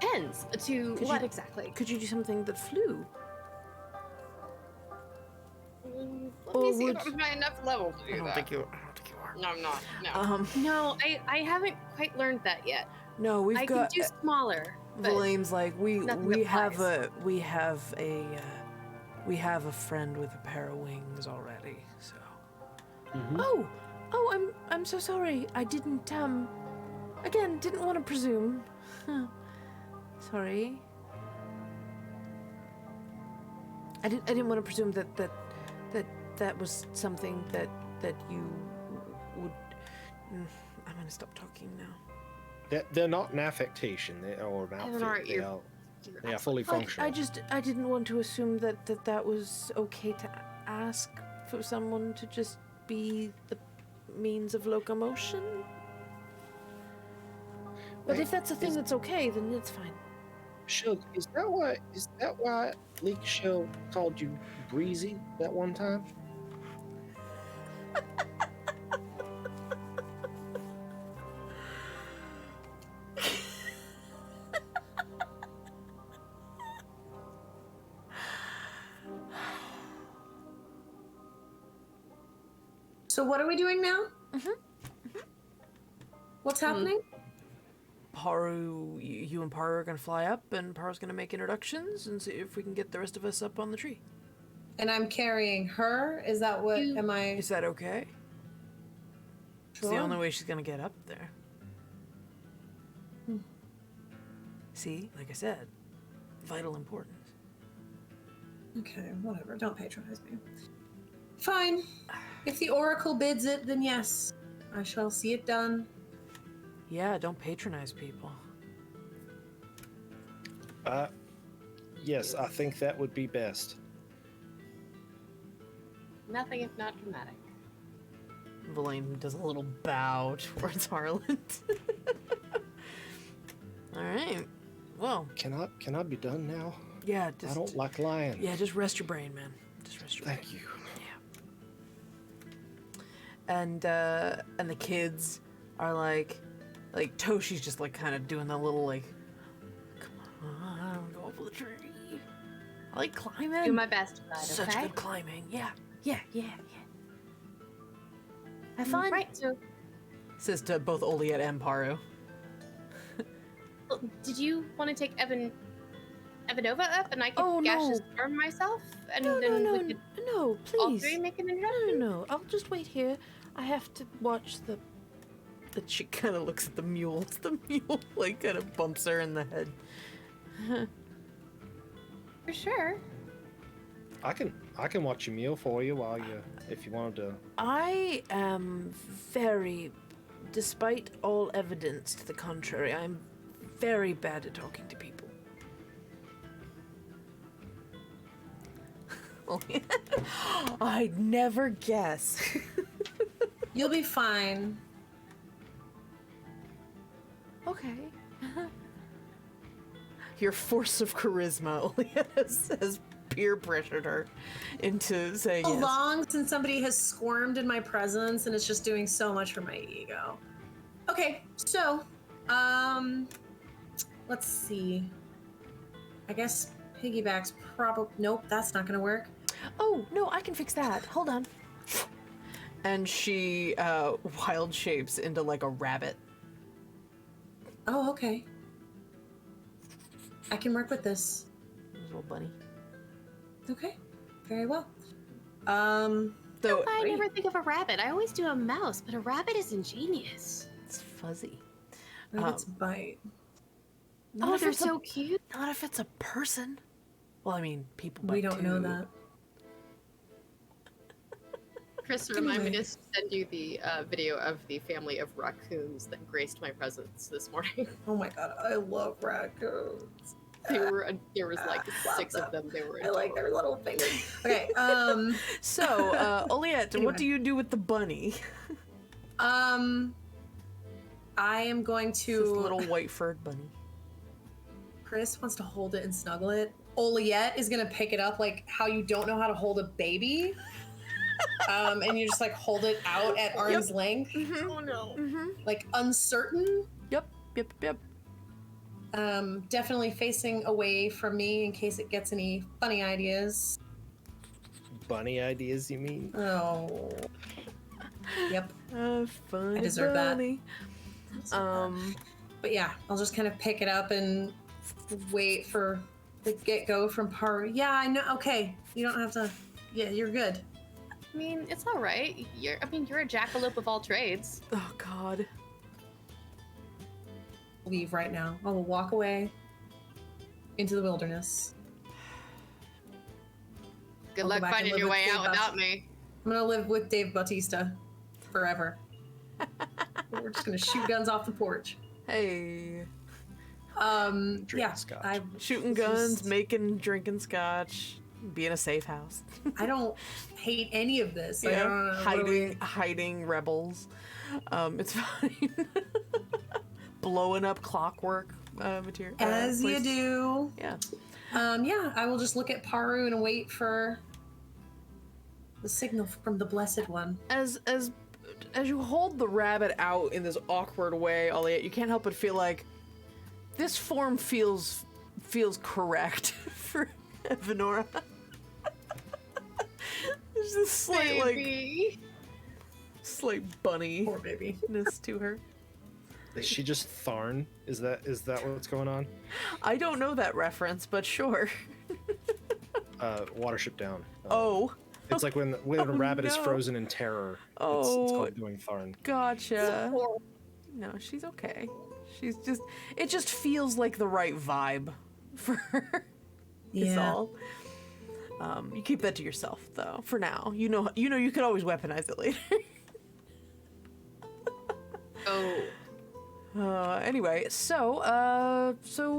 Depends to Could what you- exactly? Could you do something that flew? Let Or me see would- if I'm high enough level to do I don't that. think you are. No, I'm not. No. No, I haven't quite learned that yet. no, we've I can got. do smaller. But Valane's like nothing we have applies. we have a friend with a pair of wings already. So. Mhm. Oh, I'm so sorry. I didn't again didn't want to presume. Sorry. I didn't want to presume that was something that you would. I'm gonna stop talking now. They're not an affectation, or an Evanora, outfit. They you're- are, you're they are fully Like, functional. I didn't want to assume that was okay to ask for someone to just be the means of locomotion. But Wait, if that's a thing is- that's okay, then it's fine. Shug, is that why Leak Shell called you Breezy that one time? So what are we doing now? What's happening? Paru, you and Paru are gonna fly up, and Paru's gonna make introductions and see if we can get the rest of us up on the tree. And I'm carrying her? Is that what, am I? Is that okay? It's the Sure. only way she's gonna get up there. See, like I said, vital importance. Okay, whatever. Don't patronize me. Fine. If the Oracle bids it, then yes. I shall see it done. Yeah, don't patronize people. Yes, I think that would be best. Nothing if not dramatic. Villain does a little bow towards Harlan. Alright. Well, Can I be done now? yeah, just I don't like lying. yeah, just rest your brain, man. Just rest your brain. Thank you. And the kids are like Toshi's just like kind of doing the little like, come on, go up the tree. I like climbing. Do my best, bud, Such okay? good climbing. Yeah. Have fun. Right, so Says to both Oliet and Paru. did you want to take Evanova up and I could Oh, gash no. his arm myself? And No, then no, we no, could no, all please. three make an No, introduction? no. I'll just wait here. I have to watch the. She kind of looks at the mule. The mule like kind of bumps her in the head. For sure. I can watch your meal for you while you, if you wanted to. I am very, despite all evidence to the contrary, I'm very bad at talking to people. I'd never guess. You'll be fine. Okay. Your force of charisma has peer pressured her into saying So yes. long since somebody has squirmed in my presence, and it's just doing so much for my ego. Okay, so, let's see. I guess piggyback's probably, nope, that's not gonna work. Oh, no, I can fix that. Hold on. And she wild shapes into like a rabbit. Oh, okay. I can work with this. Little bunny. Okay, very well. So I Great. never think of a rabbit. I always do a mouse, but a rabbit is ingenious. it's fuzzy. Rabbits bite. Oh, if they're it's a- so cute. Not if it's a person. Well, I mean, people bite We don't know too. that. Chris, remind me to send you the video of the family of raccoons that graced my presence this morning. Oh my god, I love raccoons. There was like love 6 of them. them. They were I like their little fingers. Okay, So, Oliet, Anyway. what do you do with the bunny? I am going This to. little white furred bunny. Chris wants to hold it and snuggle it. Oliet is gonna pick it up like how you don't know how to hold a baby. And you just like hold it out at arm's length, Oh no. like uncertain. Yep. Definitely facing away from me in case it gets any funny ideas. Bunny ideas, you mean? Oh. Yep. Funny I deserve that. bunny. But yeah, I'll just kind of pick it up and wait for the get-go from Paru. Yeah, I know. Okay, you don't have to. Yeah, you're good. I mean, it's all right. You're a jackalope of all trades. Oh God. Leave right now. I will walk away into the wilderness. Good I'll go luck back and finding live your with way Dave out Bautista. without me. I'm gonna live with Dave Bautista forever. We're just gonna shoot guns off the porch. Hey. Yeah, scotch. Shooting guns, drinking scotch, be in a safe house. I don't hate any of this. I Yeah, don't know. What do hiding rebels. It's fine. Blowing up clockwork material. As you places. do. Yeah. Yeah, I will just look at Paru and wait for the signal from the Blessed One. As you hold the rabbit out in this awkward way, Oliet, you can't help but feel like this form feels correct for Evanora. There's this slight Baby. slight bunny. Poor baby. Ness to her. Is she just Tharn? Is that what's going on? I don't know that reference, but sure. Watership Down. Oh. It's like when a rabbit is no. frozen in terror. Oh. It's called doing Tharn. Gotcha. No, she's okay. She's just, it just feels like the right vibe for her. Is all. You keep that to yourself, though, for now. You know you could always weaponize it later. Anyway, so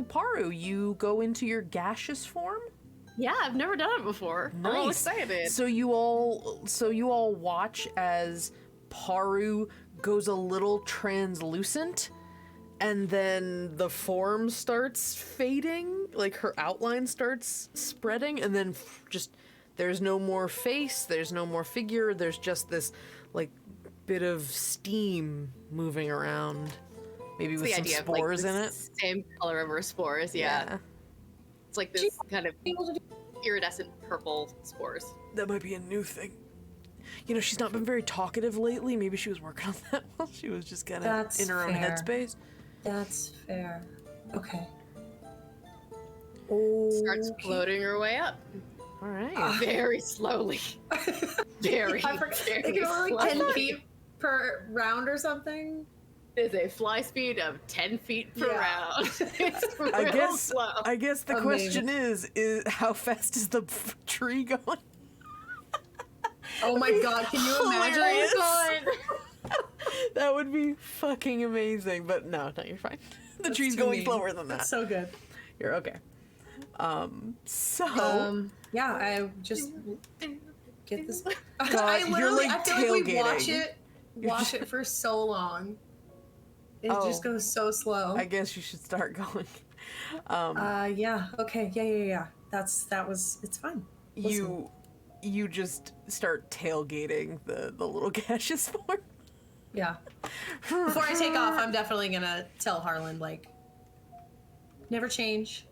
Paru, you go into your gaseous form? Yeah, I've never done it before. I'm all excited. So you all watch as Paru goes a little translucent, and then the form starts fading, like her outline starts spreading, and then just there's no more face, there's no more figure, there's just this like bit of steam moving around, maybe with some spores in it. Same color of her spores, yeah. It's like this kind of iridescent purple spores. That might be a new thing. You know, she's not been very talkative lately. Maybe she was working on that while she was just kind of in her own headspace. That's fair. Okay. Starts floating her way up. All right. Very slowly. Very, I forgot. They can only like 10 feet per round or something. Is a fly speed of 10 feet per round. It's real slow. I guess the question is how fast is the tree going? Oh my god, can you imagine? That would be fucking amazing, but no, you're fine. The tree's going slower than that. That's so good. You're okay. Yeah, I just get this. God, I literally, like I feel like we tailgating. watch it for so long. It just goes so slow. I guess you should start going. Yeah. Okay. Yeah. It's fine. You just start tailgating the little gaseous form. Yeah. Before I take off, I'm definitely gonna tell Harlan, like, never change.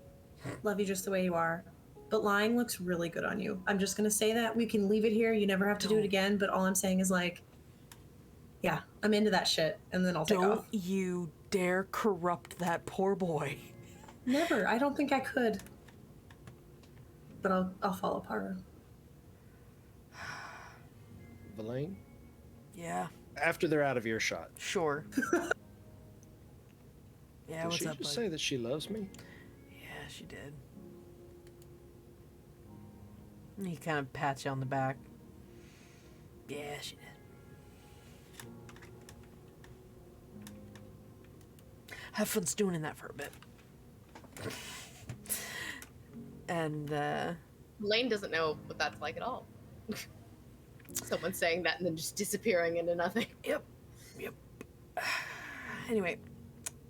Love you just the way you are. But lying looks really good on you. I'm just gonna say that. We can leave it here. You never have to do it again. But all I'm saying is, like, yeah, I'm into that shit. And then I'll take off. Don't you dare corrupt that poor boy. Never. I don't think I could. But I'll follow Paru. Villain? Yeah. After they're out of earshot. Sure. Yeah, Did what's she up, just bud? say that she loves me? Yeah, she did. He kind of pats you on the back. Yeah, she did. Have fun stewing in that for a bit. And, Lane doesn't know what that's like at all. Someone saying that and then just disappearing into nothing. Yep. Anyway,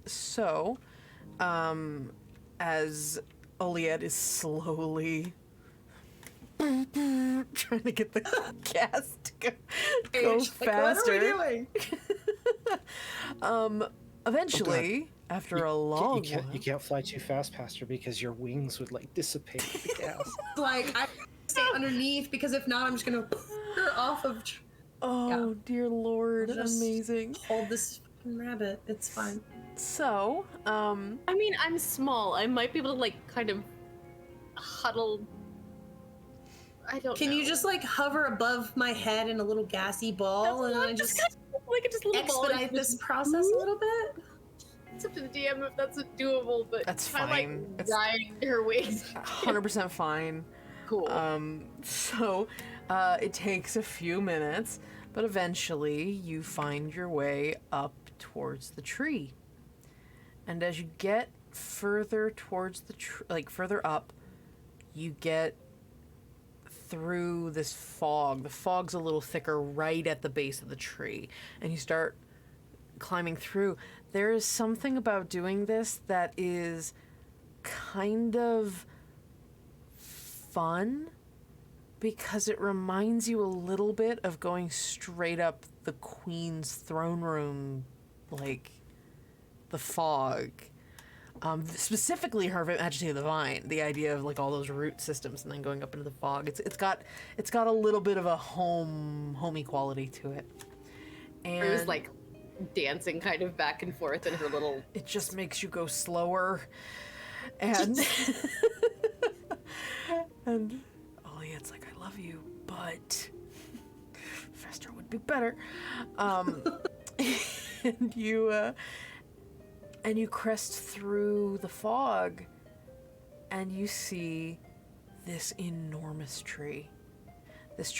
so, as Oliette is slowly trying to get the gas to go faster. Like, what are we doing? Eventually, after a long while, you can't fly too fast, Pastor, because your wings would like dissipate with the gas. Like, I stay underneath because if not, I'm just gonna her off of. Oh, dear Lord, Just amazing. Hold this fucking rabbit. It's fine. So, I mean, I'm small. I might be able to, like, kind of huddle. I don't know. Can you just, like, hover above my head in a little gassy ball and I just like a little ball expedite this process a little bit? It's up to the DM if that's doable, but That's I fine. like ride her wings. 100% fine. Cool. So, it takes a few minutes, but eventually you find your way up towards the tree. And as you get further towards the further up, you get through this fog. The fog's a little thicker right at the base of the tree, and you start climbing through. There is something about doing this that is kind of fun because it reminds you a little bit of going straight up the Queen's throne room, like the fog. Specifically Her Majesty of the Vine, the idea of like all those root systems and then going up into the fog. It's got a little bit of a homey quality to it. And it was like dancing kind of back and forth in her little. It just makes you go slower. And and Oliette's like, I love you, but faster would be better. And you crest through the fog, and you see this enormous tree. This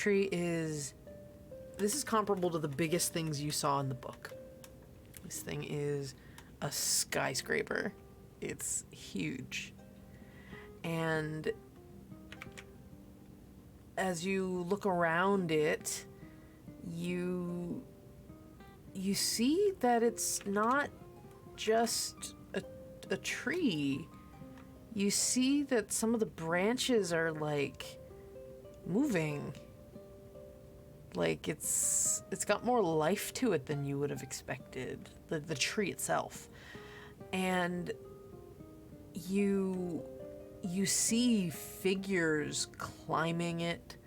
is comparable to the biggest things you saw in the book. This thing is a skyscraper. It's huge. And as you look around it, you see that it's not just a tree. You see that some of the branches are like moving. Like it's got more life to it than you would have expected, the tree itself. And you see figures climbing it,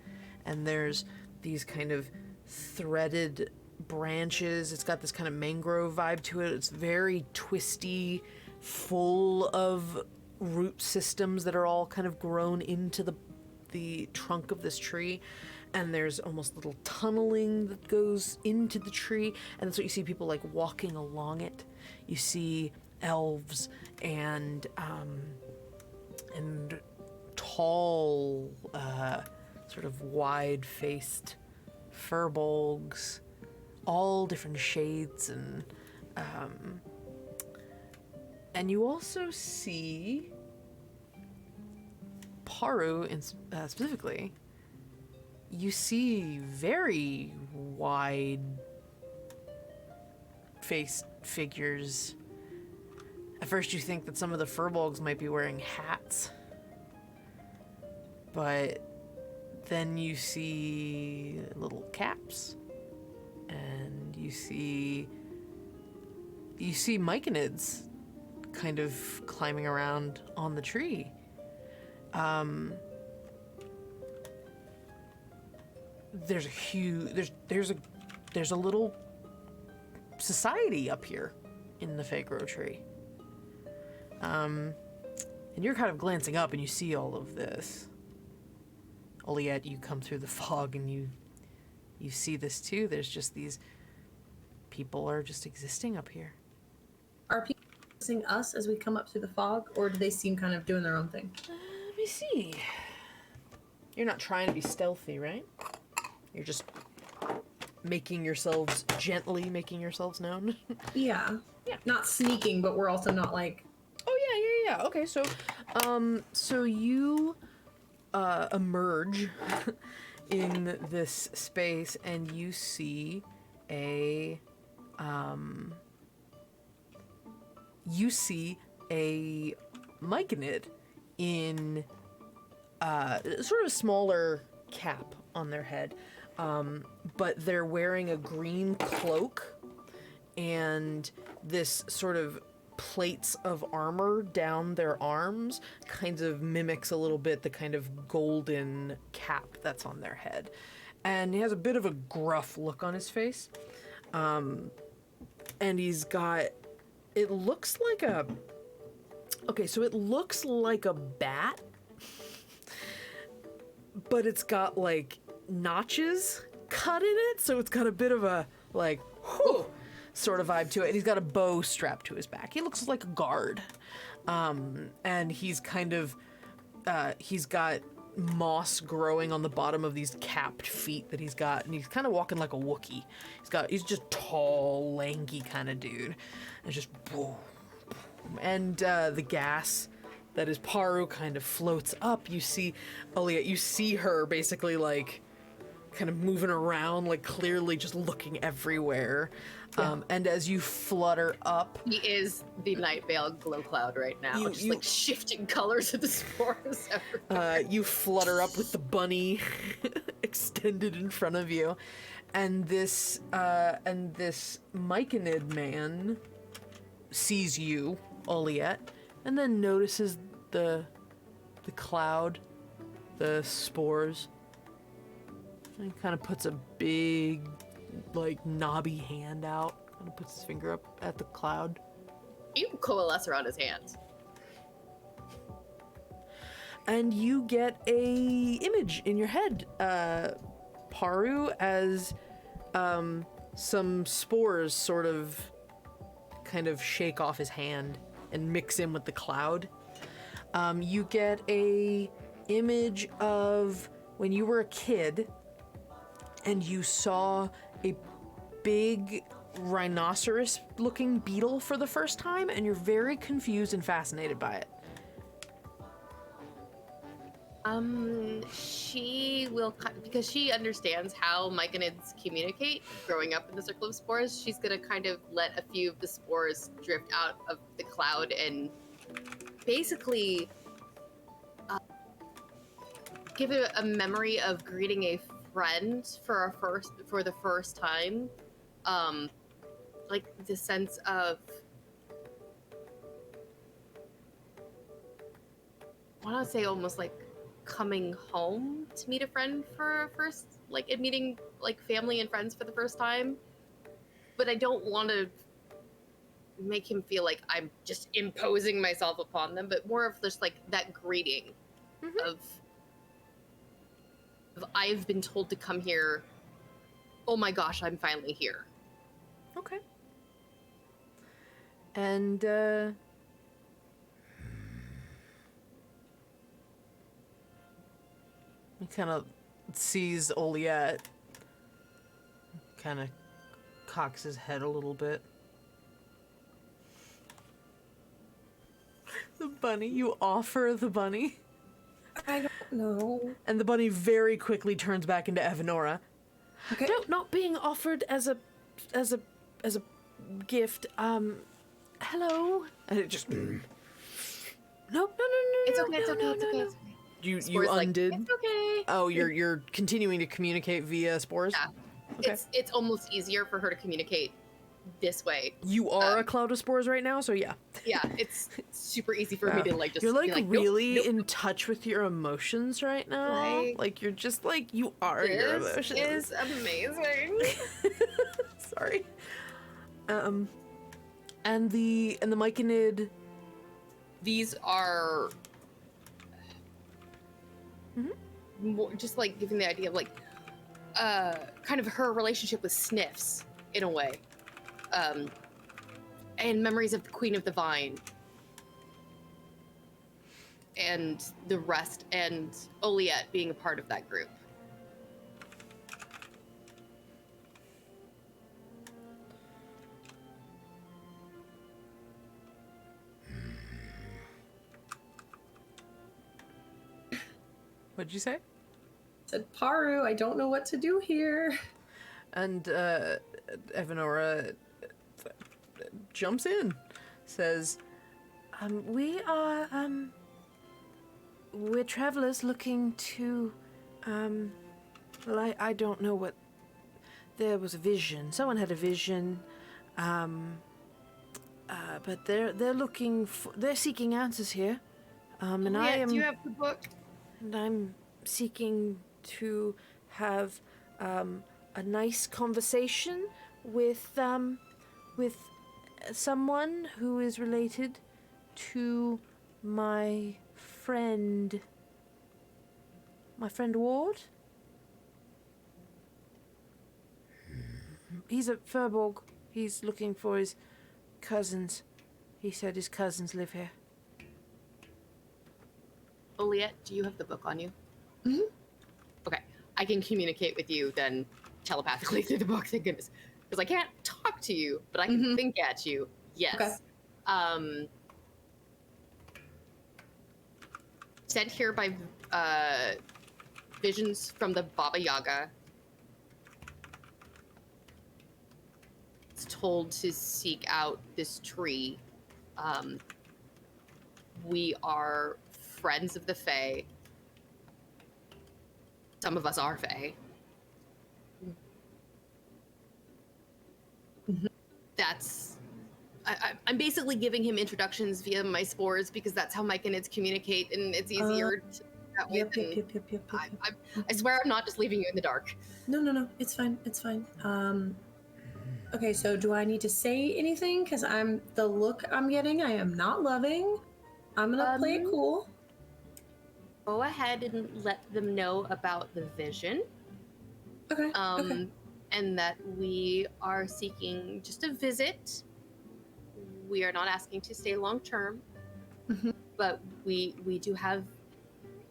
and there's these kind of threaded branches. It's got this kind of mangrove vibe to it. It's very twisty, full of root systems that are all kind of grown into the trunk of this tree. And there's almost little tunneling that goes into the tree, and that's what you see, people like walking along it. You see elves and tall, sort of wide-faced furbolgs, all different shades, and you also see Paru specifically. You see very wide-faced figures. At first you think that some of the furbolgs might be wearing hats, but then you see little caps, and you see myconids kind of climbing around on the tree. There's a huge, there's a little society up here in the Fagro tree. And you're kind of glancing up and you see all of this. Oliette, you come through the fog and you see this too. There's just these people are just existing up here. Are people seeing us as we come up through the fog, or do they seem kind of doing their own thing? Let me see. You're not trying to be stealthy, right? You're just gently making yourselves known. Yeah. Yeah. Not sneaking, but we're also not like... Oh, yeah. Okay, so you emerge in this space, and you see a myconid in sort of a smaller cap on their head. But they're wearing a green cloak and this sort of plates of armor down their arms kind of mimics a little bit the kind of golden cap that's on their head. And he has a bit of a gruff look on his face. And he's got, it looks like a bat, but it's got like notches cut in it, so it's got a bit of a like whew, sort of vibe to it. And he's got a bow strapped to his back. He looks like a guard, and he's kind of he's got moss growing on the bottom of these capped feet that he's got, and he's kind of walking like a Wookiee. He's just tall, lanky kind of dude, and just boom, boom. And the gas that is Paru kind of floats up. You see Aaliyah, you see her basically like kind of moving around, like clearly just looking everywhere. Yeah. And as you flutter up, he is the Night Veil glow cloud right now, like shifting colors of the spores everywhere. You flutter up with the bunny extended in front of you, and this myconid man sees you, Oliette, and then notices the cloud, the spores, and he kind of puts a big, like, knobby hand out, Kind of puts his finger up at the cloud. You coalesce around his hands. And you get a image in your head, Paru, as some spores sort of kind of shake off his hand and mix in with the cloud. You get a image of when you were a kid and you saw a big rhinoceros-looking beetle for the first time, and you're very confused and fascinated by it. She will, because she understands how myconids communicate growing up in the circle of spores, she's gonna kind of let a few of the spores drift out of the cloud and basically give it a memory of greeting a friend for the first time. Like the sense of, I want to say almost like coming home to meet a friend for a first, like meeting like family and friends for the first time. But I don't want to make him feel like I'm just imposing myself upon them, but more of just like that greeting of I've been told to come here. Oh my gosh, I'm finally here. Okay. And, he kind of sees Oliette, kind of cocks his head a little bit. The bunny, you offer the bunny? I don't know. And the bunny very quickly turns back into Evanora. Okay. No, not being offered as a gift. Hello? And it just... No. It's okay, it's okay, it's okay. It's okay. You Spores like, undid? it's okay. Oh, you're continuing to communicate via spores? Yeah. Okay. It's almost easier for her to communicate this way. You are a cloud of spores right now, so yeah. Yeah, it's super easy for me to like just You're like, be like really nope. in touch with your emotions right now. Like you're just like, you are your emotions. This is amazing. Sorry. And the myconid. These are more, just like giving the idea of like kind of her relationship with sniffs in a way, and memories of the Queen of the Vine and the rest, and Oliette being a part of that group. What'd you say? Said Paru, I don't know what to do here. And Evanora jumps in, says, we're travelers looking to, well, I don't know what, there was a vision. Someone had a vision, but they're looking for, they're seeking answers here. And I am... Do you have the book? And I'm seeking to have a nice conversation with someone who is related to my friend Ward. He's at Furborg. He's looking for his cousins. He said his cousins live here. Oliette, do you have the book on you? Mm-hmm. Okay, I can communicate with you then telepathically through the book, thank goodness. Because I can't talk to you, but I can think at you. Yes. Okay. Sent here by visions from the Baba Yaga. It's told to seek out this tree. We are friends of the Fae. Some of us are Fae. That's... I'm basically giving him introductions via my spores because that's how myconids communicate, and it's easier that way. Yep. I swear I'm not just leaving you in the dark. No. It's fine. Okay, so do I need to say anything? Because the look I'm getting, I am not loving. I'm gonna play it cool. Go ahead and let them know about the vision. Okay. Okay. And that we are seeking just a visit. We are not asking to stay long term, but we do have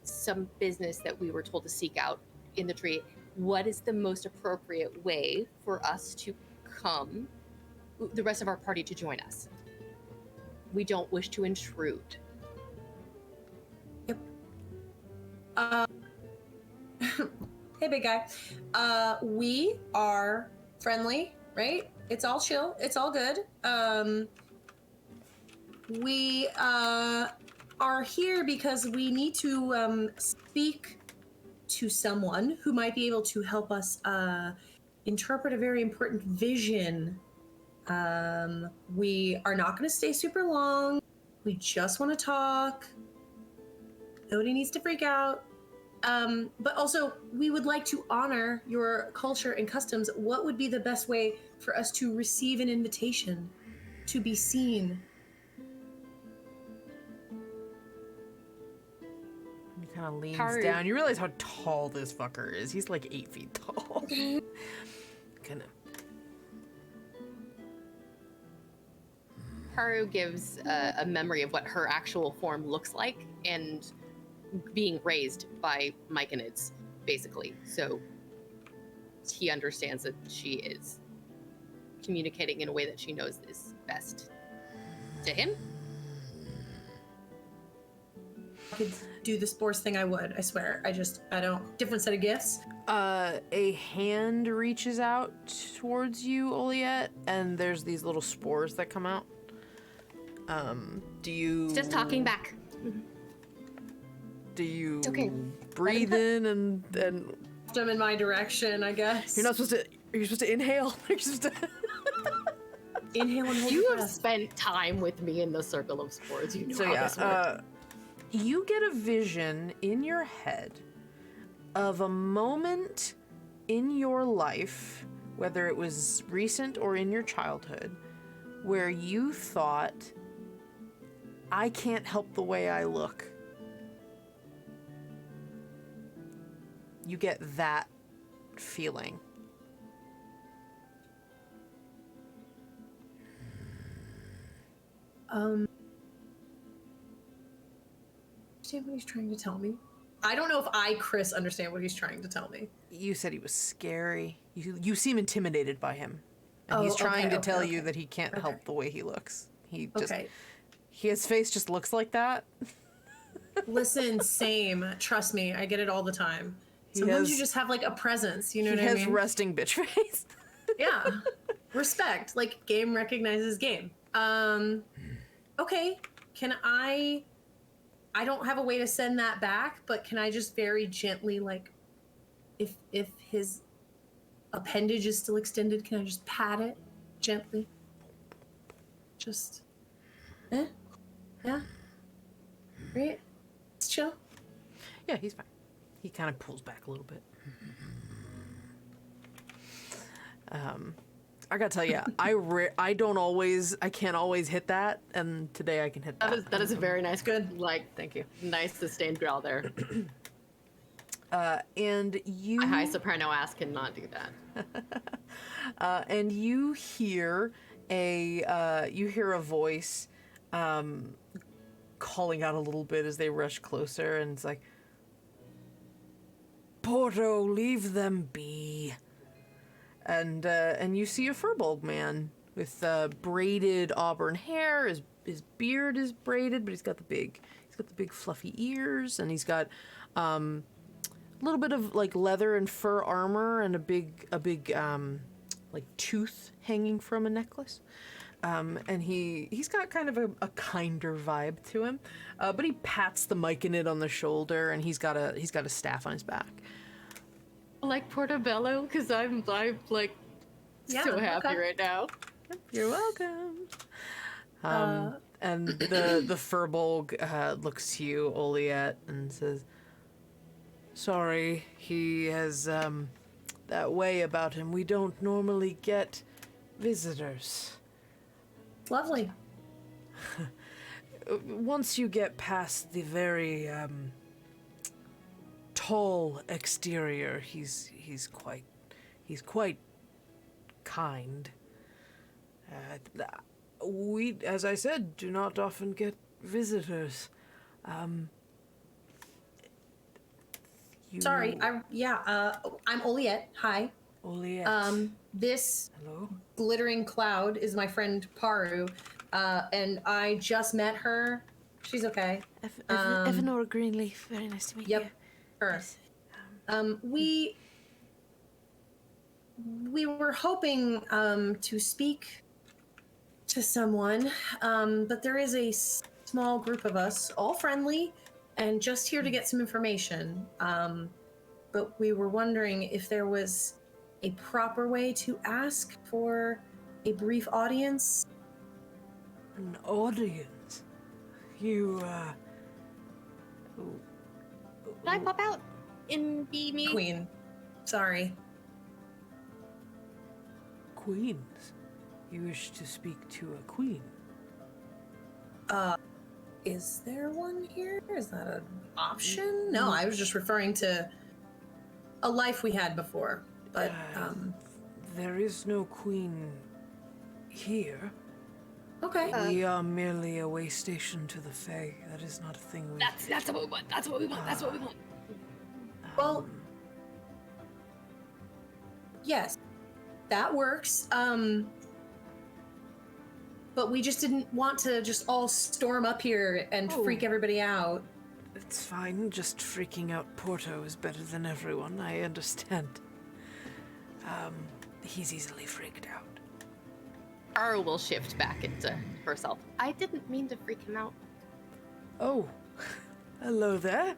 some business that we were told to seek out in the tree. What is the most appropriate way for us to come, the rest of our party to join us? We don't wish to intrude. Yep. Hey, big guy. We are friendly, right? It's all chill. It's all good. We are here because we need to speak to someone who might be able to help us interpret a very important vision. We are not going to stay super long. We just want to talk. Nobody needs to freak out. But also, we would like to honor your culture and customs. What would be the best way for us to receive an invitation to be seen? He kind of leans Haru. down. You realize how tall this fucker is. He's like 8 feet tall. Kind of. Haru gives a memory of what her actual form looks like and being raised by myconids, basically. So he understands that she is communicating in a way that she knows is best to him. I could do the spores thing, I would. I swear. I don't. Different set of gifts. A hand reaches out towards you, Oliette, and there's these little spores that come out. Do you... Just talking back. Do you Okay. breathe in and Them in my direction, I guess. you're not supposed to... Are you supposed to inhale? You're supposed to... Inhale and hold You your have breath. spent time with me in the circle of spores. You know So how this works. you get a vision in your head of a moment in your life, whether it was recent or in your childhood, where you thought, I can't help the way I look. You get that feeling. Understand what he's trying to tell me? I don't know if I, Chris, understand what he's trying to tell me. You said he was scary. You seem intimidated by him. And he's Oh, trying okay, to tell okay, you okay. that he can't Okay. help the way he looks. He just... Okay. His face just looks like that. Listen, same. Trust me, I get it all the time. He Sometimes has- you just have like a presence, you know He what I has mean? resting bitch face. Yeah. Respect. Like game recognizes game. Okay. Can I don't have a way to send that back, but can I just very gently, like, if his appendage is still extended, can I just pat it gently? Just yeah. Right? It's chill. Yeah, he's fine. He kind of pulls back a little bit. I gotta tell you, I can't always hit that, and today I can hit that. That is a very nice, Good. like, Thank you. nice sustained growl there. And you A high soprano ass cannot do that. and you hear a voice calling out a little bit as they rush closer, and it's like, Porto, leave them be. And you see a Faebles man with braided auburn hair. His beard is braided, but he's got the big fluffy ears, and he's got a little bit of like leather and fur armor, and a big like tooth hanging from a necklace. And he's got kind of a kinder vibe to him, but he pats the myconid on the shoulder, and he's got a staff on his back. Like Portobello, because I'm like Yeah, so happy okay. right now. You're welcome. And the Faebles looks to you, Oliette, and says, "Sorry, he has that way about him. We don't normally get visitors. Lovely. Once you get past the very tall exterior, he's quite kind. We, as I said, do not often get visitors. Sorry, I'm Oliette. Hi. Oliette. This Hello? glittering cloud is my friend Paru, and I just met her. She's okay. Evanora Greenleaf, very nice to meet you. Yep, her. We were hoping to speak to someone, but there is a small group of us, all friendly, and just here to get some information. But we were wondering if there was a proper way to ask for a brief audience. An audience? You, Can I pop out and be me? Queen. Sorry. queens. You wish to speak to a queen? Is there one here? Is that an option? No, I was just referring to a life we had before. But, There is no queen here. okay. We are merely a way station to the Fae. That is not a thing we... That's what we want. That's what we want. That's what we want. Well, yes, that works. But we just didn't want to just all storm up here and freak everybody out. It's fine. Just freaking out Porto is better than everyone. I understand. He's easily freaked out. Ara will shift back into herself. I didn't mean to freak him out. Oh, hello there.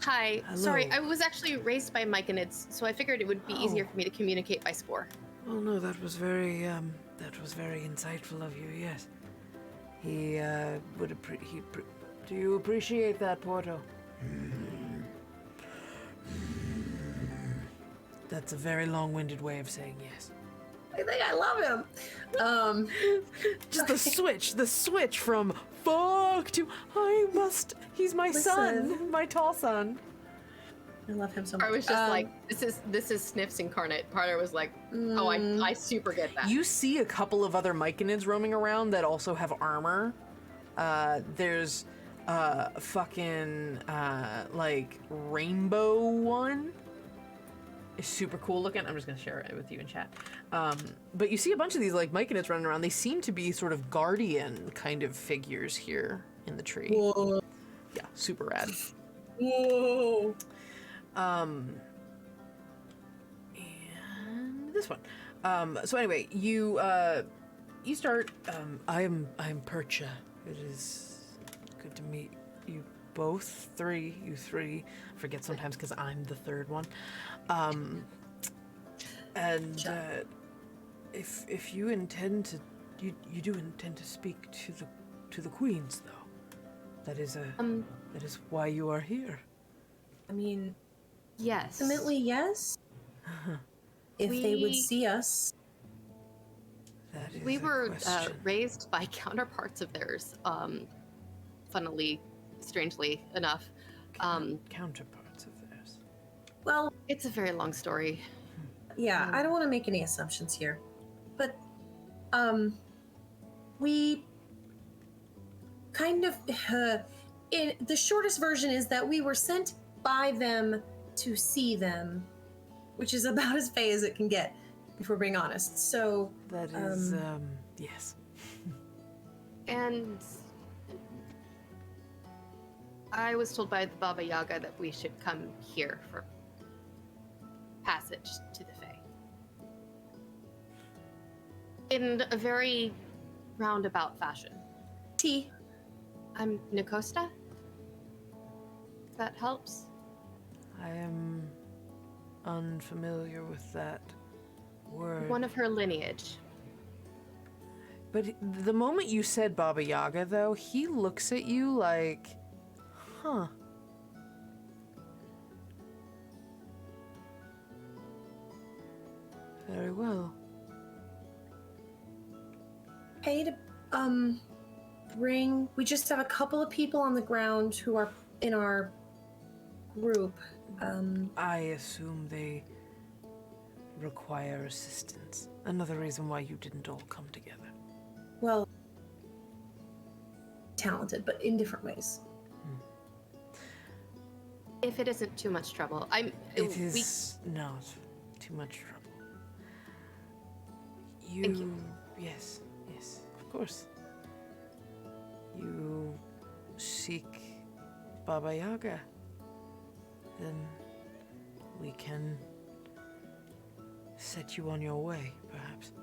Hi. Hello. Sorry, I was actually raised by myconids, so I figured it would be easier for me to communicate by spore. Oh no, that was very insightful of you. Yes, he would do you appreciate that, Porto? That's a very long-winded way of saying yes. I think I love him. Just the switch from fuck to he's my son, my tall son. I love him so much. I was just like, this is Sniffs incarnate. Parter was like, oh, I super get that. You see a couple of other myconids roaming around that also have armor. There's fucking like rainbow one. It's super cool looking. I'm just gonna share it with you in chat. But you see a bunch of these like myconids running around. They seem to be sort of guardian kind of figures here in the tree. Whoa. Yeah, super rad. Whoa. And this one. So anyway, you start. I am Percha. It is good to meet you both. You three. I forget sometimes because I'm the third one. If you intend to, you do intend to speak to the queens, though. That is why you are here. I mean, yes. ultimately, yes. If they would see us. That is We were question. raised by counterparts of theirs, funnily, strangely enough. Counterparts of theirs. Well, It's a very long story. yeah, I don't want to make any assumptions here. But, we kind of, the shortest version is that we were sent by them to see them, which is about as fey as it can get, if we're being honest. So, That is, yes. And I was told by the Baba Yaga that we should come here for passage to the Fae. In a very roundabout fashion. T. I'm Nicosta. If that helps. I am unfamiliar with that word. One of her lineage. But the moment you said Baba Yaga, though, he looks at you like, huh. Very well. pay to bring? We just have a couple of people on the ground who are in our group. I assume they require assistance. Another reason why you didn't all come together. Well, talented, but in different ways. If it isn't too much trouble, It is not too much trouble. Thank you. Yes, of course. You seek Baba Yaga, then we can set you on your way, perhaps.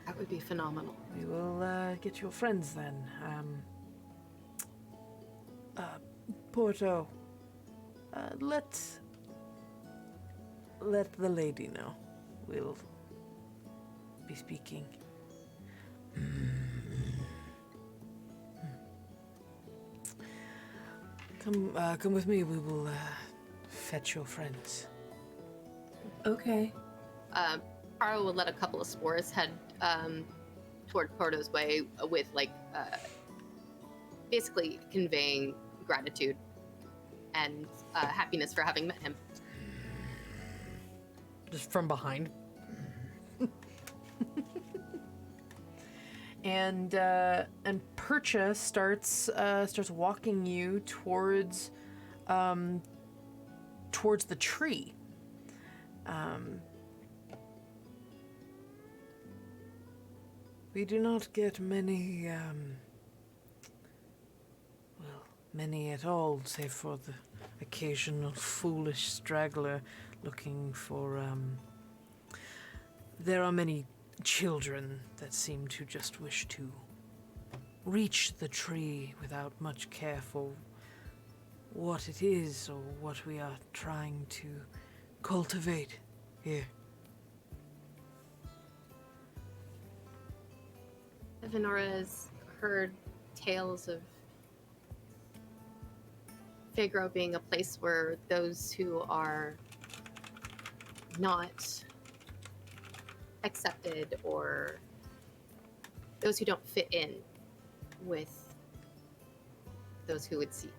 That would be phenomenal. We will get your friends then. Porto, let the lady know. We'll be speaking. Come with me. We will fetch your friends. Okay. Paro will let a couple of spores head toward Porto's way with basically conveying gratitude and happiness for having met him. Just from behind. and Percha starts walking you towards the tree. We do not get many many at all, save for the occasional foolish straggler looking for, There are many children that seem to just wish to reach the tree without much care for what it is or what we are trying to cultivate here. Venora has heard tales of Figaro being a place where those who are not accepted or those who don't fit in with those who would see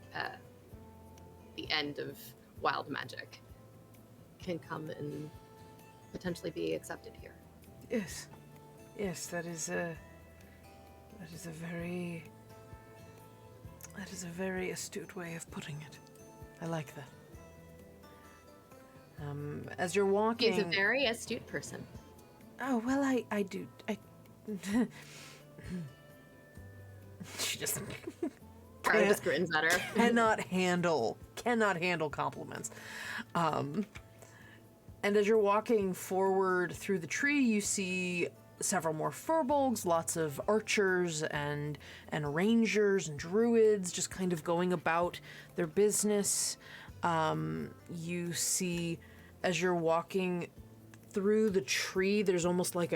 the end of wild magic can come and potentially be accepted here. Yes, that is a very astute way of putting it. I like that. As you're walking... He's a very astute person. Oh, well, I do. She just... Paro just grins at her. cannot handle compliments. And as you're walking forward through the tree, you see several more furbolgs, lots of archers and rangers and druids just kind of going about their business. You see, as you're walking through the tree, there's almost like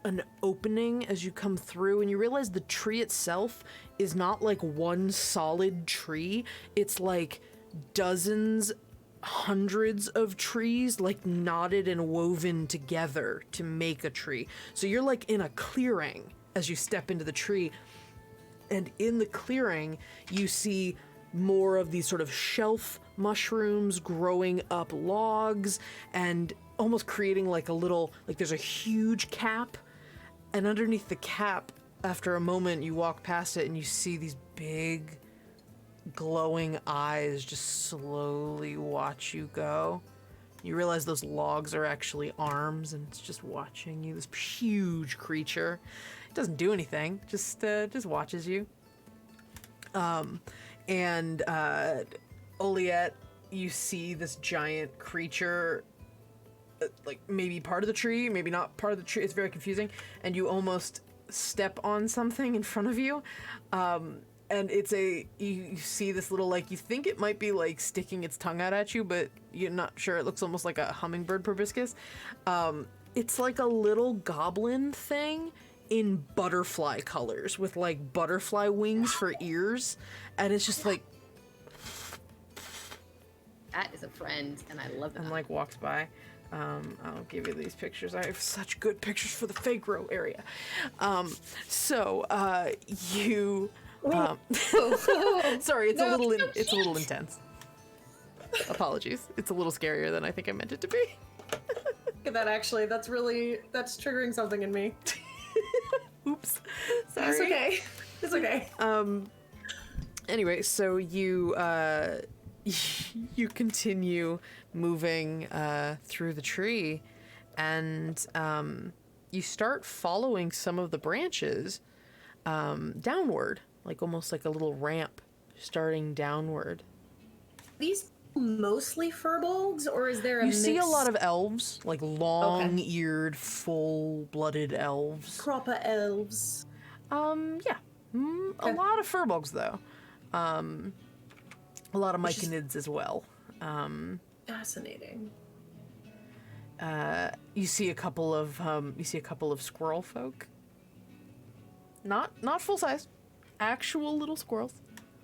an opening as you come through, and you realize the tree itself is not like one solid tree. It's like dozens, hundreds of trees like knotted and woven together to make a tree. So you're like in a clearing as you step into the tree, and in the clearing you see more of these sort of shelf mushrooms growing up logs and almost creating like a little, like there's a huge cap, and underneath the cap, after a moment you walk past it and you see these big glowing eyes just slowly watch you go. You realize those logs are actually arms, and it's just watching you. This huge creature. It doesn't do anything, just watches you. And Oliette, you see this giant creature, like maybe part of the tree, maybe not part of the tree. It's very confusing, and you almost step on something in front of you. And you see this little, like, you think it might be like sticking its tongue out at you, but you're not sure. It looks almost like a hummingbird proboscis. It's like a little goblin thing in butterfly colors with like butterfly wings for ears. And it's just like... That is a friend, and I love that. And like walks by. I'll give you these pictures. I have such good pictures for the Fagro area. You. Sorry, it's a little intense. Apologies. It's a little scarier than I think I meant it to be. Look at that, actually. That's triggering something in me. Oops. Sorry. It's okay. It's okay. Anyway, so you you continue moving through the tree, and you start following some of the branches downward, like almost like a little ramp starting downward. These mostly furbolgs, or is there a You see a mix? lot of elves, like long-eared, full-blooded elves. Proper elves. Yeah. A lot of furbolgs, though. A lot of myconids as well. Fascinating. You see a couple of squirrel folk. Not full size, actual little squirrels,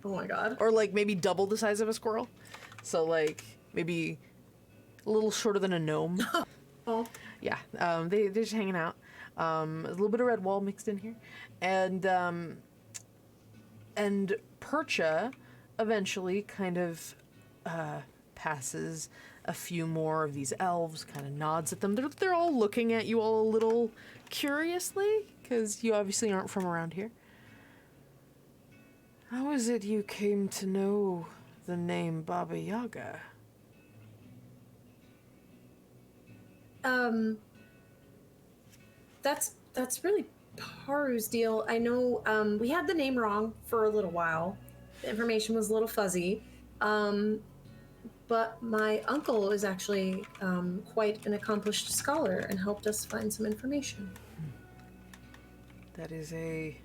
Oh my god. or like maybe double the size of a squirrel. So like maybe a little shorter than a gnome. Oh. Yeah, they're just hanging out. A little bit of red wall mixed in here, and Percha eventually kind of passes a few more of these elves, kind of nods at them. They're all looking at you all a little curiously, because you obviously aren't from around here. How is it you came to know the name Baba Yaga? That's really Paru's deal. I know we had the name wrong for a little while. The information was a little fuzzy. But my uncle is actually quite an accomplished scholar and helped us find some information. That is a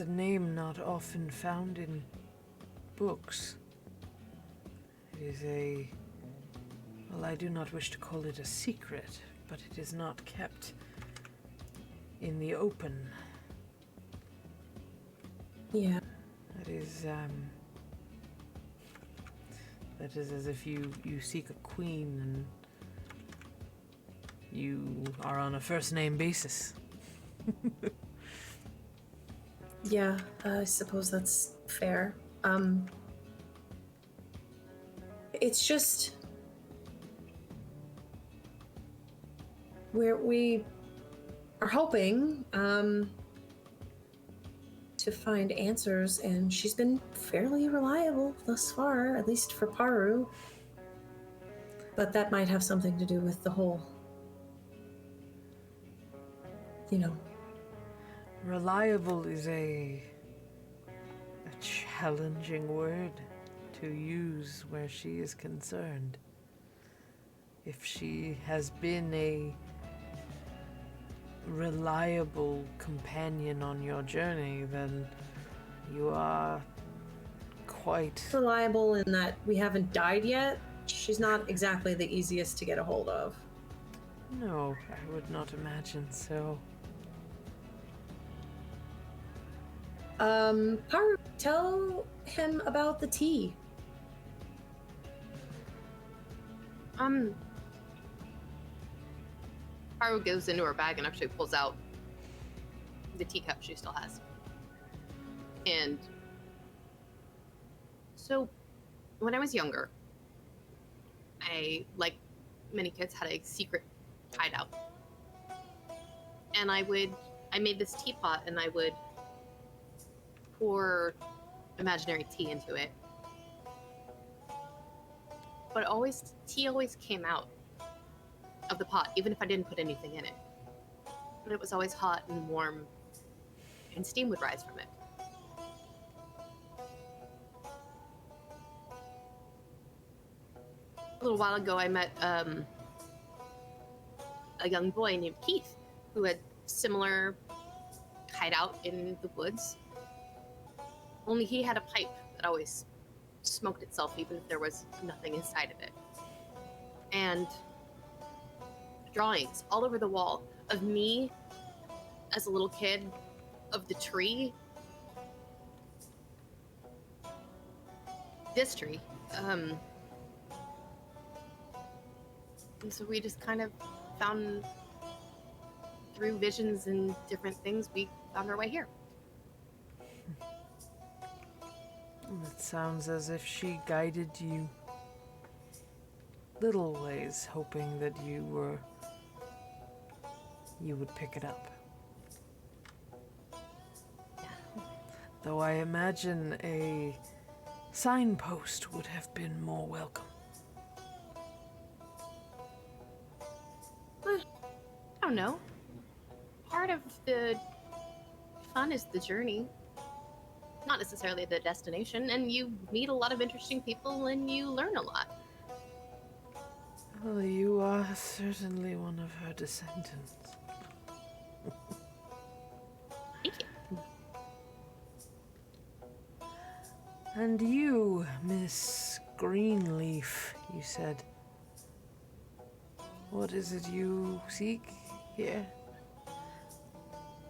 name not often found in books. It is well, I do not wish to call it a secret, but it is not kept in the open. Yeah. That is as if you seek a queen and you are on a first name basis. Yeah, I suppose that's fair. It's just we are hoping to find answers, and she's been fairly reliable thus far, at least for Paru. But that might have something to do with the whole, Reliable is a challenging word to use where she is concerned. If she has been a reliable companion on your journey, then you are quite reliable in that we haven't died yet. She's not exactly the easiest to get a hold of. No, I would not imagine so. Paru, tell him about the tea. Paru goes into her bag and actually pulls out the teacup she still has. And so, when I was younger, I, like many kids, had a secret hideout. And I made this teapot and I would pour imaginary tea into it. But tea always came out of the pot, even if I didn't put anything in it. But it was always hot and warm, and steam would rise from it. A little while ago, I met a young boy named Keith, who had similar hideout in the woods. Only he had a pipe that always smoked itself, even if there was nothing inside of it. And drawings all over the wall of me as a little kid, of the tree. This tree. And so we just kind of found, through visions and different things, we found our way here. It sounds as if she guided you little ways, hoping that you would pick it up. Though I imagine a signpost would have been more welcome. I don't know. Part of the fun is the journey, not necessarily the destination, and you meet a lot of interesting people and you learn a lot. Well, you are certainly one of her descendants. Thank you. And you, Miss Greenleaf, you said. What is it you seek here?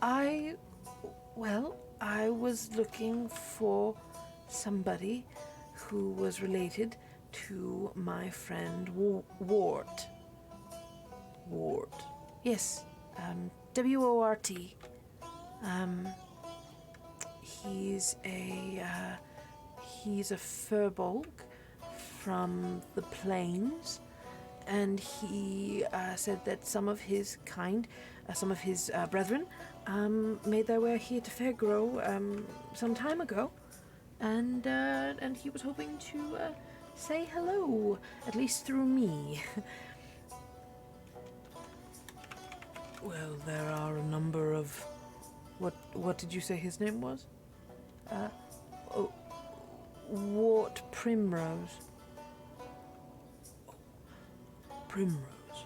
I was looking for somebody who was related to my friend Wart. Wart. Yes, W-O-R-T. He's a Faebles from the plains, and he said that some of his brethren made their way here to Fairgrow some time ago, and he was hoping to say hello, at least through me. Well, there are a number of... What did you say his name was? Wart Primrose. Primrose.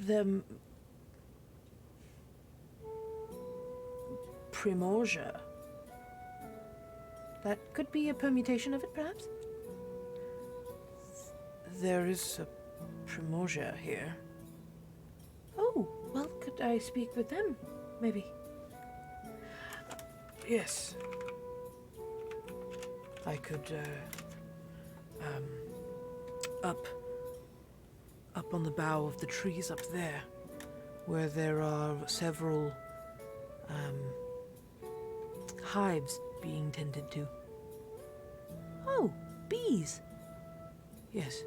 The Primordia. That could be a permutation of it, perhaps? There is a Primordia here. Oh, well, could I speak with them, maybe? Yes. I could, up on the bough of the trees up there, where there are several, hives being tended to. Oh, bees. Yes.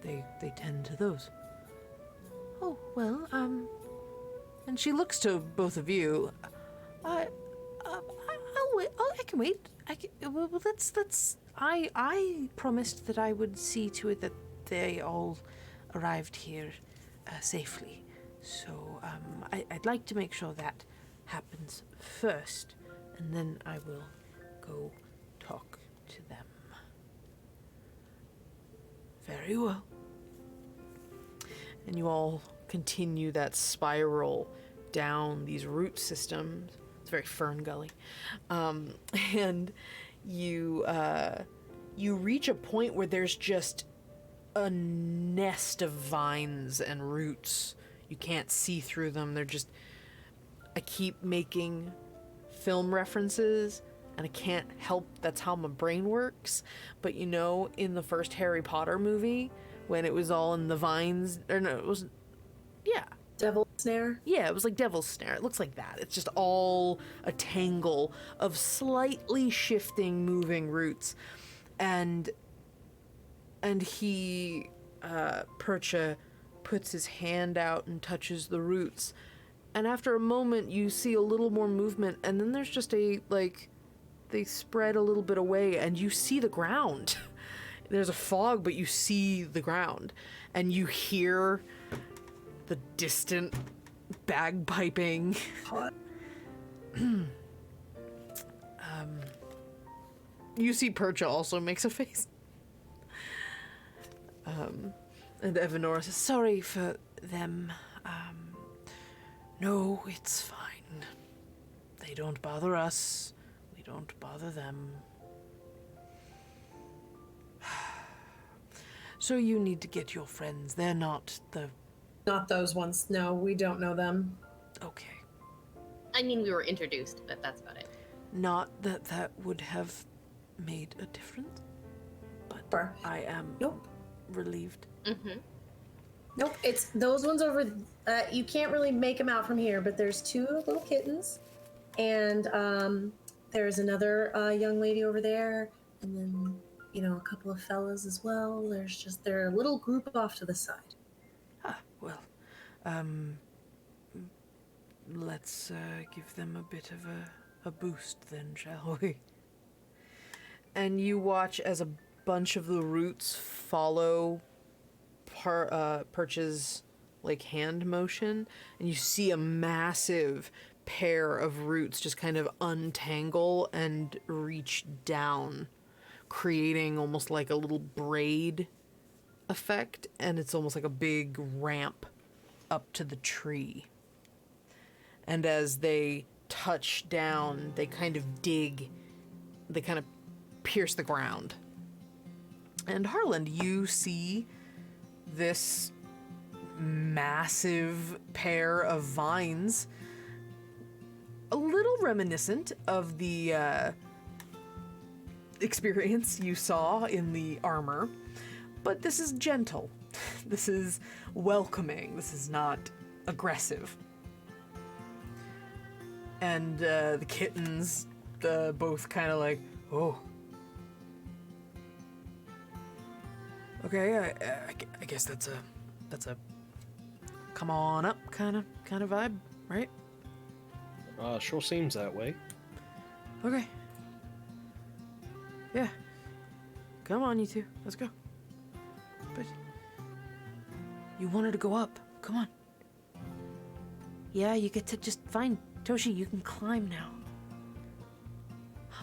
They tend to those. Oh, well, and she looks to both of you. I'll wait. Oh, I can wait. Well, I promised that I would see to it that they all arrived here safely. So, I'd like to make sure that happens first, and then I will go talk to them. Very well. And you all continue that spiral down these root systems. It's very fern gully. And you reach a point where there's just a nest of vines and roots. You can't see through them. They're just... I keep making film references, and I can't help, that's how my brain works. But you know, in the first Harry Potter movie, when it was all in the vines, or no, it wasn't, yeah. Devil snare? Yeah, it was like Devil's Snare. It looks like that. It's just all a tangle of slightly shifting, moving roots. And he, Percha, puts his hand out and touches the roots. And after a moment, you see a little more movement, and then there's just a, like, they spread a little bit away, and you see the ground. There's a fog, but you see the ground. And you hear the distant bagpiping. You see Percha also makes a face. And Evanora says, sorry for them. No, it's fine. They don't bother us. We don't bother them. So you need to get your friends. They're not the... Not those ones. No, we don't know them. Okay. I mean, we were introduced, but that's about it. Not that that would have made a difference, but Sure. I am Nope. relieved. Mm-hmm. Nope. It's those ones over. You can't really make them out from here, but there's two little kittens, and there's another young lady over there, and then a couple of fellas as well. They're a little group off to the side. Ah, well, let's give them a bit of a boost then, shall we? And you watch as a bunch of the roots follow Perch's like hand motion, and you see a massive pair of roots just kind of untangle and reach down, creating almost like a little braid effect, and it's almost like a big ramp up to the tree. And as they touch down, they kind of pierce the ground. And Harland, you see this massive pair of vines, a little reminiscent of the experience you saw in the armor, but this is gentle. This is welcoming. This is not aggressive. And the kittens, both kind of like, oh. Okay, I guess that's a come on up kind of vibe, right? Sure seems that way. Okay. Yeah. Come on, you two. Let's go. But you wanted to go up. Come on. Yeah, you get to just fine. Toshi, you can climb now.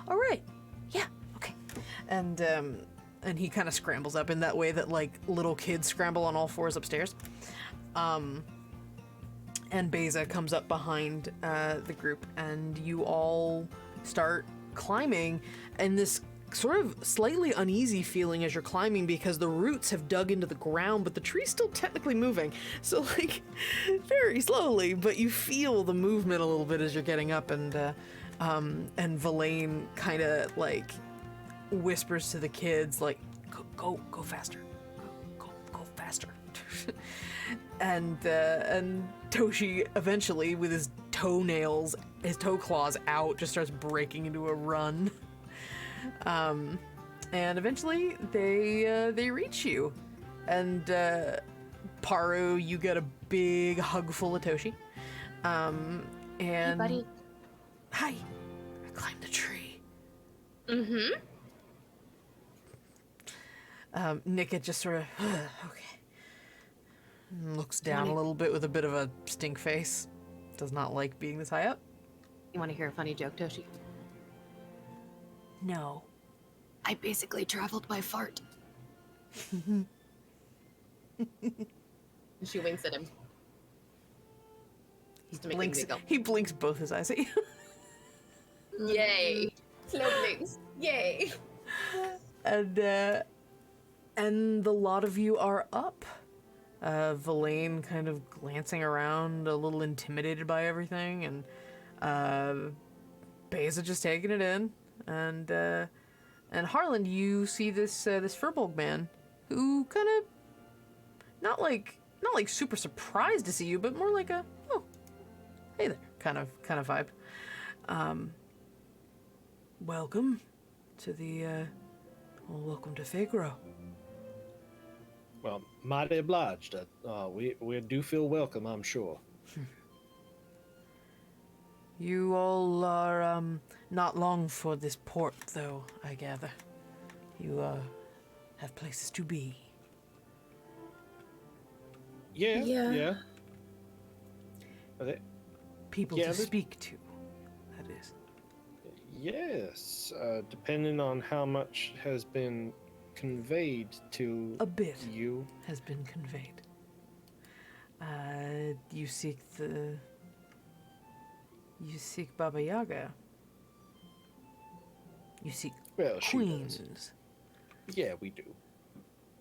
All right. Yeah. Okay. And he kind of scrambles up in that way that like little kids scramble on all fours upstairs. And Beza comes up behind the group, and you all start climbing, and this sort of slightly uneasy feeling as you're climbing because the roots have dug into the ground, but the tree's still technically moving. So like very slowly, but you feel the movement a little bit as you're getting up, and Verlaine kind of like whispers to the kids like, go faster, go faster. And Toshi eventually, with his toe claws out, just starts breaking into a run. And eventually they reach you, and Paru, you get a big hug full of Toshi. And Hey, buddy. Hi, I climbed the tree. Mm-hmm. Nickit just sort of okay. Looks down a little bit with a bit of a stink face. Does not like being this high up. You want to hear a funny joke, Toshi? No. I basically traveled by fart. She winks at him. He blinks both his eyes at you. Yay! Slow blinks. Yay! And the lot of you are up. Verlaine kind of glancing around, a little intimidated by everything, and Beza just taking it in, and Harland, you see this Furbolg man, who kind of not like super surprised to see you, but more like a oh, hey there kind of vibe. Welcome to welcome to Figaro. Well, mighty obliged. We do feel welcome, I'm sure. You all are not long for this port, though, I gather. You have places to be. Yeah. Are they? People Yeah, to speak to, that is. Yes, depending on how much has been conveyed to A bit you. has been conveyed. You seek Baba Yaga. You seek Well, she queens. does. Yeah, we do.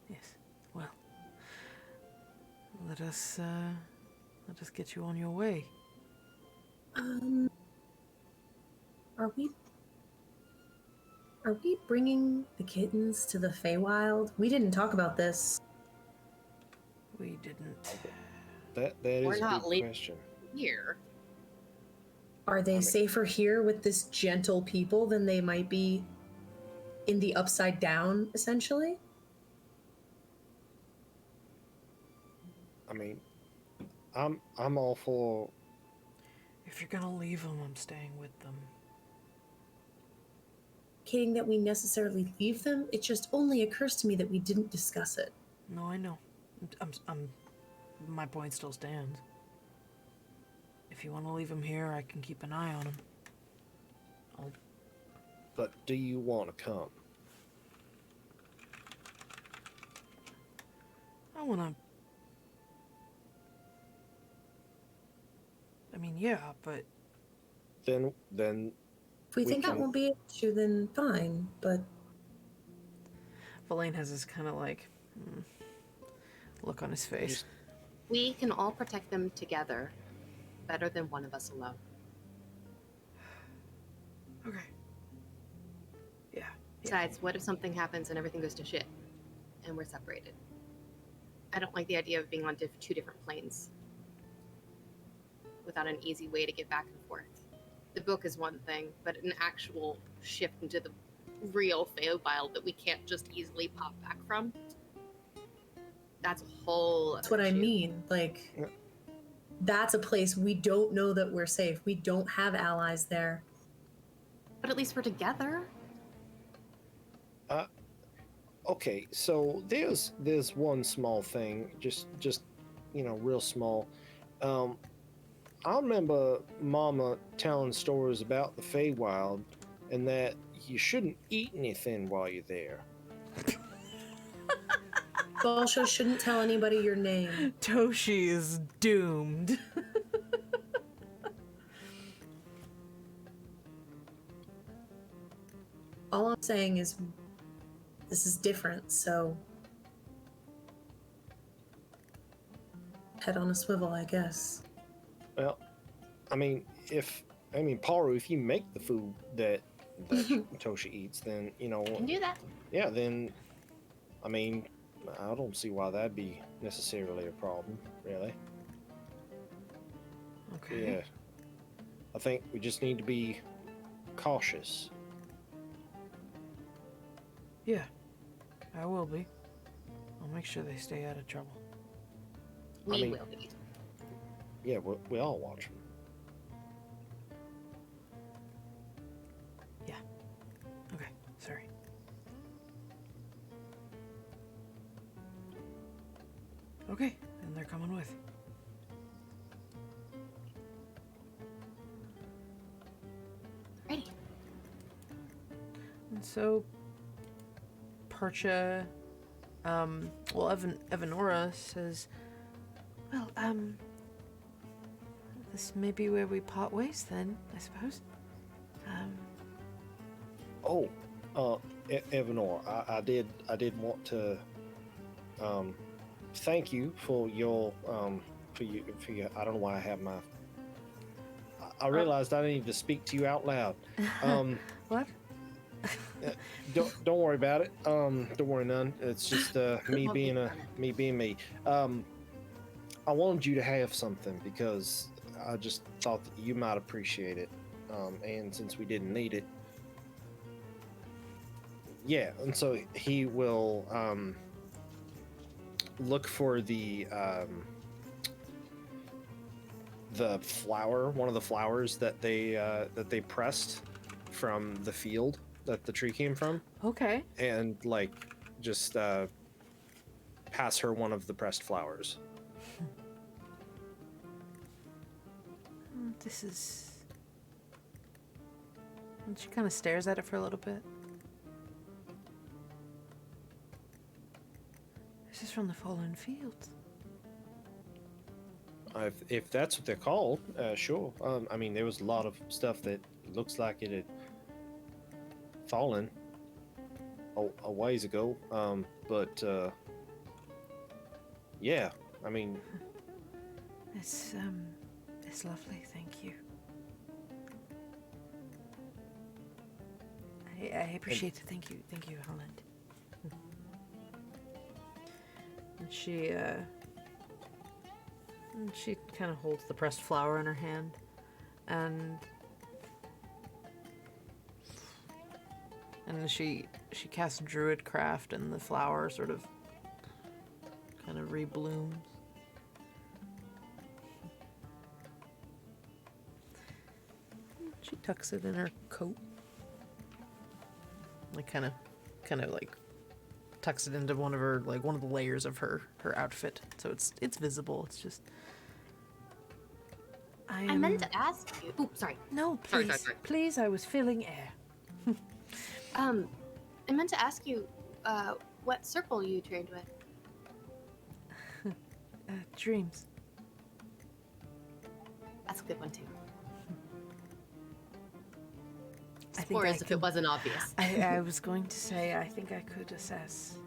Yes. Well, let us get you on your way. Are Are we bringing the kittens to the Feywild? We didn't talk about this. We didn't. That We're is a not good leaving question. here. Are they safer here with this gentle people than they might be in the Upside Down, essentially? I mean, I'm all for. If you're gonna leave them, I'm staying with them. Indicating that we necessarily leave them. It just only occurs to me that we didn't discuss it. No, I know. My point still stands. If you want to leave them here, I can keep an eye on them. But do you want to come? I want to. I mean, yeah, but Then If we We think that can- won't be an issue, then fine. But Verlaine has this kind of like look on his face. We can all protect them together better than one of us alone. Okay. Yeah. Besides, what if something happens and everything goes to shit and we're separated? I don't like the idea of being on two different planes without an easy way to get back and forth. The book is one thing, but an actual shift into the real Feywild that we can't just easily pop back from, that's a whole that's what I mean. Like, Yeah. that's a place we don't know that we're safe. We don't have allies there. But at least we're together. Okay, so there's one small thing, just real small. I remember Mama telling stories about the Feywild, and that you shouldn't eat anything while you're there. Balsho shouldn't tell anybody your name. Toshi is doomed. All I'm saying is this is different, so head on a swivel, I guess. Well, I mean, Paru, if you make the food that Toshi eats, then Can do that. yeah, then I mean, I don't see why that'd be necessarily a problem, really. Okay. Yeah, I think we just need to be cautious. Yeah. I will be. I'll make sure they stay out of trouble. We mean- will be. Yeah, we all watch them. Okay. Sorry. Okay. Then they're coming with. Ready. And so, Percha, Evanora says, well, this may be where we part ways then, I suppose. Oh, Evanor, I did want to thank you for your for your. I don't know why I have my. I realized I didn't need to speak to you out loud. What? Don't worry about it. Don't worry none. It's just me being me. I wanted you to have something because I just thought that you might appreciate it. And since we didn't need it, yeah. And so he will look for the flower, one of the flowers that they pressed from the field that the tree came from, Okay. and like just pass her one of the pressed flowers. This is... And she kind of stares at it for a little bit. This is from the fallen fields. If that's what they're called, sure. I mean, there was a lot of stuff that looks like it had fallen a ways ago. But yeah, I mean, It's lovely, thank you. I appreciate it. Thank you, Holland. And she kind of holds the pressed flower in her hand, and she casts Druidcraft, and the flower sort of kind of reblooms. She tucks it in her coat. Like kind of like tucks it into one of the layers of her outfit, so it's visible. It's just I meant to ask you. Oh, sorry. No, please, Sorry. please. I was filling air. I meant to ask you, what circle you trained with. Dreams. That's a good one too. I think Or I as if it can- wasn't obvious. I was going to say I think I could assess.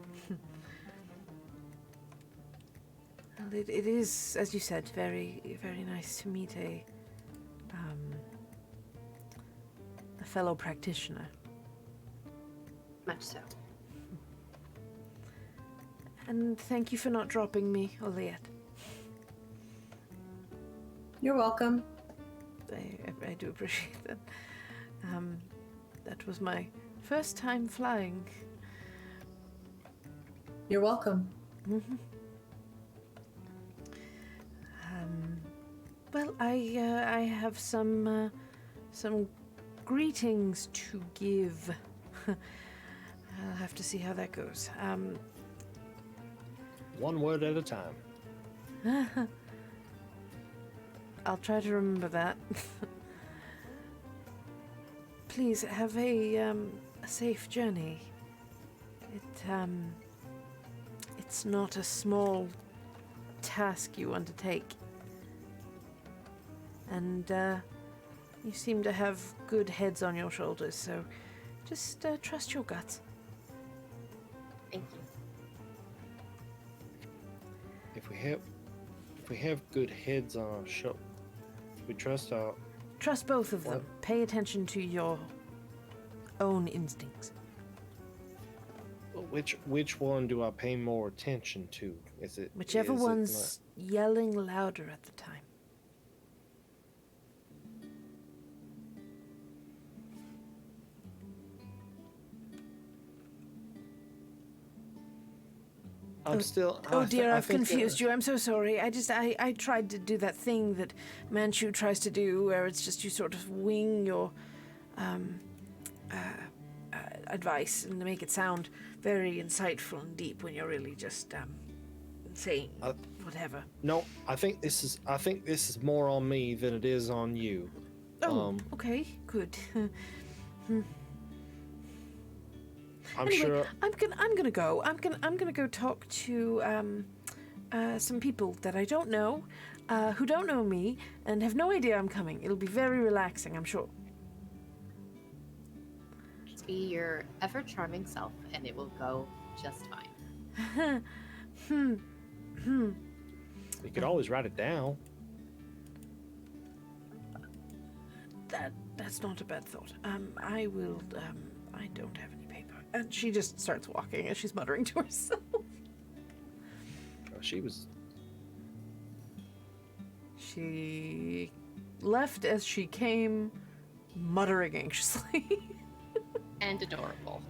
Well, it is, as you said, very very nice to meet a fellow practitioner. Much so. And thank you for not dropping me, Oliet. You're welcome. I do appreciate that. That was my first time flying. You're welcome. Mm-hmm. Well, I have some greetings to give. I'll have to see how that goes. One word at a time. I'll try to remember that. Please have a safe journey. It's not a small task you undertake. And you seem to have good heads on your shoulders, so just trust your guts. Thank you. If we have good heads on our show, we trust our. Trust both of them. What? Pay attention to your own instincts. Which one do I pay more attention to? Whichever is it one's yelling louder at the time. I'm still. Oh dear, I've confused you. I'm so sorry. I tried to do that thing that Manchu tries to do, where it's just you sort of wing your advice and make it sound very insightful and deep when you're really just saying whatever. No, I think this is more on me than it is on you. Oh, okay, good. I'm Anyway, sure. I'm gonna go. I'm gonna go talk to some people that I don't know, who don't know me and have no idea I'm coming. It'll be very relaxing, I'm sure. Just be your ever charming self, and it will go just fine. You could always write it down. That's not a bad thought. I will. I don't have any paper. And she just starts walking as she's muttering to herself. She was. She left as she came, muttering anxiously. And adorable.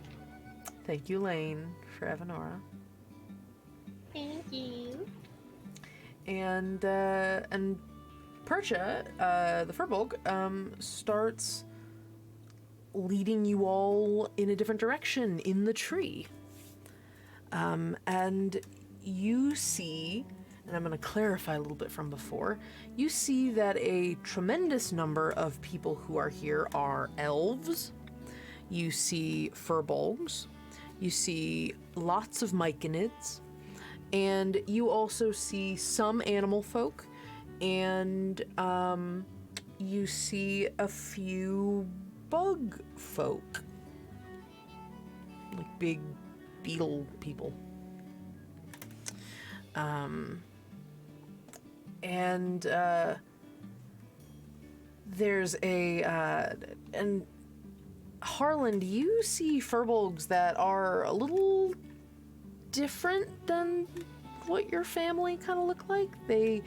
Thank you, Lane, for Evanora. Thank you. And Percha, the Furbolg, starts leading you all in a different direction in the tree. And you see, and I'm going to clarify a little bit from before, you see that a tremendous number of people who are here are elves. You see Furbolgs. You see lots of myconids. And you also see some animal folk. And you see a few bug folk. Like big beetle people. There's a and Harland, you see furbolgs that are a little different than what your family kind of look like. They,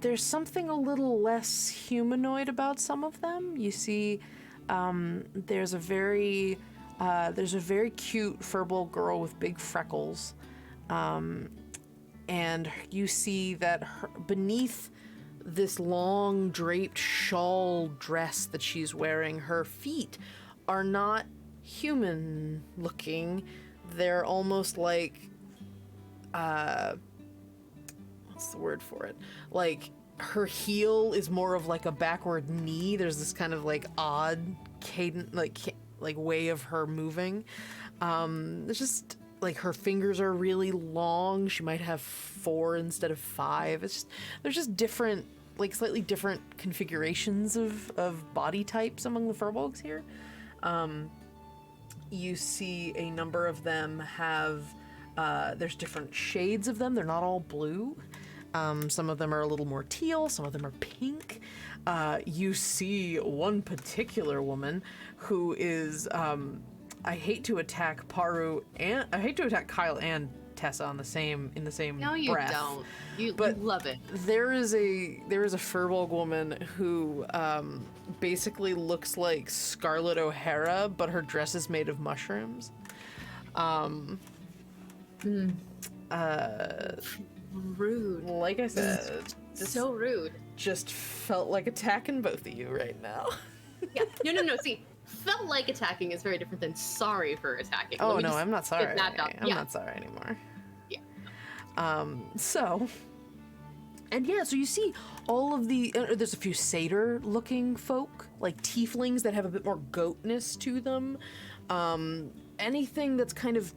there's something a little less humanoid about some of them. You see, there's a very cute furbolg girl with big freckles, and you see that beneath this long draped shawl dress that she's wearing, her feet are not human looking. They're almost like, what's the word for it? Like, her heel is more of like a backward knee. There's this kind of like odd cadence, like way of her moving. It's just like her fingers are really long. She might have 4 instead of 5. It's just, there's just different, like slightly different configurations of body types among the furbolgs here. You see a number of them have, there's different shades of them. They're not all blue. Some of them are a little more teal. Some of them are pink. You see one particular woman who is, I hate to attack Kyle and Tessa in the same No, you breath. don't. You love it. There is a furbolg woman who basically looks like Scarlett O'Hara, but her dress is made of mushrooms. Rude. Like I said, So rude. just felt like attacking both of you right now. Yeah. No. See, felt like attacking is very different than sorry for attacking. Oh Let me no, just I'm not sorry. get that down. I'm Yeah. not sorry anymore. Yeah. So you see all of the, there's a few satyr-looking folk, like tieflings that have a bit more goatness to them. Anything that's kind of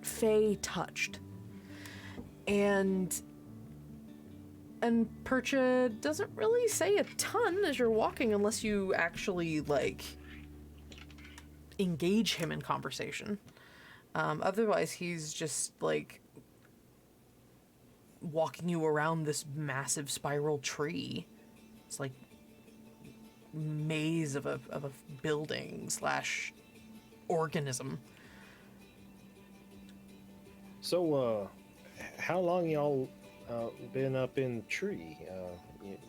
fey-touched. And Percha doesn't really say a ton as you're walking unless you actually, like, engage him in conversation. Otherwise, he's just, like, walking you around this massive spiral tree. It's like maze of a building slash organism. So, how long y'all been up in the tree?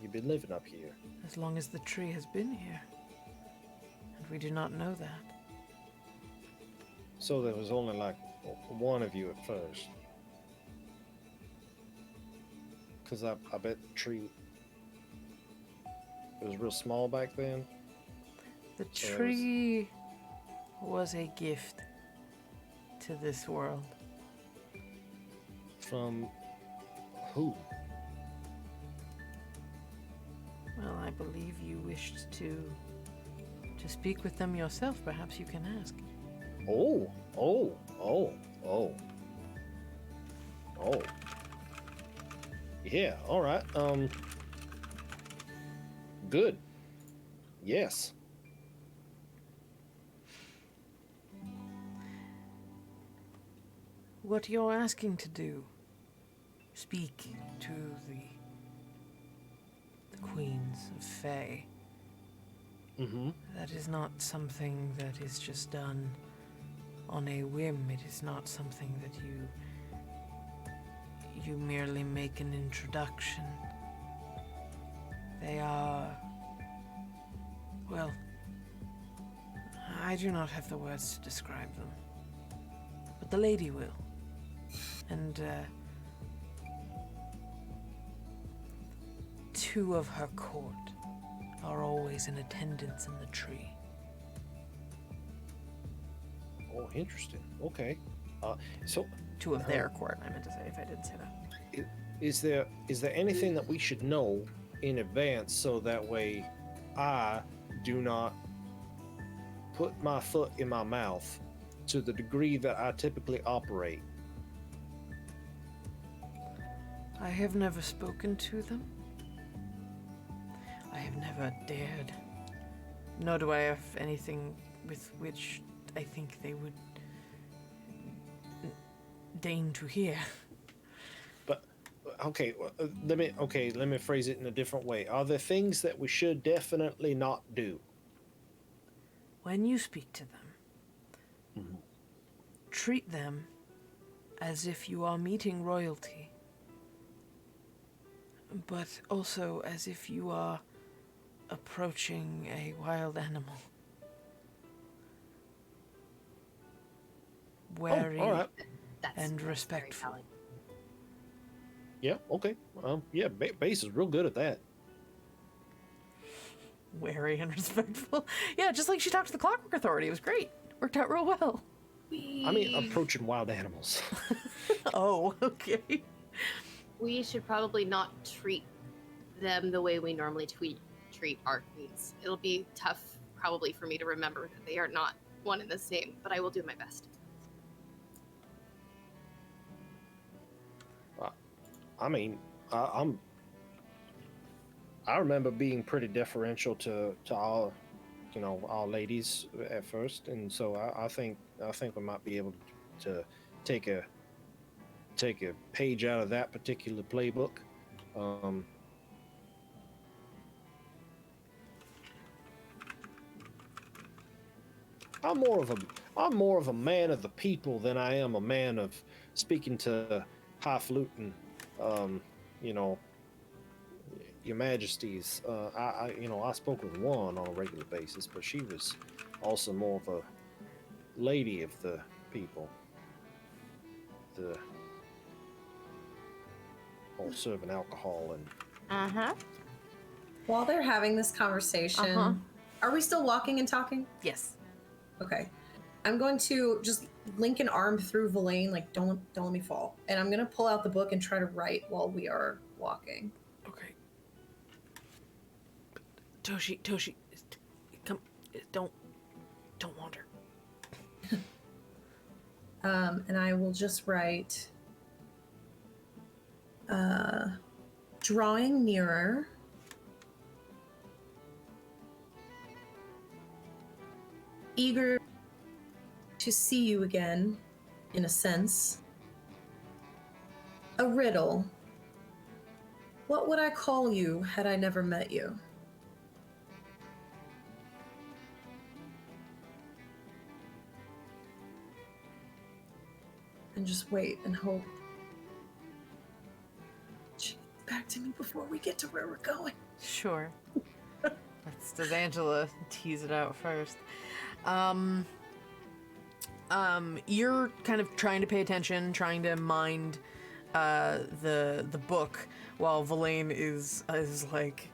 You been living up here? As long as the tree has been here. And we do not know that. So there was only like one of you at first. Because I bet the tree, it was real small back then. The tree was a gift to this world. From who? Well, I believe you wished to speak with them yourself. Perhaps you can ask. Oh. Yeah, all right. Good. Yes. What you're asking to do, speak to the queens of Fae. Mm-hmm. That is not something that is just done on a whim. It is not something that you merely make an introduction. They are, well, I do not have the words to describe them, but the lady will. And 2 of her court are always in attendance in the tree. Oh, interesting. Okay. So 2 of their court, I meant to say, if I didn't say that. is there anything that we should know in advance so that way I do not put my foot in my mouth to the degree that I typically operate? I have never spoken to them. I have never dared. Nor do I have anything with which I think they would deign to hear. But okay, let me phrase it in a different way. Are there things that we should definitely not do? when you speak to them, treat them as if you are meeting royalty, but also as if you are approaching a wild animal. Wary all right. and That's respectful. very valid. Yeah, okay. Yeah, Base is real good at that. Wary and respectful. Yeah, just like she talked to the Clockwork Authority. It was great. Worked out real well. I mean, approaching wild animals. Oh, okay. We should probably not treat them the way we normally treat our queens. It'll be tough, probably, for me to remember that they are not one and the same, but I will do my best. I mean, I remember being pretty deferential to all, all ladies at first, and so I think we might be able to take a page out of that particular playbook. I'm more of a man of the people than I am a man of speaking to highfalutin, your majesties. I spoke with one on a regular basis, but she was also more of a lady of the people. The whole serving alcohol and While they're having this conversation, are we still walking and talking? Yes. Okay. I'm going to just link an arm through Villain, like don't let me fall. And I'm gonna pull out the book and try to write while we are walking. Okay. Toshi, come, don't wander. And I will just write, drawing nearer. Eager to see you again, in a sense. A riddle. What would I call you had I never met you? And just wait and hope she gets back to me before we get to where we're going. Sure. Does Angela tease it out first? You're kind of trying to pay attention, trying to mind the book, while Villain is like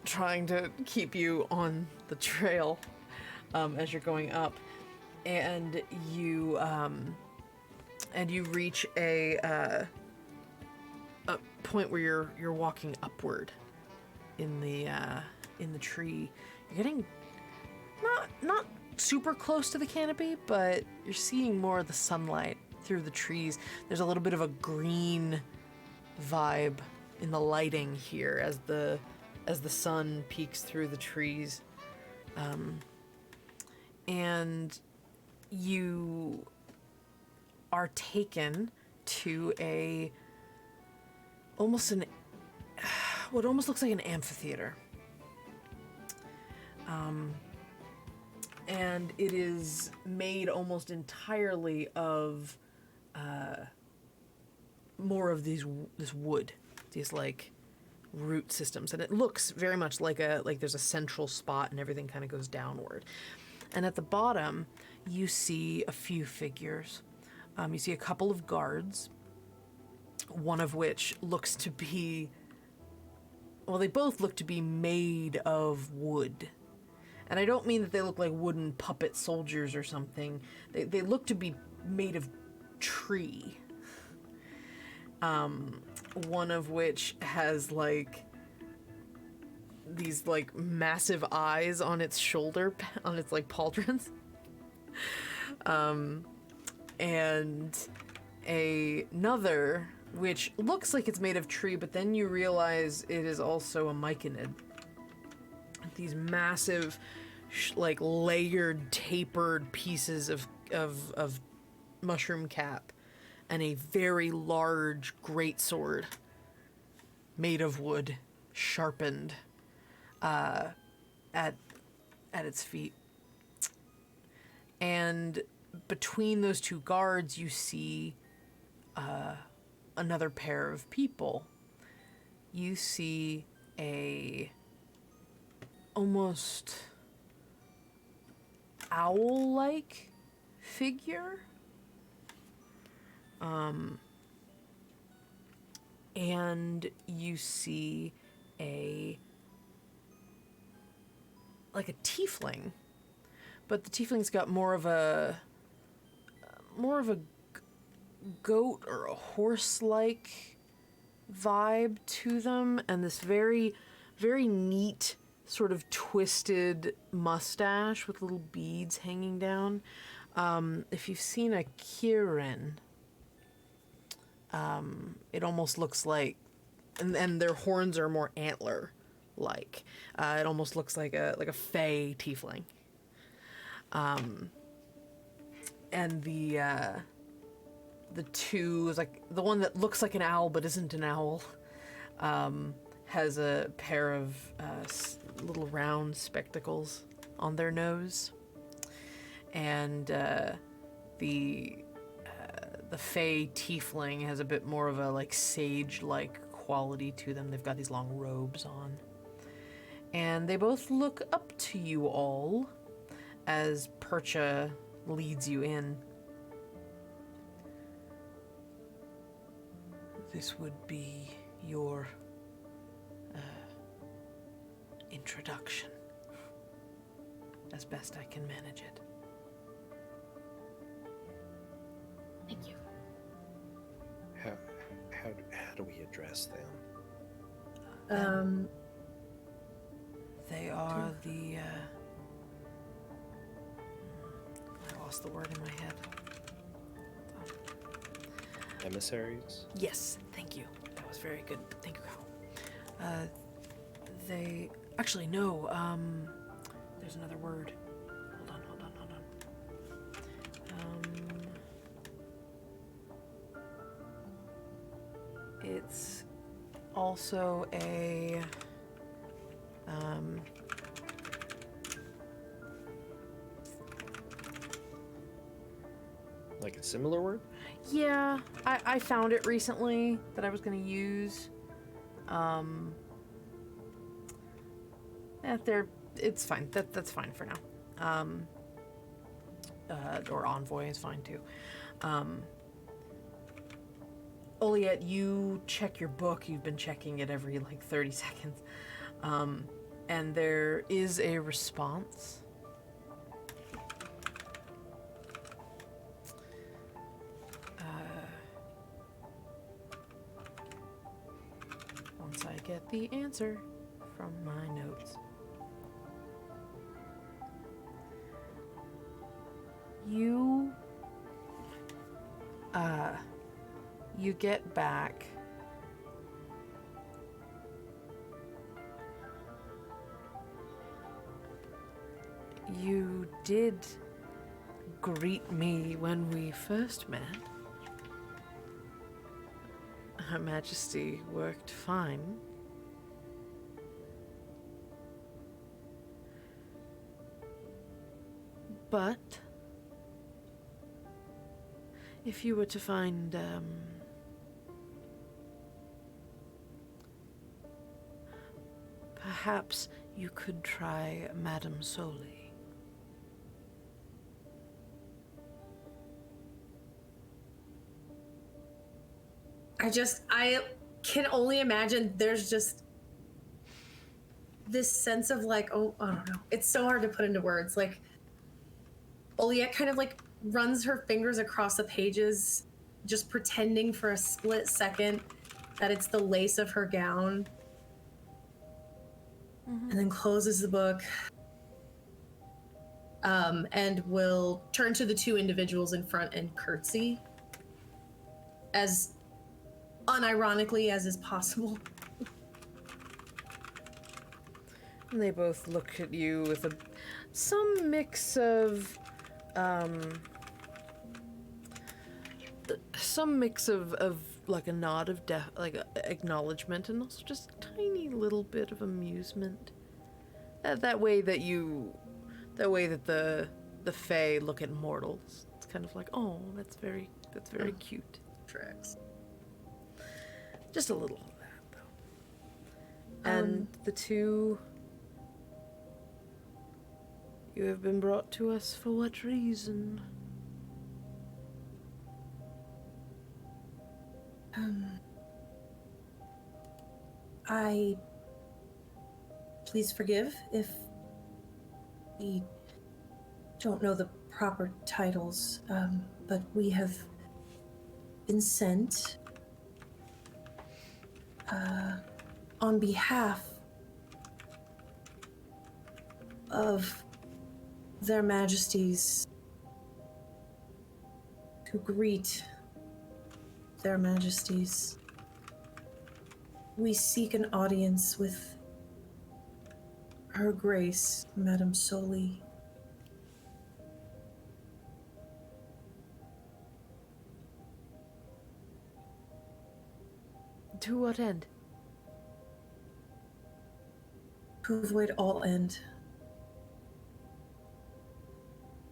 trying to keep you on the trail as you're going up, and you reach a point where you're walking upward in the tree. You're getting not super close to the canopy, but you're seeing more of the sunlight through the trees. There's a little bit of a green vibe in the lighting here as the sun peeks through the trees. And you are taken to what almost looks like an amphitheater. And it is made almost entirely of more of this wood, these like root systems, and it looks very much like there's a central spot and everything kind of goes downward. And at the bottom, you see a few figures. You see a couple of guards, one of which looks to be, well, they both look to be made of wood. And I don't mean that they look like wooden puppet soldiers or something. They look to be made of tree. One of which has like these like massive eyes on its shoulder, on its like pauldrons. And another which looks like it's made of tree, but then you realize it is also a myconid. These massive, like layered, tapered pieces of mushroom cap, and a very large greatsword made of wood, sharpened, at at its feet. And between those two guards, you see another pair of people. You see a almost owl-like figure. And you see a tiefling, but the tiefling's got more of a goat or a horse-like vibe to them, and this very, very neat sort of twisted mustache with little beads hanging down. If you've seen a Kirin, it almost looks like, and their horns are more antler-like. It almost looks like a fey tiefling. And the two, like the one that looks like an owl but isn't an owl, has a pair of little round spectacles on their nose, and the fey tiefling has a bit more of a like sage-like quality to them. They've got these long robes on, and they both look up to you all as Percha leads you in. This would be your introduction, as best I can manage it. Thank you. How do we address them? They are the I lost the word in my head. Emissaries? Yes, thank you. That was very good. Thank you, Kyle. They actually no. There's another word. Hold on. It's also a Like a similar word? yeah, I found it recently that I was going to use. It's fine. That's fine for now. Or envoy is fine too. Oliette, you check your book. You've been checking it every like 30 seconds. And there is a response. Once I get the answer from my notes. You get back you did greet me when we first met. Her Majesty worked fine. But if you were to find perhaps you could try Madame Soli. I can only imagine there's just this sense of like, oh, I don't know. It's so hard to put into words. Like, Oliette kind of like runs her fingers across the pages, just pretending for a split second that it's the lace of her gown. Mm-hmm. And then closes the book. And will turn to the two individuals in front and curtsy. As unironically as is possible. And they both look at you with some mix of like a nod of acknowledgement, and also just a tiny little bit of amusement. That way that you the way that the Fae look at mortals. It's kind of like, oh, that's very cute. Tricks. Just a little of that, though. And the two, you have been brought to us for what reason? Please forgive if we don't know the proper titles, but we have been sent on behalf of their majesties to greet their majesties. We seek an audience with Her Grace, Madame Soli. To what end? To avoid all end.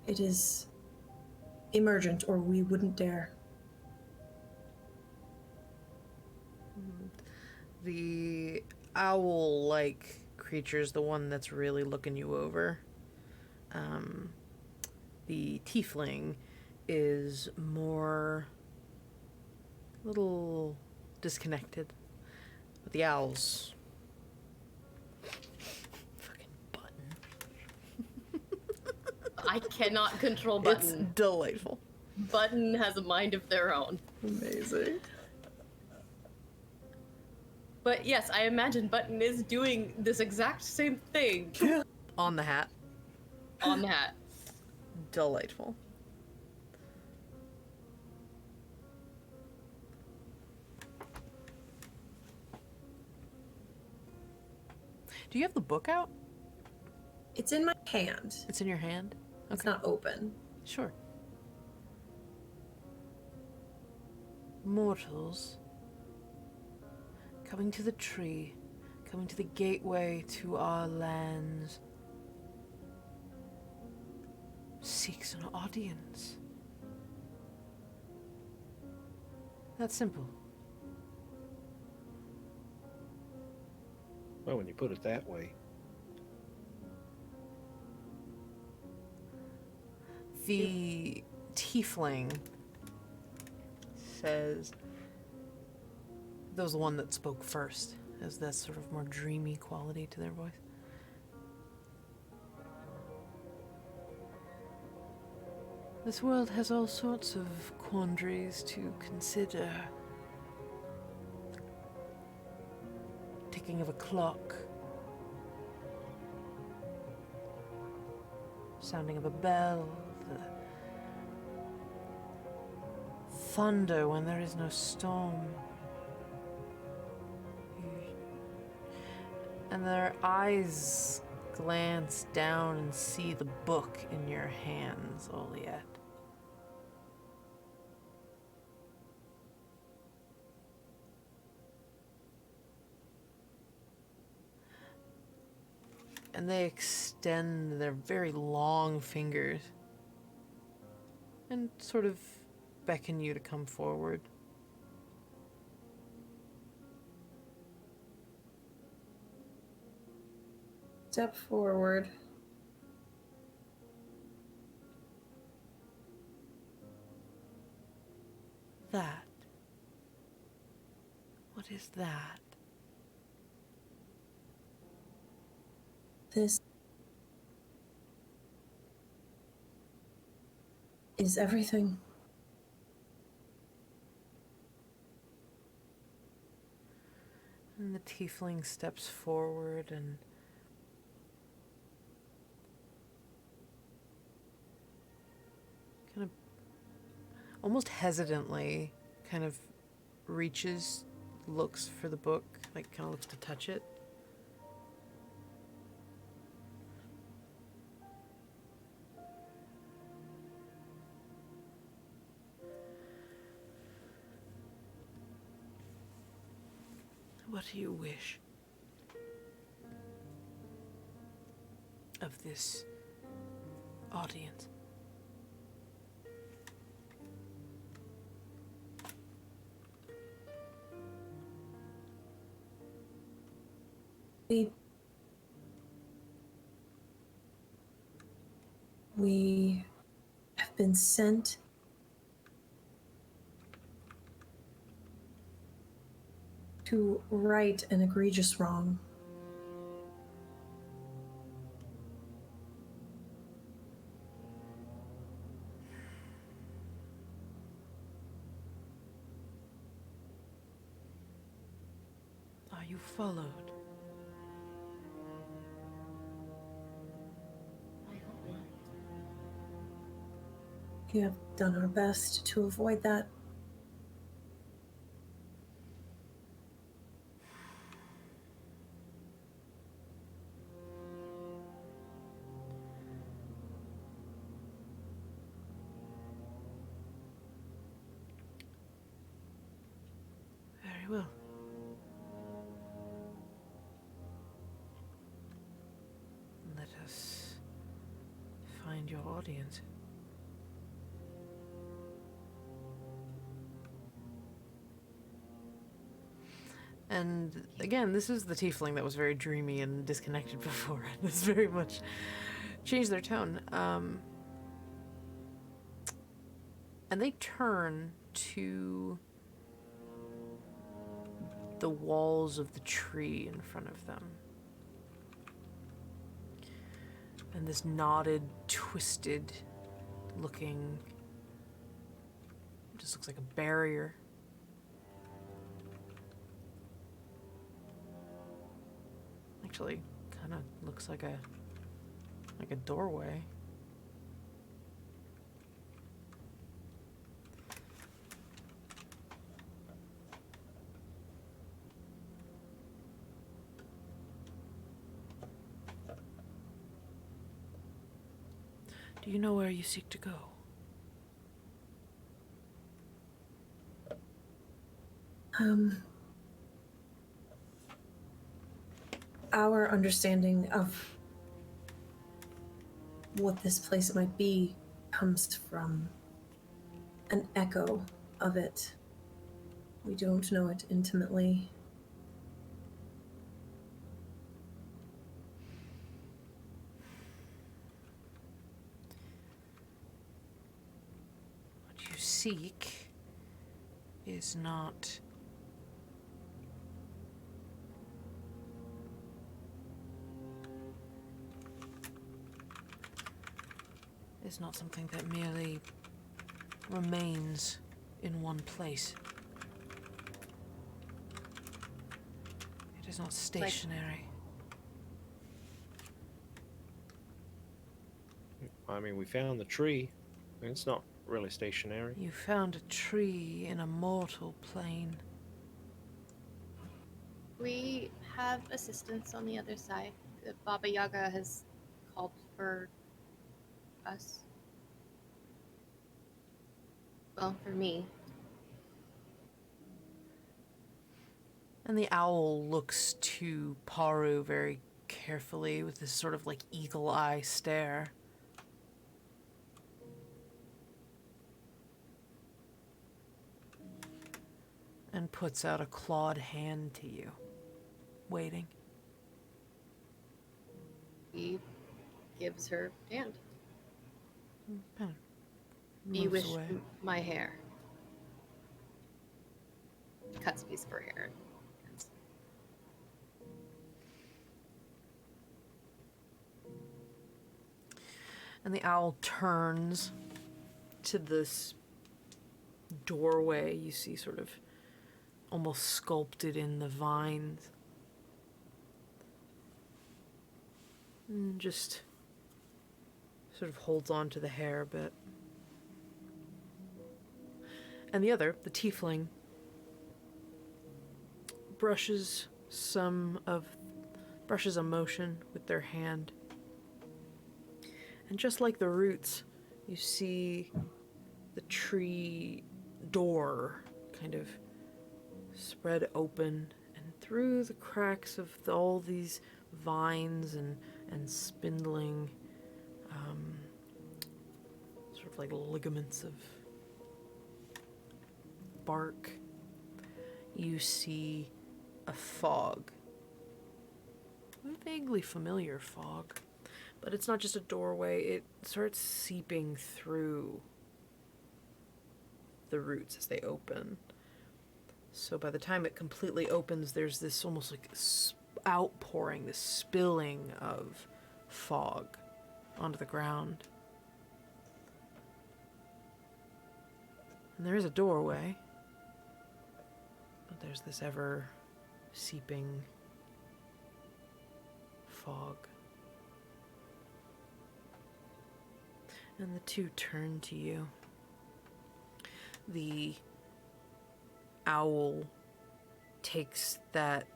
It is emergent, or we wouldn't dare. The owl-like creature's the one that's really looking you over. The tiefling is more a little disconnected. But the owl's fucking Button. I cannot control Button. It's delightful. Button has a mind of their own. Amazing. But yes, I imagine Button is doing this exact same thing On the hat. on the hat. Delightful. Do you have the book out? It's in my hand. It's in your hand? It's not open. Sure. Mortals, coming to the tree, coming to the gateway to our lands, seeks an audience. That's simple. Well, when you put it that way. The tiefling says, that was the one that spoke first, has that sort of more dreamy quality to their voice. This world has all sorts of quandaries to consider. Ticking of a clock. Sounding of a bell. The thunder when there is no storm. And their eyes glance down and see the book in your hands, Oliet. And they extend their very long fingers and sort of beckon you to come forward. Step forward. That. What is that? This is everything. And the tiefling steps forward and kind of almost hesitantly kind of reaches, looks for the book, like kind of looks to touch it. What do you wish of this audience? We have been sent to right an egregious wrong. Are you followed? We have done our best to avoid that. Very well. Let us find your audience. And again, this is the tiefling that was very dreamy and disconnected before. It's very much changed their tone. And they turn to the walls of the tree in front of them. And this knotted, twisted looking, just looks like a barrier. Actually, kind of looks like a doorway. Do you know where you seek to go? Our understanding of what this place might be comes from an echo of it. We don't know it intimately. What you seek is not something that merely remains in one place. It is not stationary. I mean, we found the tree. It's not really stationary. You found a tree in a mortal plane. We have assistance on the other side. The Baba Yaga has called for us. Well, for me. And the owl looks to Paru very carefully with this sort of like eagle eye stare. And puts out a clawed hand to you, waiting. He gives her hand. Kind of You moves wish away. my hair. Cuts a piece of her hair. And the owl turns to this doorway you see sort of almost sculpted in the vines. And just sort of holds on to the hair a bit. And the other, the tiefling, brushes a motion with their hand. And just like the roots, you see the tree door kind of spread open, and through the cracks of all these vines and spindling of like ligaments of bark. You see a fog. A vaguely familiar fog. But it's not just a doorway, it starts seeping through the roots as they open. So by the time it completely opens, there's this almost like outpouring, this spilling of fog onto the ground. And there is a doorway, but there's this ever seeping fog. And the two turn to you. The owl takes that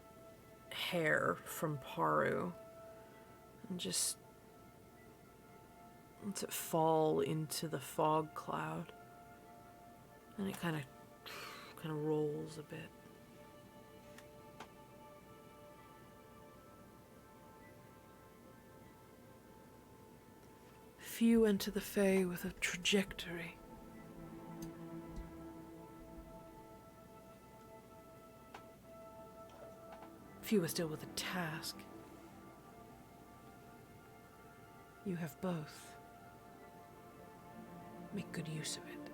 hair from Paru and just lets it fall into the fog cloud. And it kind of rolls a bit. Few enter the Fae with a trajectory. Few are still with a task. You have both. Make good use of it.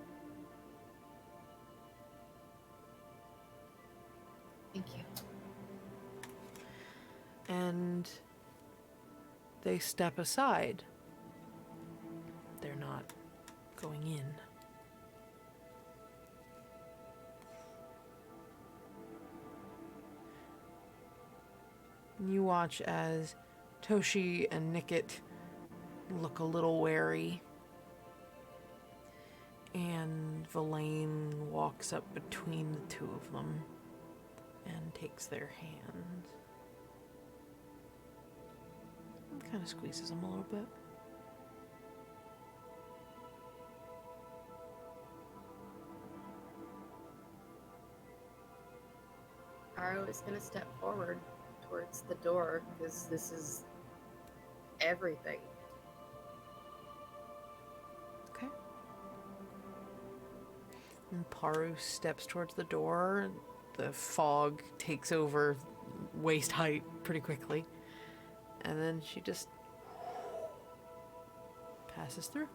Thank you. And they step aside. They're not going in. And you watch as Toshi and Nickit look a little wary. And Verlaine walks up between the two of them and takes their hand. And kind of squeezes them a little bit. Aro is going to step forward towards the door because this is everything. Okay. And Paru steps towards the door. The fog takes over waist height pretty quickly. And then she just passes through.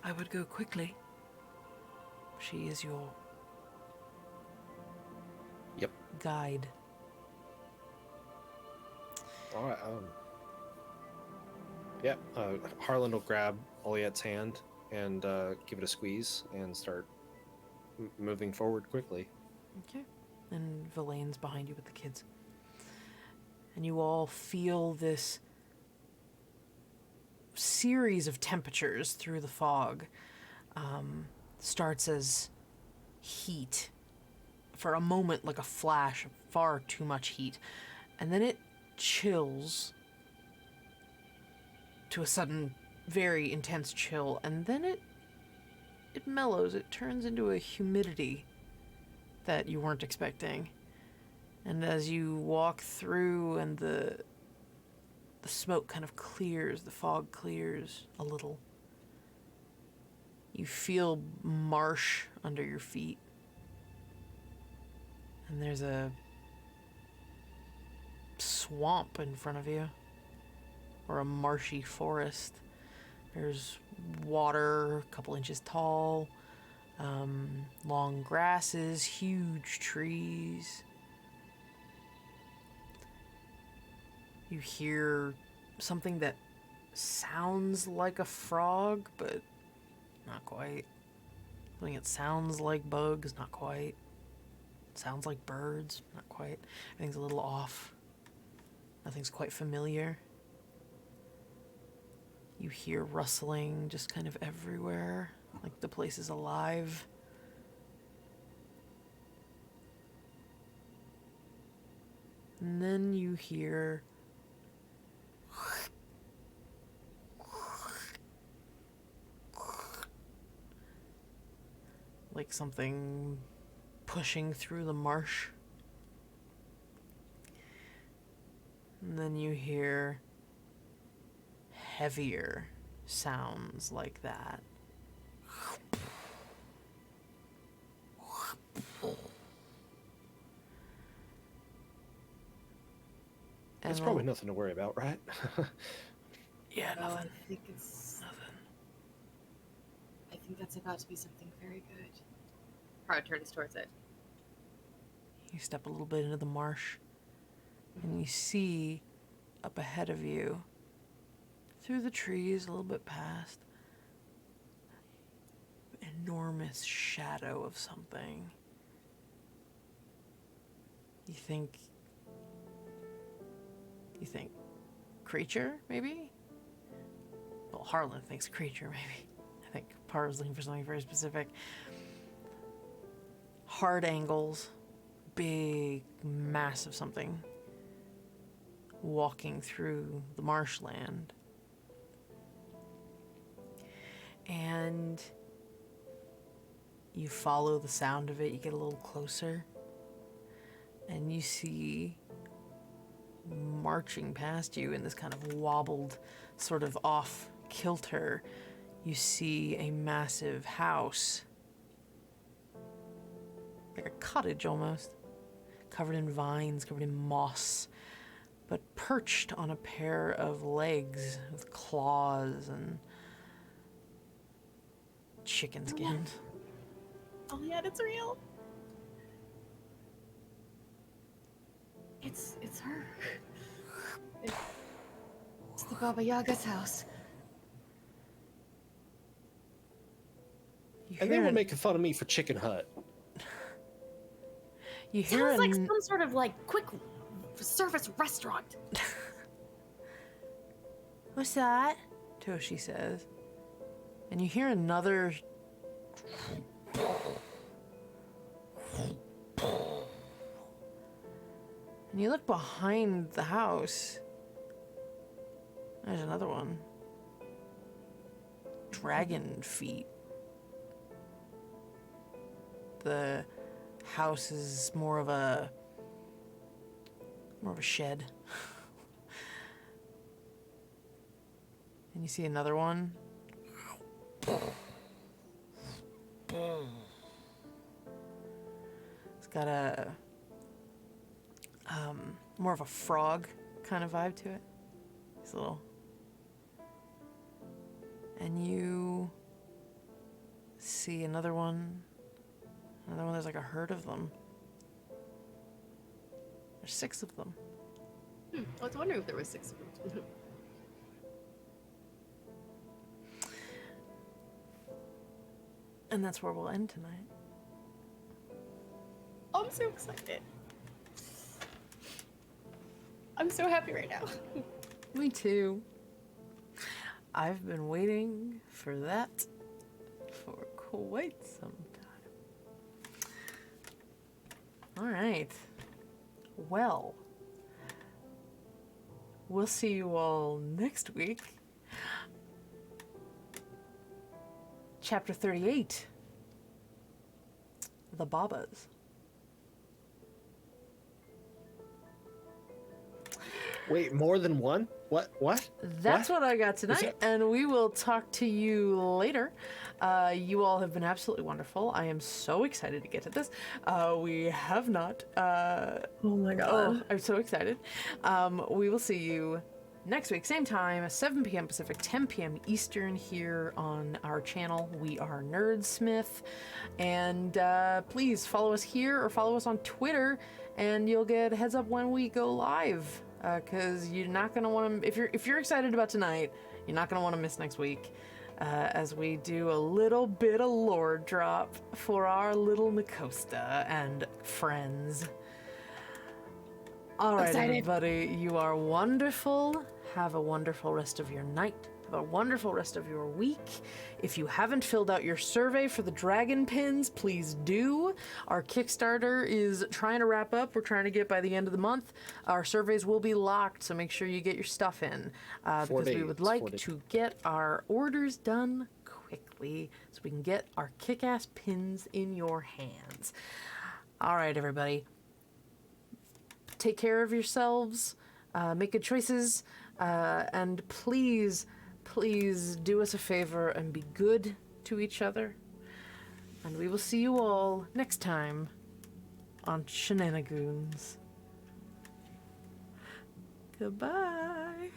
I would go quickly. She is your guide. All right. Harlan will grab Oliette's hand and give it a squeeze and start moving forward quickly. Okay. And Verlaine's behind you with the kids. And you all feel this series of temperatures through the fog. Starts as heat. For a moment, like a flash of far too much heat. And then it chills to a sudden, very intense chill. And then it mellows. It turns into a humidity that you weren't expecting. And as you walk through and the smoke kind of clears, the fog clears a little, you feel marsh under your feet. And there's a swamp in front of you, or a marshy forest. There's water, a couple inches tall, long grasses, huge trees. You hear something that sounds like a frog, but not quite. Something that sounds like bugs, not quite. Sounds like birds, not quite. Everything's a little off. Nothing's quite familiar. You hear rustling just kind of everywhere, like the place is alive. And then you hear like something pushing through the marsh. And then you hear heavier sounds like that. And It's probably nothing to worry about, right? Yeah, No, nothing. I think it's. Nothing. I think that's about to be something very good. Prada turns towards it. You step a little bit into the marsh, and you see up ahead of you, through the trees, a little bit past, enormous shadow of something. You think creature, maybe? Well, Harlan thinks creature, maybe. I think Par's looking for something very specific. Hard angles, big, massive something walking through the marshland. And you follow the sound of it, you get a little closer, and you see marching past you in this kind of wobbled, sort of off kilter, you see a massive house. Like a cottage almost. Covered in vines, covered in moss, but perched on a pair of legs with claws and chicken skins. Oh yeah, it's real. It's her. It's the Baba Yaga's house. You And they hear were an- making fun of me for Chicken Hut. You hear Sounds like an- some sort of like quick service restaurant. What's that? Toshi says. And you hear another. And you look behind the house. There's another one. Dragon feet. The house is more of a shed. And you see another one. It's got a more of a frog kind of vibe to it. It's a little. And you see another one. Another one, there's like a herd of them. There's 6 of them. I was wondering if there was 6 of them. And that's where we'll end tonight. Oh, I'm so excited. I'm so happy right now. Me too. I've been waiting for that for quite some time. All right. Well, we'll see you all next week. Chapter 38. The Babas. Wait, more than one? What? That's what I got Is tonight, it- and we will talk to you later. You all have been absolutely wonderful. I am so excited to get to this. We have not. Oh my god. Oh, I'm so excited. We will see you next week, same time, 7 p.m. Pacific, 10 p.m. Eastern here on our channel. We are Nerdsmith. And please follow us here or follow us on Twitter, and you'll get a heads up when we go live. Because you're not going to want to, if you're excited about tonight, you're not going to want to miss next week. As we do a little bit of lore drop for our little Nakosta and friends. All right, Excited. everybody, you are wonderful. Have a wonderful rest of your night. Have a wonderful rest of your week. If you haven't filled out your survey for the dragon pins, please do. Our Kickstarter is trying to wrap up. We're trying to get by the end of the month. Our surveys will be locked, so make sure you get your stuff in. 4 Because we days, would 4 like days. to get our orders done quickly so we can get our kick-ass pins in your hands. All right, everybody. Take care of yourselves. Make good choices. And please please do us a favor and be good to each other. And we will see you all next time on Shenanigoons. Goodbye.